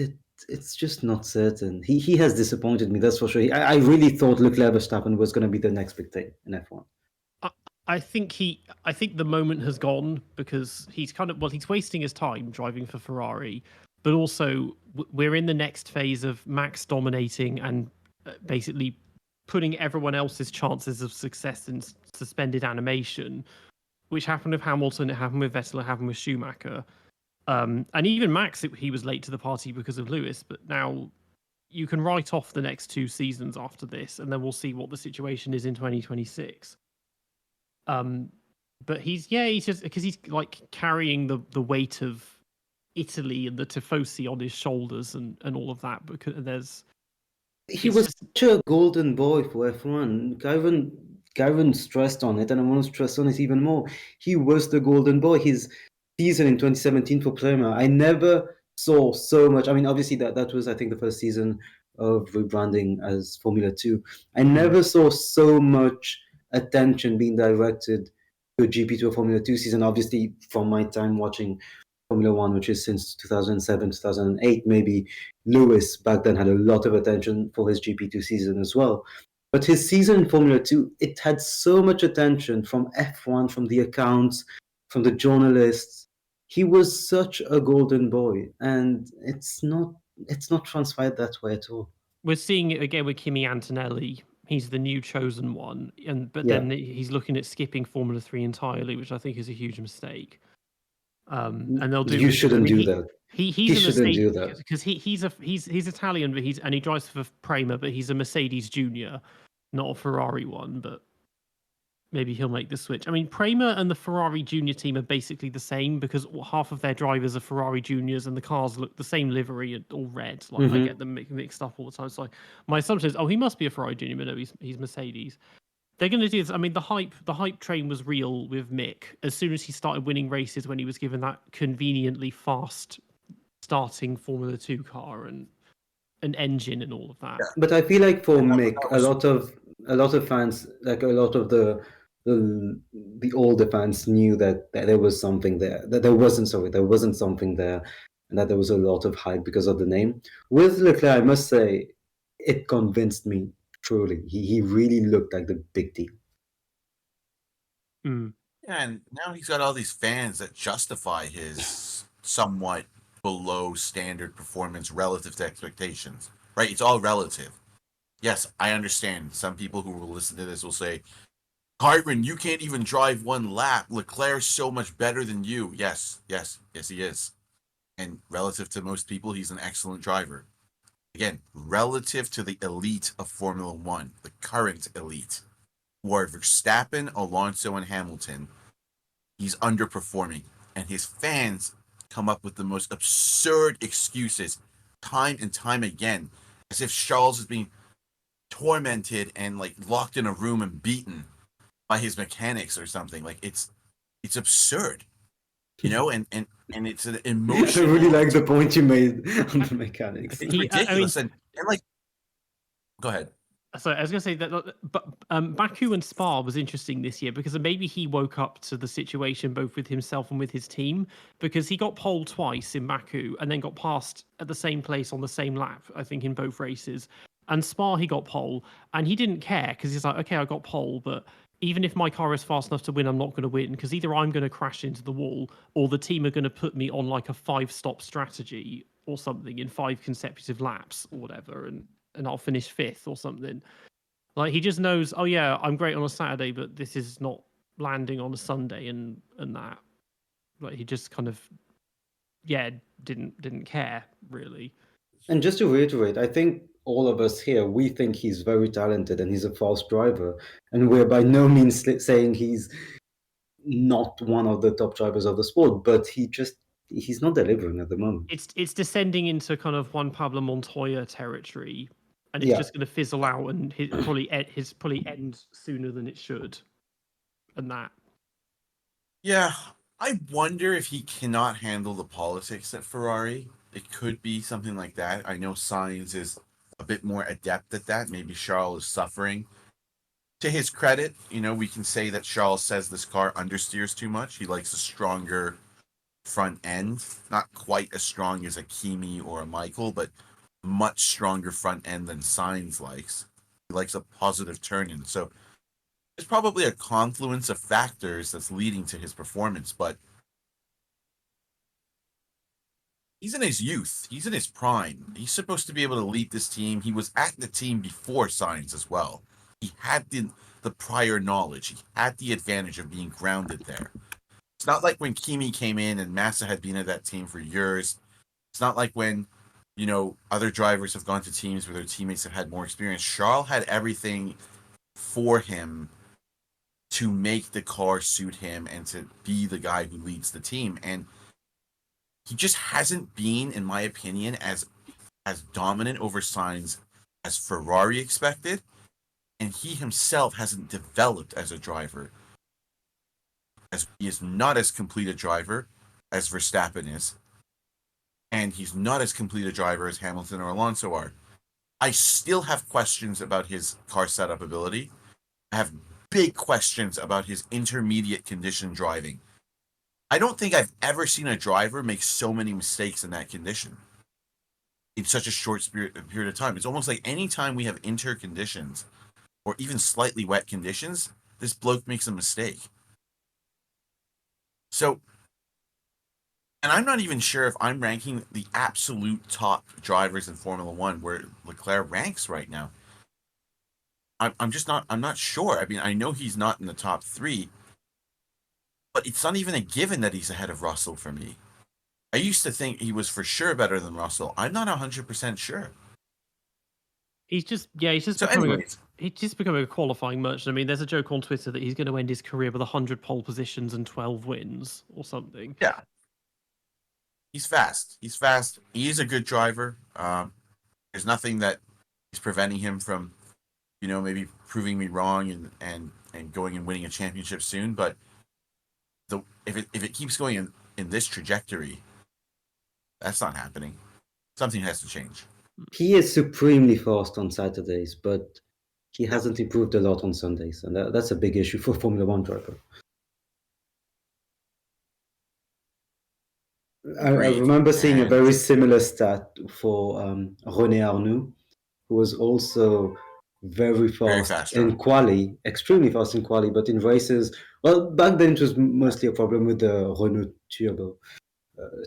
it's just not certain. He has disappointed me, that's for sure. I really thought Leclerc Verstappen was going to be the next big thing in F1. I think the moment has gone, because he's he's wasting his time driving for Ferrari, but also we're in the next phase of Max dominating and basically putting everyone else's chances of success in suspended animation, which happened with Hamilton, it happened with Vettel, it happened with Schumacher. And even Max, he was late to the party because of Lewis, but now you can write off the next 2 seasons after this, and then we'll see what the situation is in 2026. But he's just because he's like carrying the weight of Italy and the Tifosi on his shoulders and all of that, because he was such a golden boy for F1. Gavin stressed on it, and I want to stress on it even more. He was the golden boy. His season in 2017 for Prema, I never saw so much. I mean, obviously that was, I think, the first season of rebranding as Formula 2. I never saw so much attention being directed to a GP, to a Formula 2 season. Obviously, from my time watching Formula 1, which is since 2007, 2008, maybe Lewis back then had a lot of attention for his GP2 season as well. But his season in Formula 2, it had so much attention from F1, from the accounts, from the journalists. He was such a golden boy, and it's not transpired that way at all. We're seeing it again with Kimi Antonelli. He's the new chosen one, then he's looking at skipping Formula 3 entirely, which I think is a huge mistake. And they'll do. You shouldn't do that. He shouldn't do that, because he's Italian, but he drives for Prema, but he's a Mercedes Junior, not a Ferrari one. But maybe he'll make the switch. I mean, Prema and the Ferrari Junior team are basically the same, because half of their drivers are Ferrari Juniors, and the cars look the same livery and all red. Like I get them mixed up all the time. So my assumption is, he must be a Ferrari Junior, but no, he's Mercedes. They're going to do this. I mean, the hype train was real with Mick. As soon as he started winning races, when he was given that conveniently fast starting Formula 2 car and an engine and all of that. Yeah, but I feel like for Mick, a lot of fans, like a lot of the older fans, knew that there was something there. That there wasn't something there, and that there was a lot of hype because of the name. With Leclerc, I must say, it convinced me. Truly, he really looked like the big deal. Yeah, and now he's got all these fans that justify his somewhat below standard performance relative to expectations. Right? It's all relative. Yes, I understand. Some people who will listen to this will say, Cartman, you can't even drive one lap. Leclerc's so much better than you. Yes, he is. And relative to most people, he's an excellent driver. Again, relative to the elite of Formula 1, the current elite, who are Verstappen, Alonso, and Hamilton, he's underperforming. And his fans come up with the most absurd excuses time and time again, as if Charles is being tormented and locked in a room and beaten by his mechanics or something. It's absurd. And it's an emotional. I really like the point you made on the mechanics. It's ridiculous. And go ahead. Sorry, I was going to say that, but Baku and Spa was interesting this year, because maybe he woke up to the situation both with himself and with his team, because he got pole twice in Baku and then got passed at the same place on the same lap, I think, in both races. And Spa, he got pole, and he didn't care, because he's like, okay, I got pole, but even if my car is fast enough to win, I'm not going to win, because either I'm going to crash into the wall or the team are going to put me on a 5-stop strategy or something in 5 consecutive laps or whatever, and I'll finish 5th or something. Like he just knows, oh yeah, I'm great on a Saturday, but this is not landing on a Sunday, and that. Like he just kind of, yeah, didn't care really. And just to reiterate, I think all of us here, we think he's very talented and he's a fast driver, and we're by no means saying he's not one of the top drivers of the sport, but he's not delivering at the moment. It's descending into kind of Juan Pablo Montoya territory, and it's Yeah. just going to fizzle out, and his probably end sooner than it should, and that. Yeah, I wonder if he cannot handle the politics at Ferrari. It could be something like that. I know Sainz is a bit more adept at that. Maybe Charles is suffering. To his credit, we can say that Charles says this car understeers too much. He likes a stronger front end, not quite as strong as a Kimi or a Michael, but much stronger front end than Sainz likes. He likes a positive turn-in. So there's probably a confluence of factors that's leading to his performance, but he's in his youth. He's in his prime. He's supposed to be able to lead this team. He was at the team before Sainz as well. He had the prior knowledge. He had the advantage of being grounded there. It's not like when Kimi came in and Massa had been at that team for years. It's not like when, other drivers have gone to teams where their teammates have had more experience. Charles had everything for him to make the car suit him and to be the guy who leads the team. And he just hasn't been, in my opinion, as dominant over Sainz as Ferrari expected. And he himself hasn't developed as a driver. As he is not as complete a driver as Verstappen is. And he's not as complete a driver as Hamilton or Alonso are. I still have questions about his car setup ability. I have big questions about his intermediate condition driving. I don't think I've ever seen a driver make so many mistakes in that condition in such a short period of time. It's almost like any time we have interconditions or even slightly wet conditions, this bloke makes a mistake. So, and I'm not even sure if I'm ranking the absolute top drivers in Formula One where Leclerc ranks right now. I'm not sure. I mean, I know he's not in the top 3, but it's not even a given that he's ahead of Russell for me. I used to think he was for sure better than Russell. I'm not 100% sure. He's just becoming a qualifying merchant. I mean, there's a joke on Twitter that he's going to end his career with 100 pole positions and 12 wins or something. Yeah. He's fast. He is a good driver. There's nothing that is preventing him from, maybe proving me wrong and going and winning a championship soon. But if it keeps going in this trajectory, that's not happening. Something has to change. He is supremely fast on Saturdays, but he hasn't improved a lot on Sundays, and that's a big issue for Formula One driver. I remember seeing a very similar stat for René Arnoux, who was also very fast in quali, extremely fast in quali, but in races, well, back then it was mostly a problem with the Renault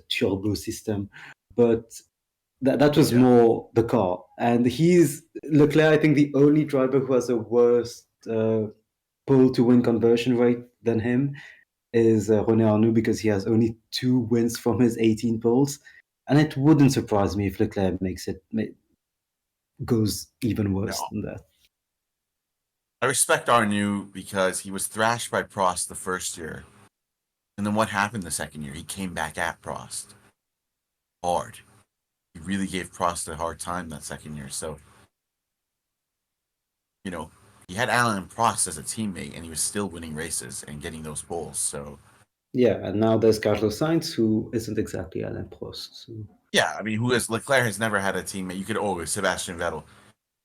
turbo system, but that was more the car. And he's Leclerc, I think, the only driver who has a worse pole to win conversion rate than him is René Arnoux, because he has only 2 wins from his 18 poles. And it wouldn't surprise me if Leclerc goes even worse than that. I respect Arnoux because he was thrashed by Prost the first year. And then what happened the second year? He came back at Prost. Hard. He really gave Prost a hard time that second year. So, he had Alain Prost as a teammate, and he was still winning races and getting those poles. So, yeah, and now there's Carlos Sainz, who isn't exactly Alain Prost. So. Yeah, I mean, Leclerc has never had a teammate. You could always Sebastian Vettel.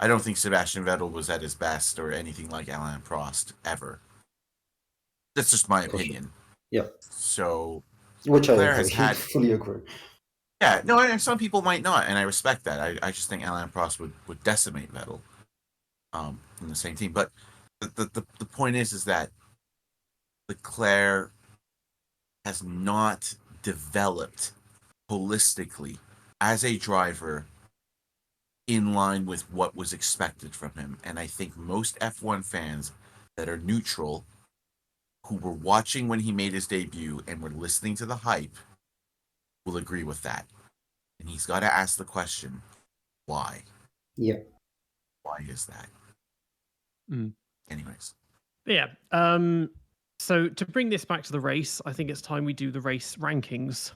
I don't think Sebastian Vettel was at his best or anything like Alain Prost ever. That's just my opinion. Yeah. So, which Leclerc I fully agree. Yeah, no, some people might not, and I respect that. I just think Alain Prost would decimate Vettel in the same team. But the point is that Leclerc has not developed holistically as a driver in line with what was expected from him. And I think most F1 fans that are neutral, who were watching when he made his debut and were listening to the hype, will agree with that. And he's got to ask the question, why? Yeah. Why is that? Anyways. Yeah. So to bring this back to the race, I think it's time we do the race rankings.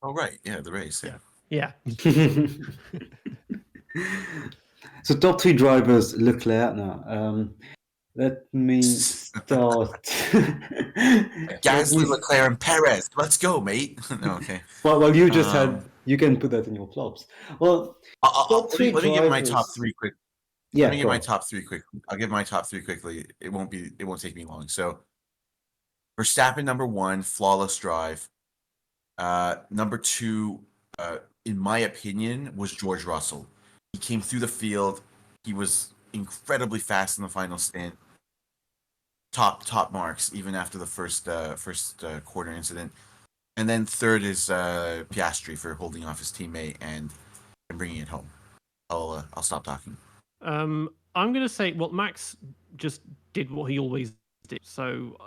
Oh, right. Yeah, the race. Yeah. So top 3 drivers, Leclerc now. Let me start. Gasly, Leclerc, and Perez. Let's go, mate. No, okay. Well, you just had. You can put that in your flops. Well, let me give my top 3 quick. Yeah, let me give my top 3 quick. I'll give my top 3 quickly. It won't take me long. So, Verstappen number 1, flawless drive. Number 2, in my opinion, was George Russell. He came through the field. He was incredibly fast in the final stint. Top marks even after the first quarter incident. And then third is Piastri for holding off his teammate and bringing it home. I'll stop talking. I'm gonna say, well, Max just did what he always did. So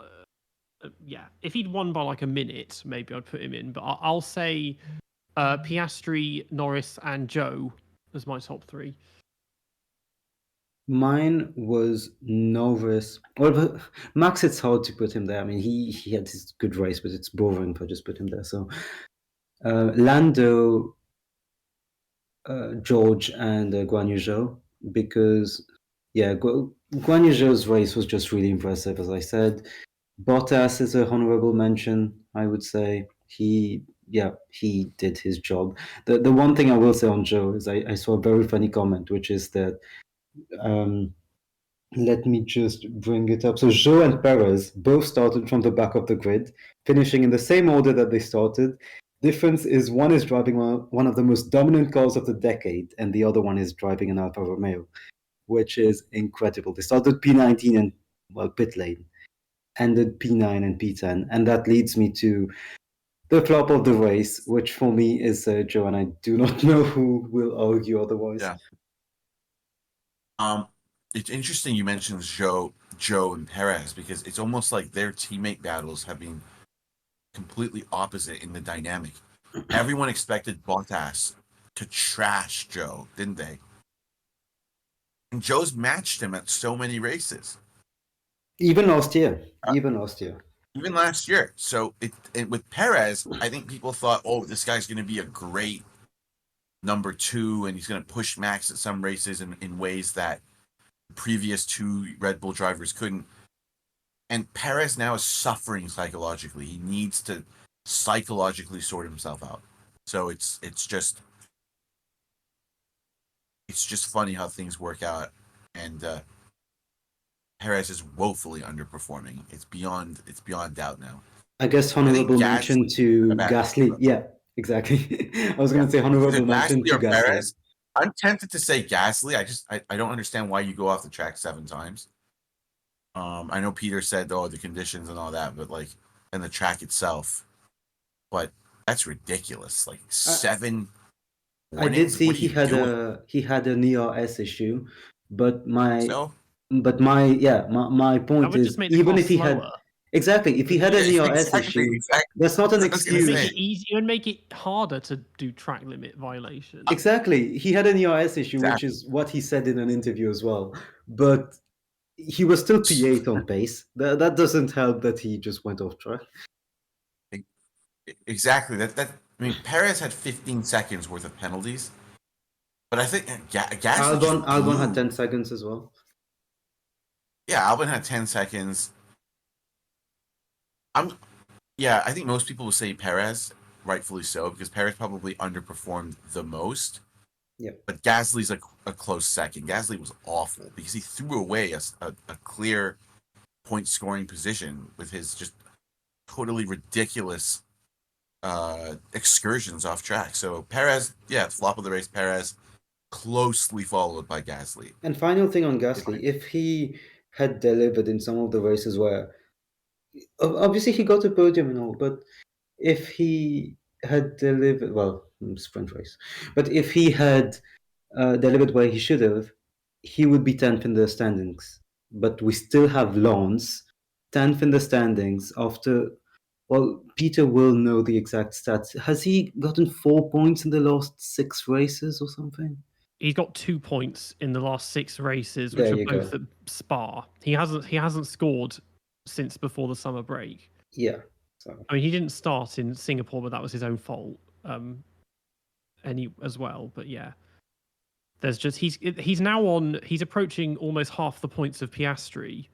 yeah, if he'd won by like a minute, maybe I'd put him in. But I'll say Piastri, Norris, and Joe as my top 3. Mine was Norris. Well, Max, it's hard to put him there. I mean, he had his good race, but it's boring if I just put him there. So Lando, George, and Guan Yu Zhou, because Guan Yu Zhou's race was just really impressive, as I said. Bottas is a honorable mention, I would say. He did his job. The one thing I will say on Zhou is I saw a very funny comment, which is that let me just bring it up. So Zhou and Perez both started from the back of the grid, finishing in the same order that they started. Difference is one is driving one of the most dominant cars of the decade, and the other one is driving an Alfa Romeo, which is incredible. They started P19 and pit lane, ended P9 and P10, and that leads me to the flop of the race, which for me is Zhou, and I do not know who will argue otherwise. Yeah. It's interesting you mentioned Joe and Perez, because it's almost like their teammate battles have been completely opposite in the dynamic. Everyone expected Bottas to trash Joe, didn't they? And Joe's matched him at so many races. Even last year. Even last year. So with Perez, I think people thought, oh, this guy's going to be a great number 2, and he's going to push Max at some races in ways that previous 2 Red Bull drivers couldn't. And Perez now is suffering psychologically. He needs to psychologically sort himself out. So it's just funny how things work out, and Perez is woefully underperforming. It's beyond doubt now. I guess honorable mention to Gasly. Yeah, exactly. I was going to say honorable mention to Gasly. Perez. I'm tempted to say Gasly. I don't understand why you go off the track 7 times. I know Peter said, oh, the conditions and all that, but and the track itself. But that's ridiculous. 7 warnings? I did see he had an ERS issue, but my point is, even if he had if he had an ERS issue, that's not an excuse. Make it easier and make it harder to do track limit violation. Exactly, he had an ERS issue, which is what he said in an interview as well. But he was still P8 on pace. That doesn't help that he just went off track. Exactly. Perez had 15 seconds worth of penalties, but I think Gasly Albon had 10 seconds as well. Yeah, Albon had 10 seconds. I think most people will say Perez, rightfully so, because Perez probably underperformed the most. Yeah. But Gasly's a close second. Gasly was awful because he threw away a clear point scoring position with his just totally ridiculous excursions off track. So Perez, flop of the race, Perez, closely followed by Gasly. And final thing on Gasly, if he had delivered in some of the races where obviously he got a podium and all, but if he had delivered, sprint race. But if he had delivered where he should have, he would be 10th in the standings. But we still have Lawson 10th in the standings after. Well, Peter will know the exact stats. Has he gotten 4 points in the last 6 races or something? He's got 2 points in the last 6 races, which There are you both go. at Spa. He hasn't scored since before the summer break. Yeah. So I mean, he didn't start in Singapore, but that was his own fault. As well. But yeah, there's just he's now on. He's approaching almost half the points of Piastri.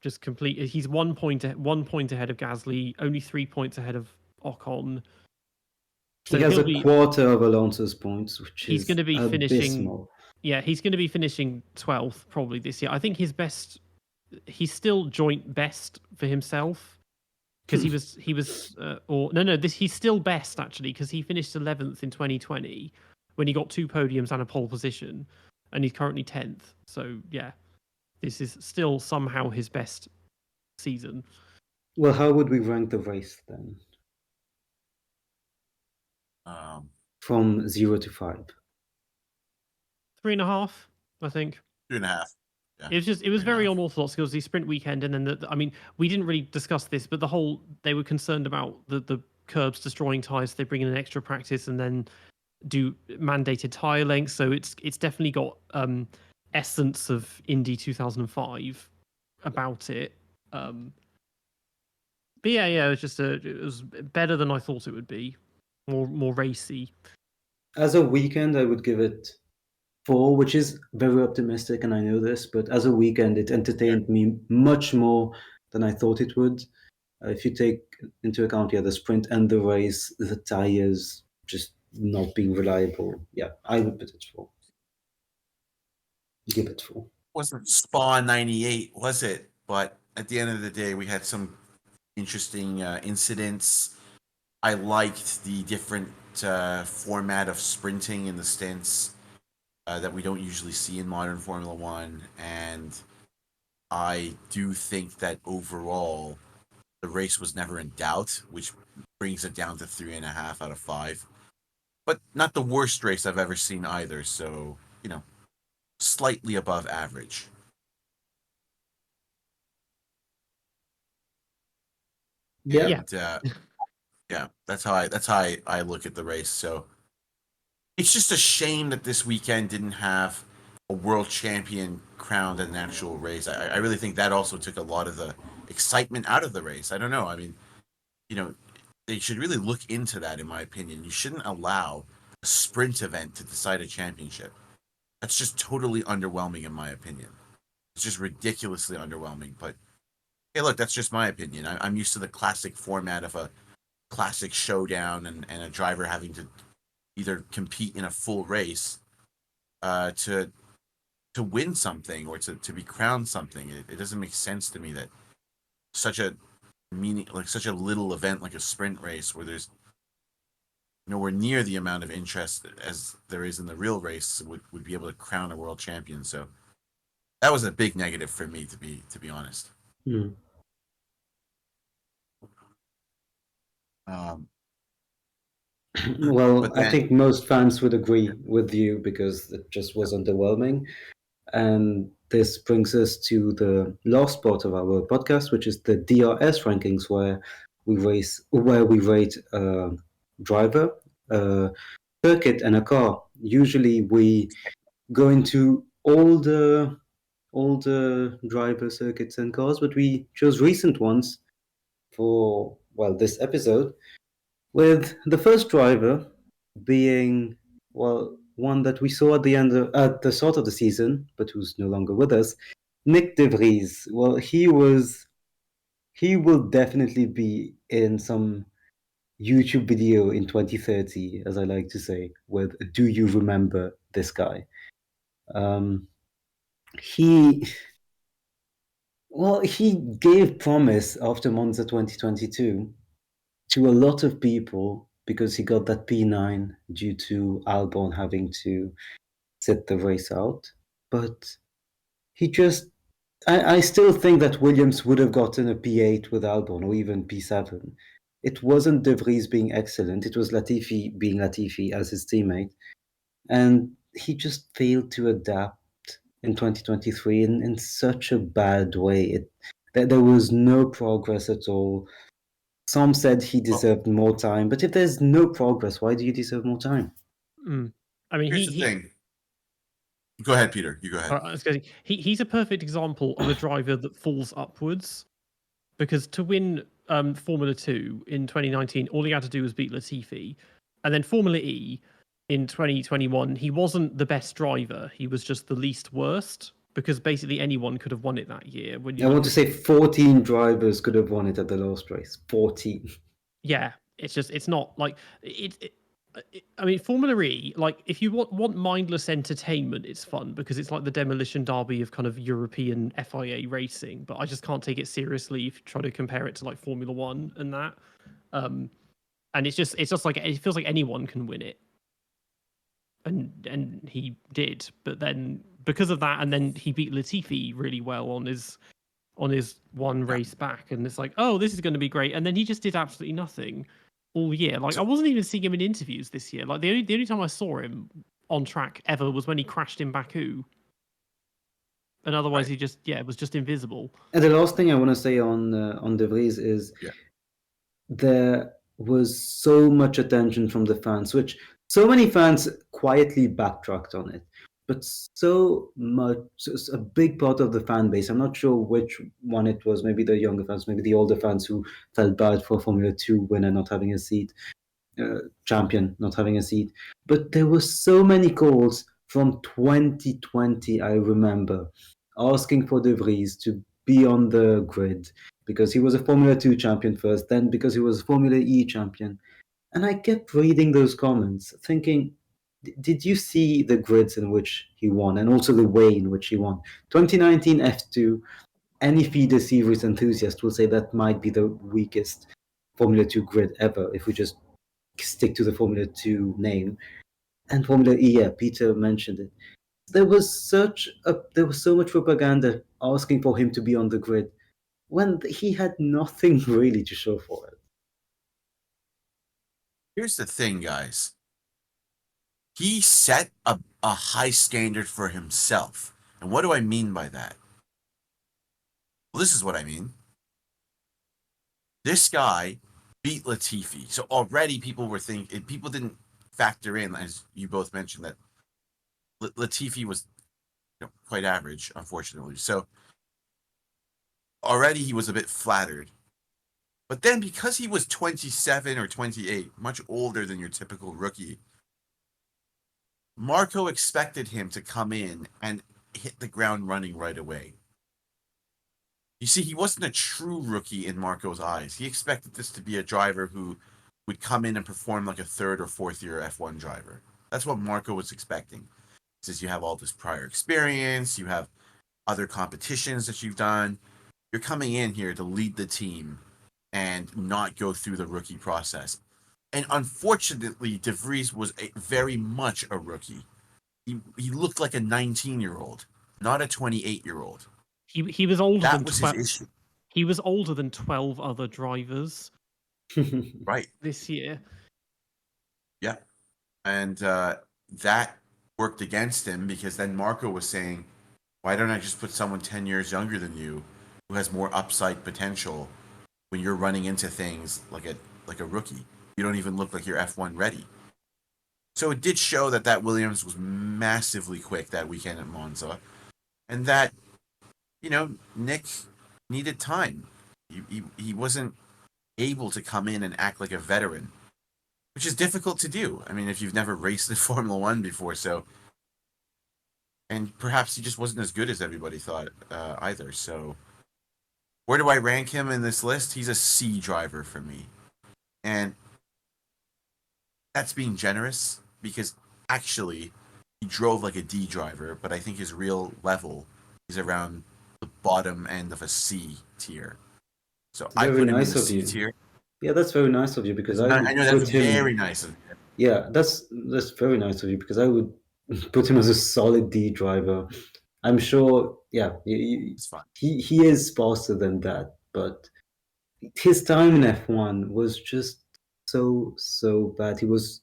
Just complete. He's 1 point ahead of Gasly, only 3 points ahead of Ocon. he has a quarter of Alonso's points, which he's is going to be abysmal. He's going to be finishing 12th probably this year. I think his best. He's still joint best for himself because he's still best actually because he finished 11th in 2020 when he got 2 podiums and a pole position, and he's currently 10th. So yeah, this is still somehow his best season. Well, how would we rank the race then? From 0 to 5. 3.5, I think. 2.5. Yeah. It was very unorthodox because the sprint weekend, and then we didn't really discuss this, but they were concerned about the curbs destroying tires. They bring in an extra practice and then do mandated tire lengths. So it's definitely got essence of Indy 2005 about it. But yeah, it was better than I thought it would be. More racy. As a weekend, I would give it 4, which is very optimistic, and I know this, but as a weekend, it entertained me much more than I thought it would. If you take into account, the sprint and the race, the tires just not being reliable, I would put it 4. Give it 4. Wasn't Spa 98, was it? But at the end of the day, we had some interesting incidents. I liked the different format of sprinting in the stints that we don't usually see in modern Formula One, and I do think that overall the race was never in doubt, which brings it down to 3.5 out of 5. But not the worst race I've ever seen either, so slightly above average. Yeah. That's how I look at the race. So it's just a shame that this weekend didn't have a world champion crowned in an actual race. I really think that also took a lot of the excitement out of the race. I don't know. I mean, they should really look into that, in my opinion. You shouldn't allow a sprint event to decide a championship. That's just totally underwhelming, in my opinion. It's just ridiculously underwhelming. But hey, look, that's just my opinion. I'm used to the classic format of a classic showdown and a driver having to either compete in a full race to win something or to be crowned something. It doesn't make sense to me that such a little event like a sprint race where there's nowhere near the amount of interest as there is in the real race would be able to crown a world champion. So that was a big negative for me, to be honest. Well, I think most fans would agree with you because it just was underwhelming. And this brings us to the last part of our podcast, which is the DRS rankings, where we rate a driver, a circuit, and a car. Usually, we go into all the driver circuits and cars, but we chose recent ones for this episode, with the first driver being one that we saw at the start of the season, but who's no longer with us, Nyck De Vries. Well, he will definitely be in some YouTube video in 2030, as I like to say, with "Do you remember this guy?" He gave promise after Monza 2022 to a lot of people because he got that P9 due to Albon having to sit the race out. But I still think that Williams would have gotten a P8 with Albon or even P7 It wasn't De Vries being excellent. It was Latifi being Latifi as his teammate. And he just failed to adapt in 2023 in such a bad way. There was no progress at all. Some said he deserved more time, but if there's no progress, why do you deserve more time? I mean, Here's the thing. Go ahead, Peter. You go ahead. He's a perfect example of a driver that falls upwards, because to win Formula 2 in 2019, all he had to do was beat Latifi. And then Formula E in 2021, he wasn't the best driver. He was just the least worst, because basically anyone could have won it that year. I want to say 14 drivers could have won it at the last race. 14. Yeah, it's not like I mean, Formula E, like, if you want mindless entertainment, it's fun because it's like the demolition derby of kind of European FIA racing. But I just can't take it seriously if you try to compare it to like Formula One and that. And it's just like it feels like anyone can win it, and he did. But then because of that, and then he beat Latifi really well on his one race back, and it's like, oh, this is going to be great. And then he just did absolutely nothing all year. Like, I wasn't even seeing him in interviews this year. Like, the only time I saw him on track ever was when he crashed in Baku. And otherwise, he just was just invisible. And the last thing I want to say on De Vries is there was so much attention from the fans, which so many fans quietly backtracked on it. But so much, a big part of the fan base, I'm not sure which one it was, maybe the younger fans, maybe the older fans who felt bad for Formula 2 winner not having a seat, champion not having a seat. But there were so many calls from 2020, I remember, asking for De Vries to be on the grid because he was a Formula 2 champion first, then because he was a Formula E champion. And I kept reading those comments, thinking, did you see the grids in which he won and also the way in which he won? 2019 F2, any FIDE series enthusiast will say that might be the weakest Formula 2 grid ever if we just stick to the Formula 2 name. And Formula E, yeah, Peter mentioned it. There was so much propaganda asking for him to be on the grid when he had nothing really to show for it. Here's the thing, guys. He set a high standard for himself. And what do I mean by that? Well, this is what I mean. This guy beat Latifi. So already people didn't factor in, as you both mentioned, that Latifi was quite average, unfortunately. So already he was a bit flattered. But then because he was 27 or 28, much older than your typical rookie, Marco expected him to come in and hit the ground running right away. You see, he wasn't a true rookie in Marco's eyes. He expected this to be a driver who would come in and perform like a third or fourth year F1 driver. That's what Marco was expecting. He says, you have all this prior experience, you have other competitions that you've done. You're coming in here to lead the team and not go through the rookie process. And unfortunately, De Vries was very much a rookie. He looked like a 19-year-old, not a 28-year-old. He was older that than was 12. His issue. He was older than 12 other drivers. Right. This year. Yeah. And that worked against him because then Marco was saying, why don't I just put someone 10 years younger than you who has more upside potential when you're running into things like a rookie? You don't even look like you're F1 ready. So it did show that Williams was massively quick that weekend at Monza, and that, Nyck needed time. He wasn't able to come in and act like a veteran, which is difficult to do. I mean, if you've never raced in Formula One before, and perhaps he just wasn't as good as everybody thought either. So where do I rank him in this list? He's a C driver for me. And that's being generous because actually he drove like a D driver, but I think his real level is around the bottom end of a C tier. So I put him in the C tier. Yeah, that's very nice of you because I know that's very nice of you. Yeah, that's very nice of you because I would put him as a solid D driver. I'm sure, yeah, It's fine. He is faster than that, but his time in F1 was just so bad. He was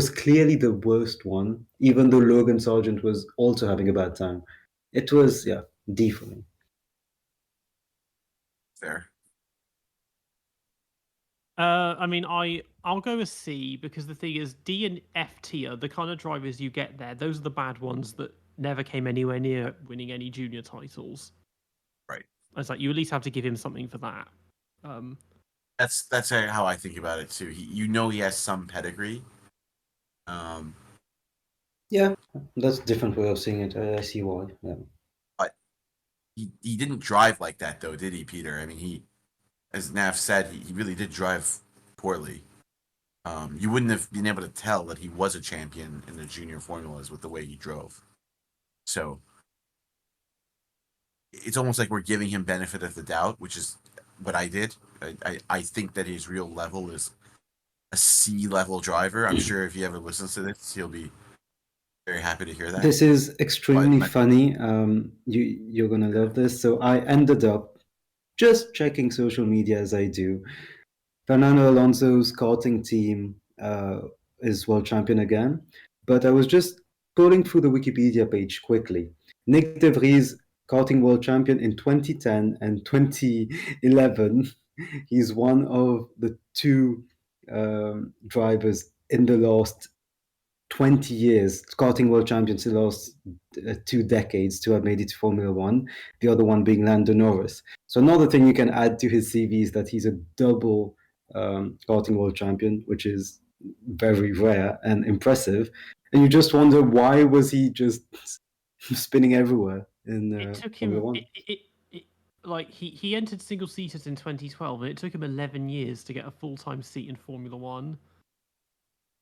clearly the worst one, even though Logan Sargeant was also having a bad time. It was D for me. Fair. I mean, I'll go a C because the thing is, D and F tier, the kind of drivers you get there, those are the bad ones that never came anywhere near winning any junior titles. Right. It's like you at least have to give him something for that. That's how I think about it too. He has some pedigree. Yeah, that's a different way of seeing it. I see why. Yeah. But he didn't drive like that though, did he, Peter? I mean, he, as Nav said, he really did drive poorly. You wouldn't have been able to tell that he was a champion in the junior formulas with the way he drove. So it's almost like we're giving him benefit of the doubt, which is what I did. I think that his real level is a C level driver. I'm sure if he ever listens to this, he'll be very happy to hear that. This is extremely funny. You're gonna love this. So I ended up just checking social media as I do. Fernando Alonso's karting team is world champion again, but I was just scrolling through the Wikipedia page quickly. Nyck De Vries, karting world champion in 2010 and 2011. He's one of the two drivers in the last 20 years, karting world champions in the last 2 decades to have made it to Formula One, the other one being Lando Norris. So another thing you can add to his CV is that he's a double karting world champion, which is very rare and impressive. And you just wonder, why was he just spinning everywhere in It took Formula him. One? Like he entered single seaters in 2012, and it took him 11 years to get a full-time seat in Formula One.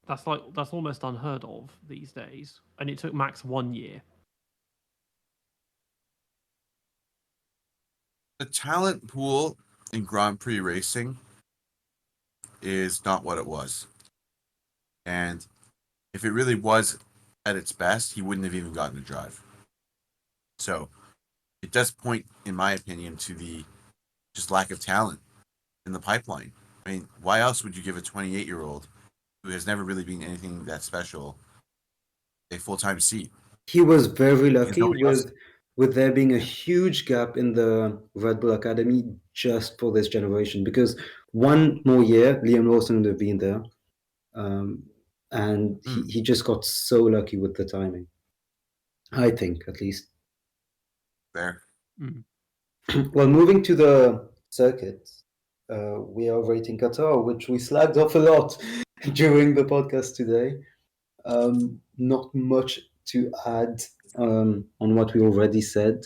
That's almost unheard of these days, and it took Max 1 year. The talent pool in Grand Prix racing is not what it was. And if it really was at its best, he wouldn't have even gotten to drive. So it does point, in my opinion, to the just lack of talent in the pipeline. I mean, why else would you give a 28-year-old who has never really been anything that special a full-time seat? He was very Because lucky nobody else. with there being a huge gap in the Red Bull Academy just for this generation. Because one more year, Liam Lawson would have been there, and he just got so lucky with the timing. I think, at least. There. Well, moving to the circuit, we are rating Qatar, which we slagged off a lot during the podcast today. Not much to add on what we already said.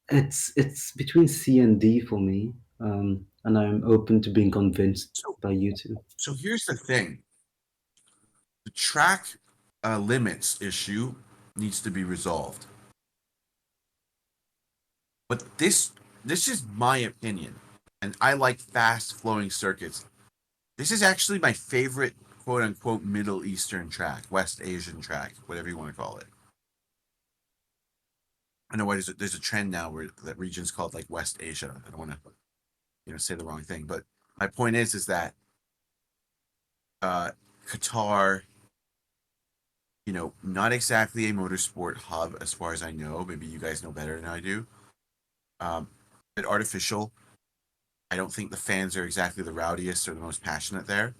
It's between C and D for me, and I'm open to being convinced by you two. So here's the thing: the track limits issue needs to be resolved. But this is my opinion, and I like fast flowing circuits. This is actually my favorite quote unquote Middle Eastern track, West Asian track, whatever you want to call it. I know there's a trend now where that region's called like West Asia. I don't want to say the wrong thing, but my point is that Qatar, not exactly a motorsport hub as far as I know. Maybe you guys know better than I do. A bit artificial. I don't think the fans are exactly the rowdiest or the most passionate there.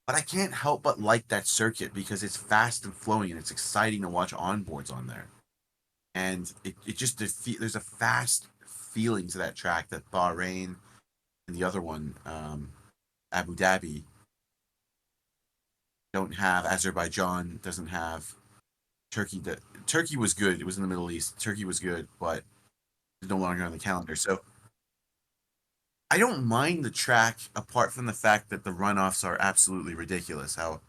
But I can't help but like that circuit because it's fast and flowing and it's exciting to watch onboards on there. And it just, there's a fast feeling to that track that Bahrain and the other one, Abu Dhabi, don't have. Azerbaijan doesn't have. Turkey was good. It was in the Middle East. Turkey was good, but it's no longer on the calendar. So I don't mind the track apart from the fact that the runoffs are absolutely ridiculous, how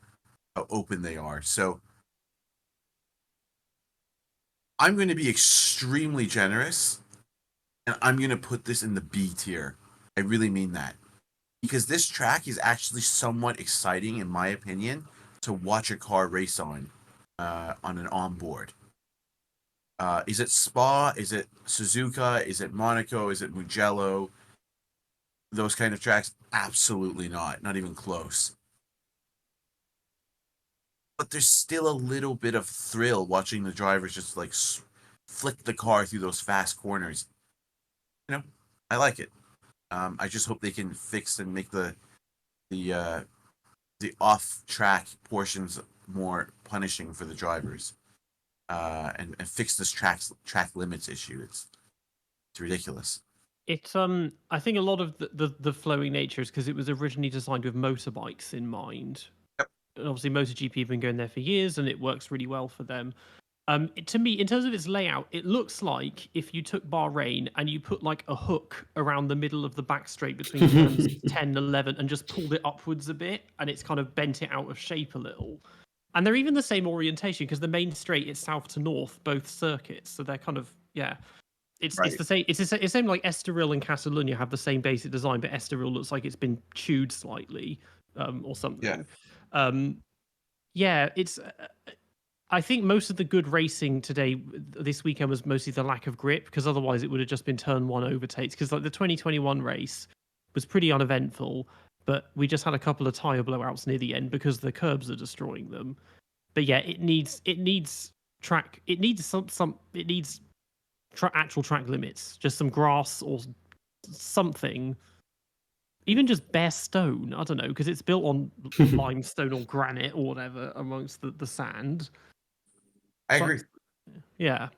open they are. So I'm going to be extremely generous, and I'm going to put this in the B tier. I really mean that. Because this track is actually somewhat exciting, in my opinion, to watch a car race on an onboard. Is it Spa? Is it Suzuka? Is it Monaco? Is it Mugello? Those kind of tracks? Absolutely not. Not even close. But there's still a little bit of thrill watching the drivers just like flick the car through those fast corners. I like it. I just hope they can fix and make the off-track portions more punishing for the drivers, and fix this track limits issue. It's ridiculous. It's I think a lot of the flowing nature is because it was originally designed with motorbikes in mind. Yep. And obviously MotoGP have been going there for years and it works really well for them. To me, in terms of its layout, it looks like if you took Bahrain and you put like a hook around the middle of the back straight between turns 10 and 11 and just pulled it upwards a bit, and it's kind of bent it out of shape a little. And they're even the same orientation because the main straight is south to north, both circuits. So they're kind of, It's Right. the same. It's the same like Estoril and Catalunya have the same basic design, but Estoril looks like it's been chewed slightly, or something. It's. I think most of the good racing this weekend was mostly the lack of grip, because otherwise it would have just been turn one overtakes. Because like the 2021 race was pretty uneventful, but we just had a couple of tire blowouts near the end because the curbs are destroying them. But yeah, it needs track. It needs it needs actual track limits, just some grass or something. Even just bare stone, I don't know, because it's built on limestone or granite or whatever amongst the sand. I agree. Yeah.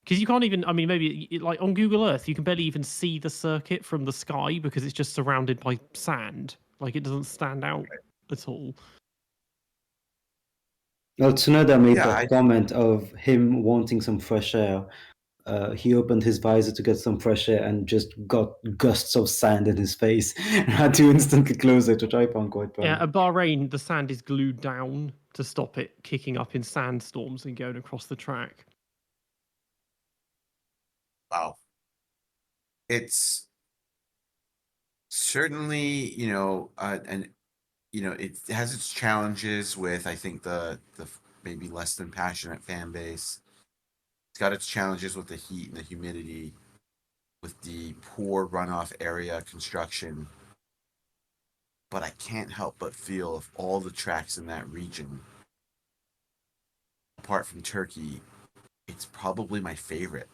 Because you can't even, I mean, maybe like on Google Earth, you can barely even see the circuit from the sky because it's just surrounded by sand. Like it doesn't stand out at all. Well, Tsunoda made that comment of him wanting some fresh air. He opened his visor to get some fresh air and just got gusts of sand in his face and had to instantly close it, which I found quite funny. Yeah, at Bahrain, the sand is glued down to stop it kicking up in sandstorms and going across the track. Wow. It's certainly, and it has its challenges with, I think, the maybe less than passionate fan base. It's got its challenges with the heat and the humidity, with the poor runoff area construction. But I can't help but feel of all the tracks in that region, apart from Turkey, it's probably my favorite,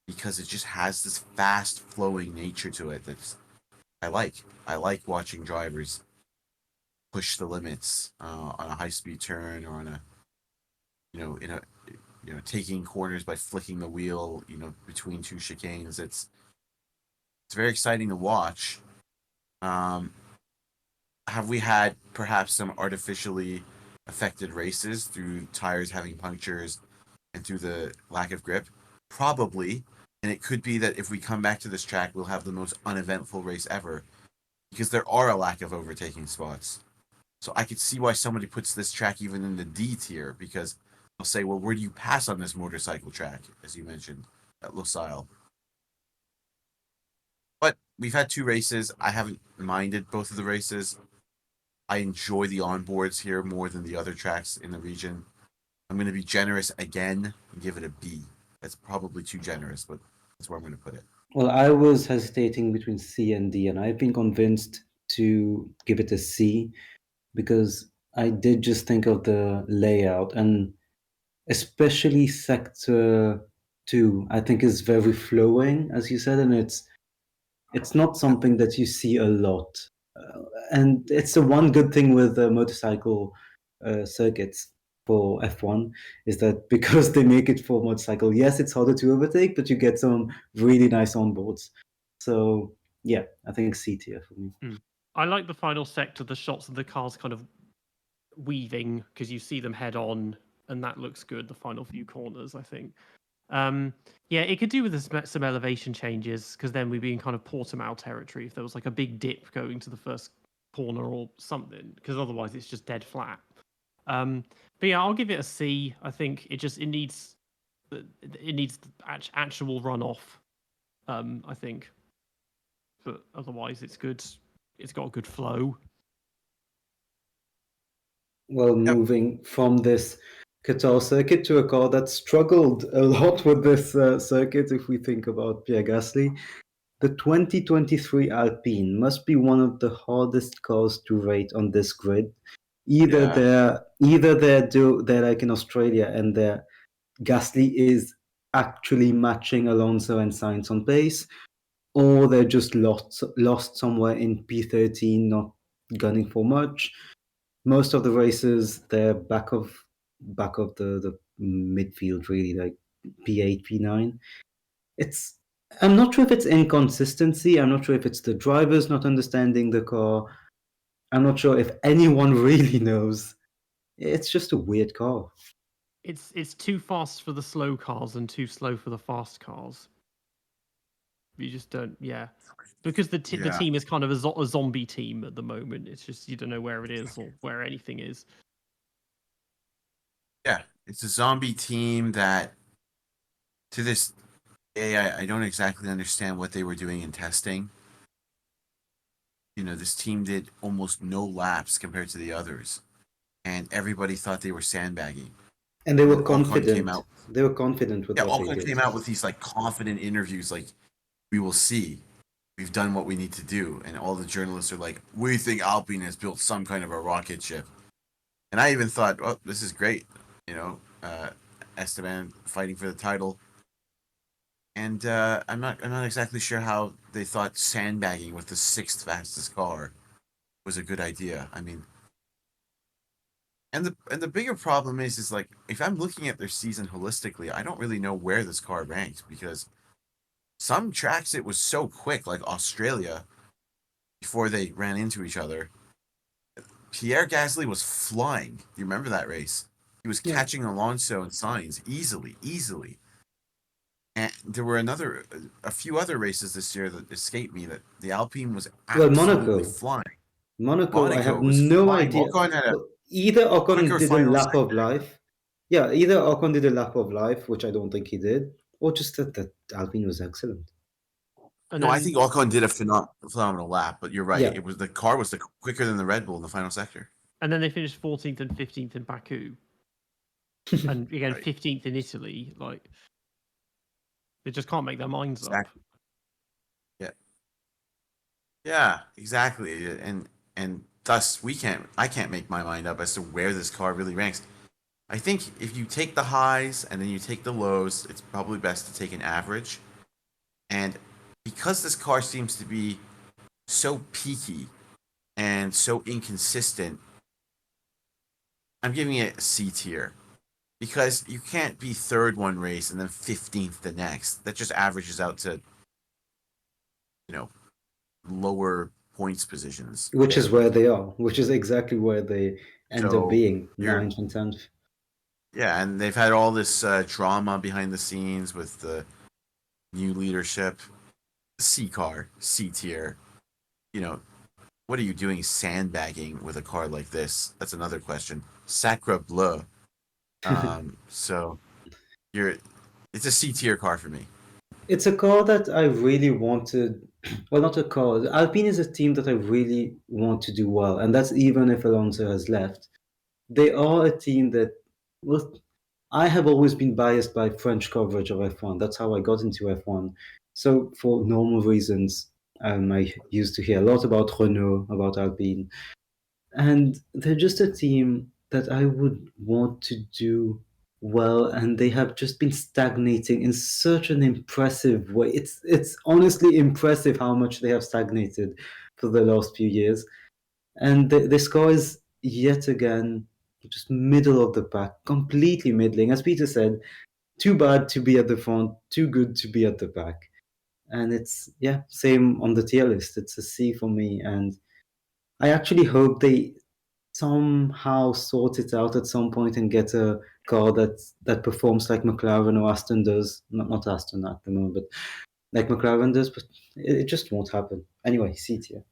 because it just has this fast flowing nature to it that's I like. I like watching drivers push the limits on a high speed turn, or on a taking corners by flicking the wheel between two chicanes. It's very exciting to watch. Have we had perhaps some artificially affected races through tires having punctures and through the lack of grip? Probably. And it could be that if we come back to this track, we'll have the most uneventful race ever, because there are a lack of overtaking spots. So I could see why somebody puts this track even in the D tier, because they'll say, well, where do you pass on this motorcycle track, as you mentioned, at Losail? But we've had two races. I haven't minded both of the races. I enjoy the onboards here more than the other tracks in the region. I'm going to be generous again and give it a B. That's probably too generous, but that's where I'm going to put it. Well, I was hesitating between C and D, and I've been convinced to give it a C, because I did just think of the layout, and especially Sector 2, I think is very flowing, as you said, and it's not something that you see a lot. And it's the one good thing with motorcycle circuits for F1, is that because they make it for motorcycle, yes, it's harder to overtake, but you get some really nice onboards. So yeah, I think C tier for me. I like the final sector, the shots of the cars kind of weaving, because you see them head on, and that looks good. The final few corners, I think. It could do with some elevation changes, because then we'd be in kind of Portimao territory if there was like a big dip going to the first corner or something, because otherwise it's just dead flat. But yeah, I'll give it a C. I think it needs actual runoff. I think, but otherwise it's good. It's got a good flow. Well, moving from this Qatar circuit to a car that struggled a lot with this circuit. If we think about Pierre Gasly, the 2023 Alpine must be one of the hardest cars to rate on this grid. Either Yeah. they're like in Australia, and their Gasly is actually matching Alonso and Sainz on pace, or they're just lost somewhere in P13, not gunning for much. Most of the races, they're back of the midfield, really, like P8, P9. It's I'm not sure if it's inconsistency. I'm not sure if it's the drivers not understanding the car. I'm not sure if anyone really knows. It's just a weird car. It's too fast for the slow cars and too slow for the fast cars. You just don't, yeah. Because the Yeah. team is kind of a zombie team at the moment. It's just you don't know where it is or where anything is. Yeah, it's a zombie team that, to this day, I don't exactly understand what they were doing in testing. You know, this team did almost no laps compared to the others, and everybody thought they were sandbagging. And they And were then Ocon came confident. out. They were confident with Yeah, what they Ocon did. came out with these like confident interviews, like, "We will see. We've done what we need to do." And all the journalists are like, "We think Alpine has built some kind of a rocket ship." And I even thought, "Oh, this is great." You know, Esteban fighting for the title. And I'm not exactly sure how they thought sandbagging with the sixth fastest car was a good idea. I mean, and the bigger problem is like, if I'm looking at their season holistically, I don't really know where this car ranks, because some tracks it was so quick, like Australia, before they ran into each other. Pierre Gasly was flying. Do you remember that race? He was Yeah. catching Alonso and Sainz easily. And there were a few other races this year that escaped me that the Alpine was Well, absolutely flying. Monaco, I have Monaco was no flying. idea. Ocon had a Well, either Ocon quicker did a final lap of sector. life. Yeah, either Ocon did a lap of life, which I don't think he did, or just that Alpine was excellent. And No, I then think Ocon did a phenomenal lap, but you're right. Yeah. It was the car was quicker than the Red Bull in the final sector. and then they finished 14th and 15th in Baku, and again Right. 15th in Italy. Like they just can't make their minds up. Exactly. Yeah, exactly. And thus I can't make my mind up as to where this car really ranks. I think if you take the highs and then you take the lows, it's probably best to take an average. And because this car seems to be so peaky and so inconsistent, I'm giving it a C tier. Because you can't be third one race and then 15th the next. That just averages out to, you know, lower points positions. Which is where they are, which is exactly where they end up So being, you're 9th and 10th. Yeah, and they've had all this drama behind the scenes with the new leadership. C car, C tier. You know, what are you doing sandbagging with a car like this? That's another question. Sacre bleu. So it's a C tier car for me. It's a car that I really wanted. Well, not a car. Alpine is a team that I really want to do well, and that's even if Alonso has left. They are a team that, well, I have always been biased by French coverage of F1. That's how I got into F1. So, for normal reasons, I used to hear a lot about Renault, about Alpine, and they're just a team that I would want to do well, and they have just been stagnating in such an impressive way. It's honestly impressive how much they have stagnated for the last few years, and the score is yet again just middle of the pack, completely middling. As Peter said, too bad to be at the front, too good to be at the back. And it's, yeah, same on the tier list. It's a C for me, and I actually hope they somehow sort it out at some point and get a car that performs like McLaren or Aston does. Not Aston at the moment, but like McLaren does. But it just won't happen. Anyway, C tier.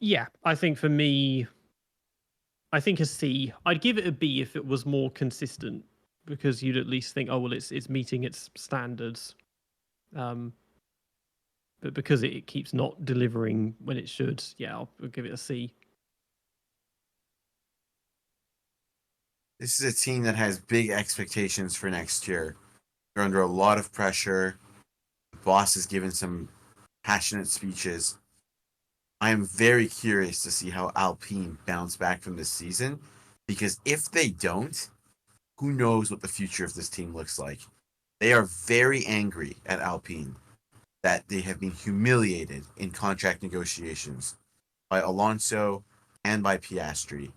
Yeah, I think for me, I think a C. I'd give it a B if it was more consistent, because you'd at least think, oh well, it's meeting its standards. But because it keeps not delivering when it should, yeah, I'll give it a C. This is a team that has big expectations for next year. They're under a lot of pressure. The boss has given some passionate speeches. I am very curious to see how Alpine bounce back from this season, because if they don't, who knows what the future of this team looks like. They are very angry at Alpine that they have been humiliated in contract negotiations by Alonso and by Piastri.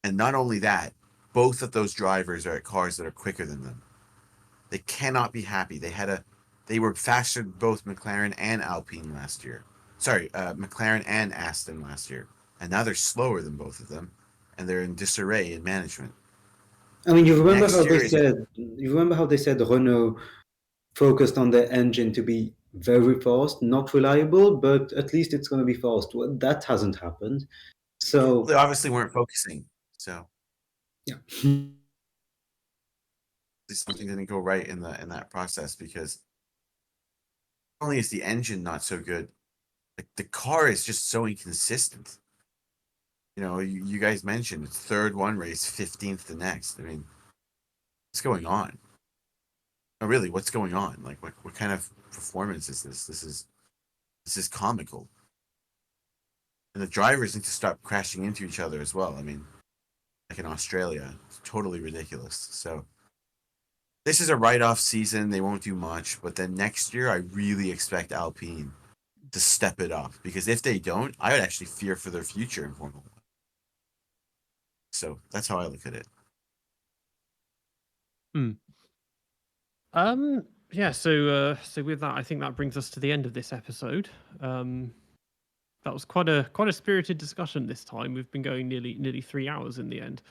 And not only that, both of those drivers are at cars that are quicker than them. They cannot be happy. They were faster than both McLaren and Alpine last year. Sorry, McLaren and Aston last year. And now they're slower than both of them, and they're in disarray in management. I mean, you remember Next how year they is- said? You remember how they said Renault focused on their engine to be very fast, not reliable, but at least it's going to be fast. Well, that hasn't happened. So They obviously weren't focusing, so yeah, something didn't go right in that process, because not only is the engine not so good, like the car is just so inconsistent. You know, you guys mentioned third one race, 15th the next. I mean, what's going on? No, really, what's going on? Like, what kind of performance is this? This is comical. And the drivers need to stop crashing into each other as well. I mean, like in Australia, it's totally ridiculous. So this is a write-off season. They won't do much, but then next year, I really expect Alpine to step it up, because if they don't, I would actually fear for their future in Formula 1. So that's how I look at it. Yeah, so with that, I think that brings us to the end of this episode. That was quite a spirited discussion this time. We've been going nearly 3 hours in the end.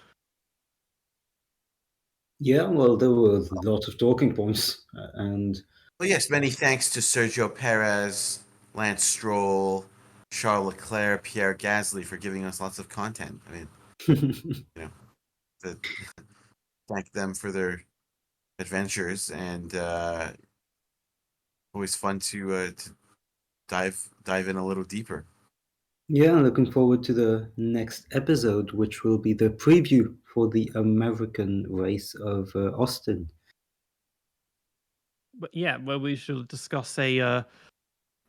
yeah. Well, there were lots of talking points, and Well, yes, many thanks to Sergio Perez, Lance Stroll, Charles Leclerc, Pierre Gasly for giving us lots of content. I mean, thank them for their adventures, and always fun to dive in a little deeper. yeah, looking forward to the next episode, which will be the preview for the American race of Austin. But yeah, where we shall discuss a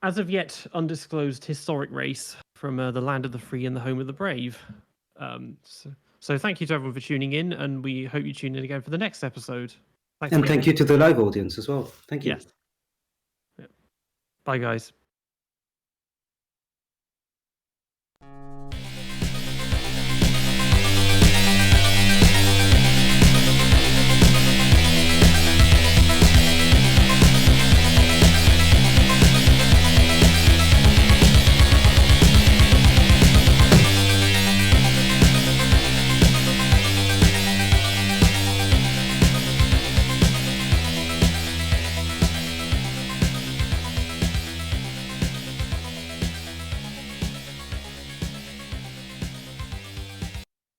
as of yet undisclosed historic race from the land of the free and the home of the brave. So thank you to everyone for tuning in, and we hope you tune in again for the next episode. Thanks And again. thank you to the live audience as well. Thank you. Yes. Yeah. Bye, guys.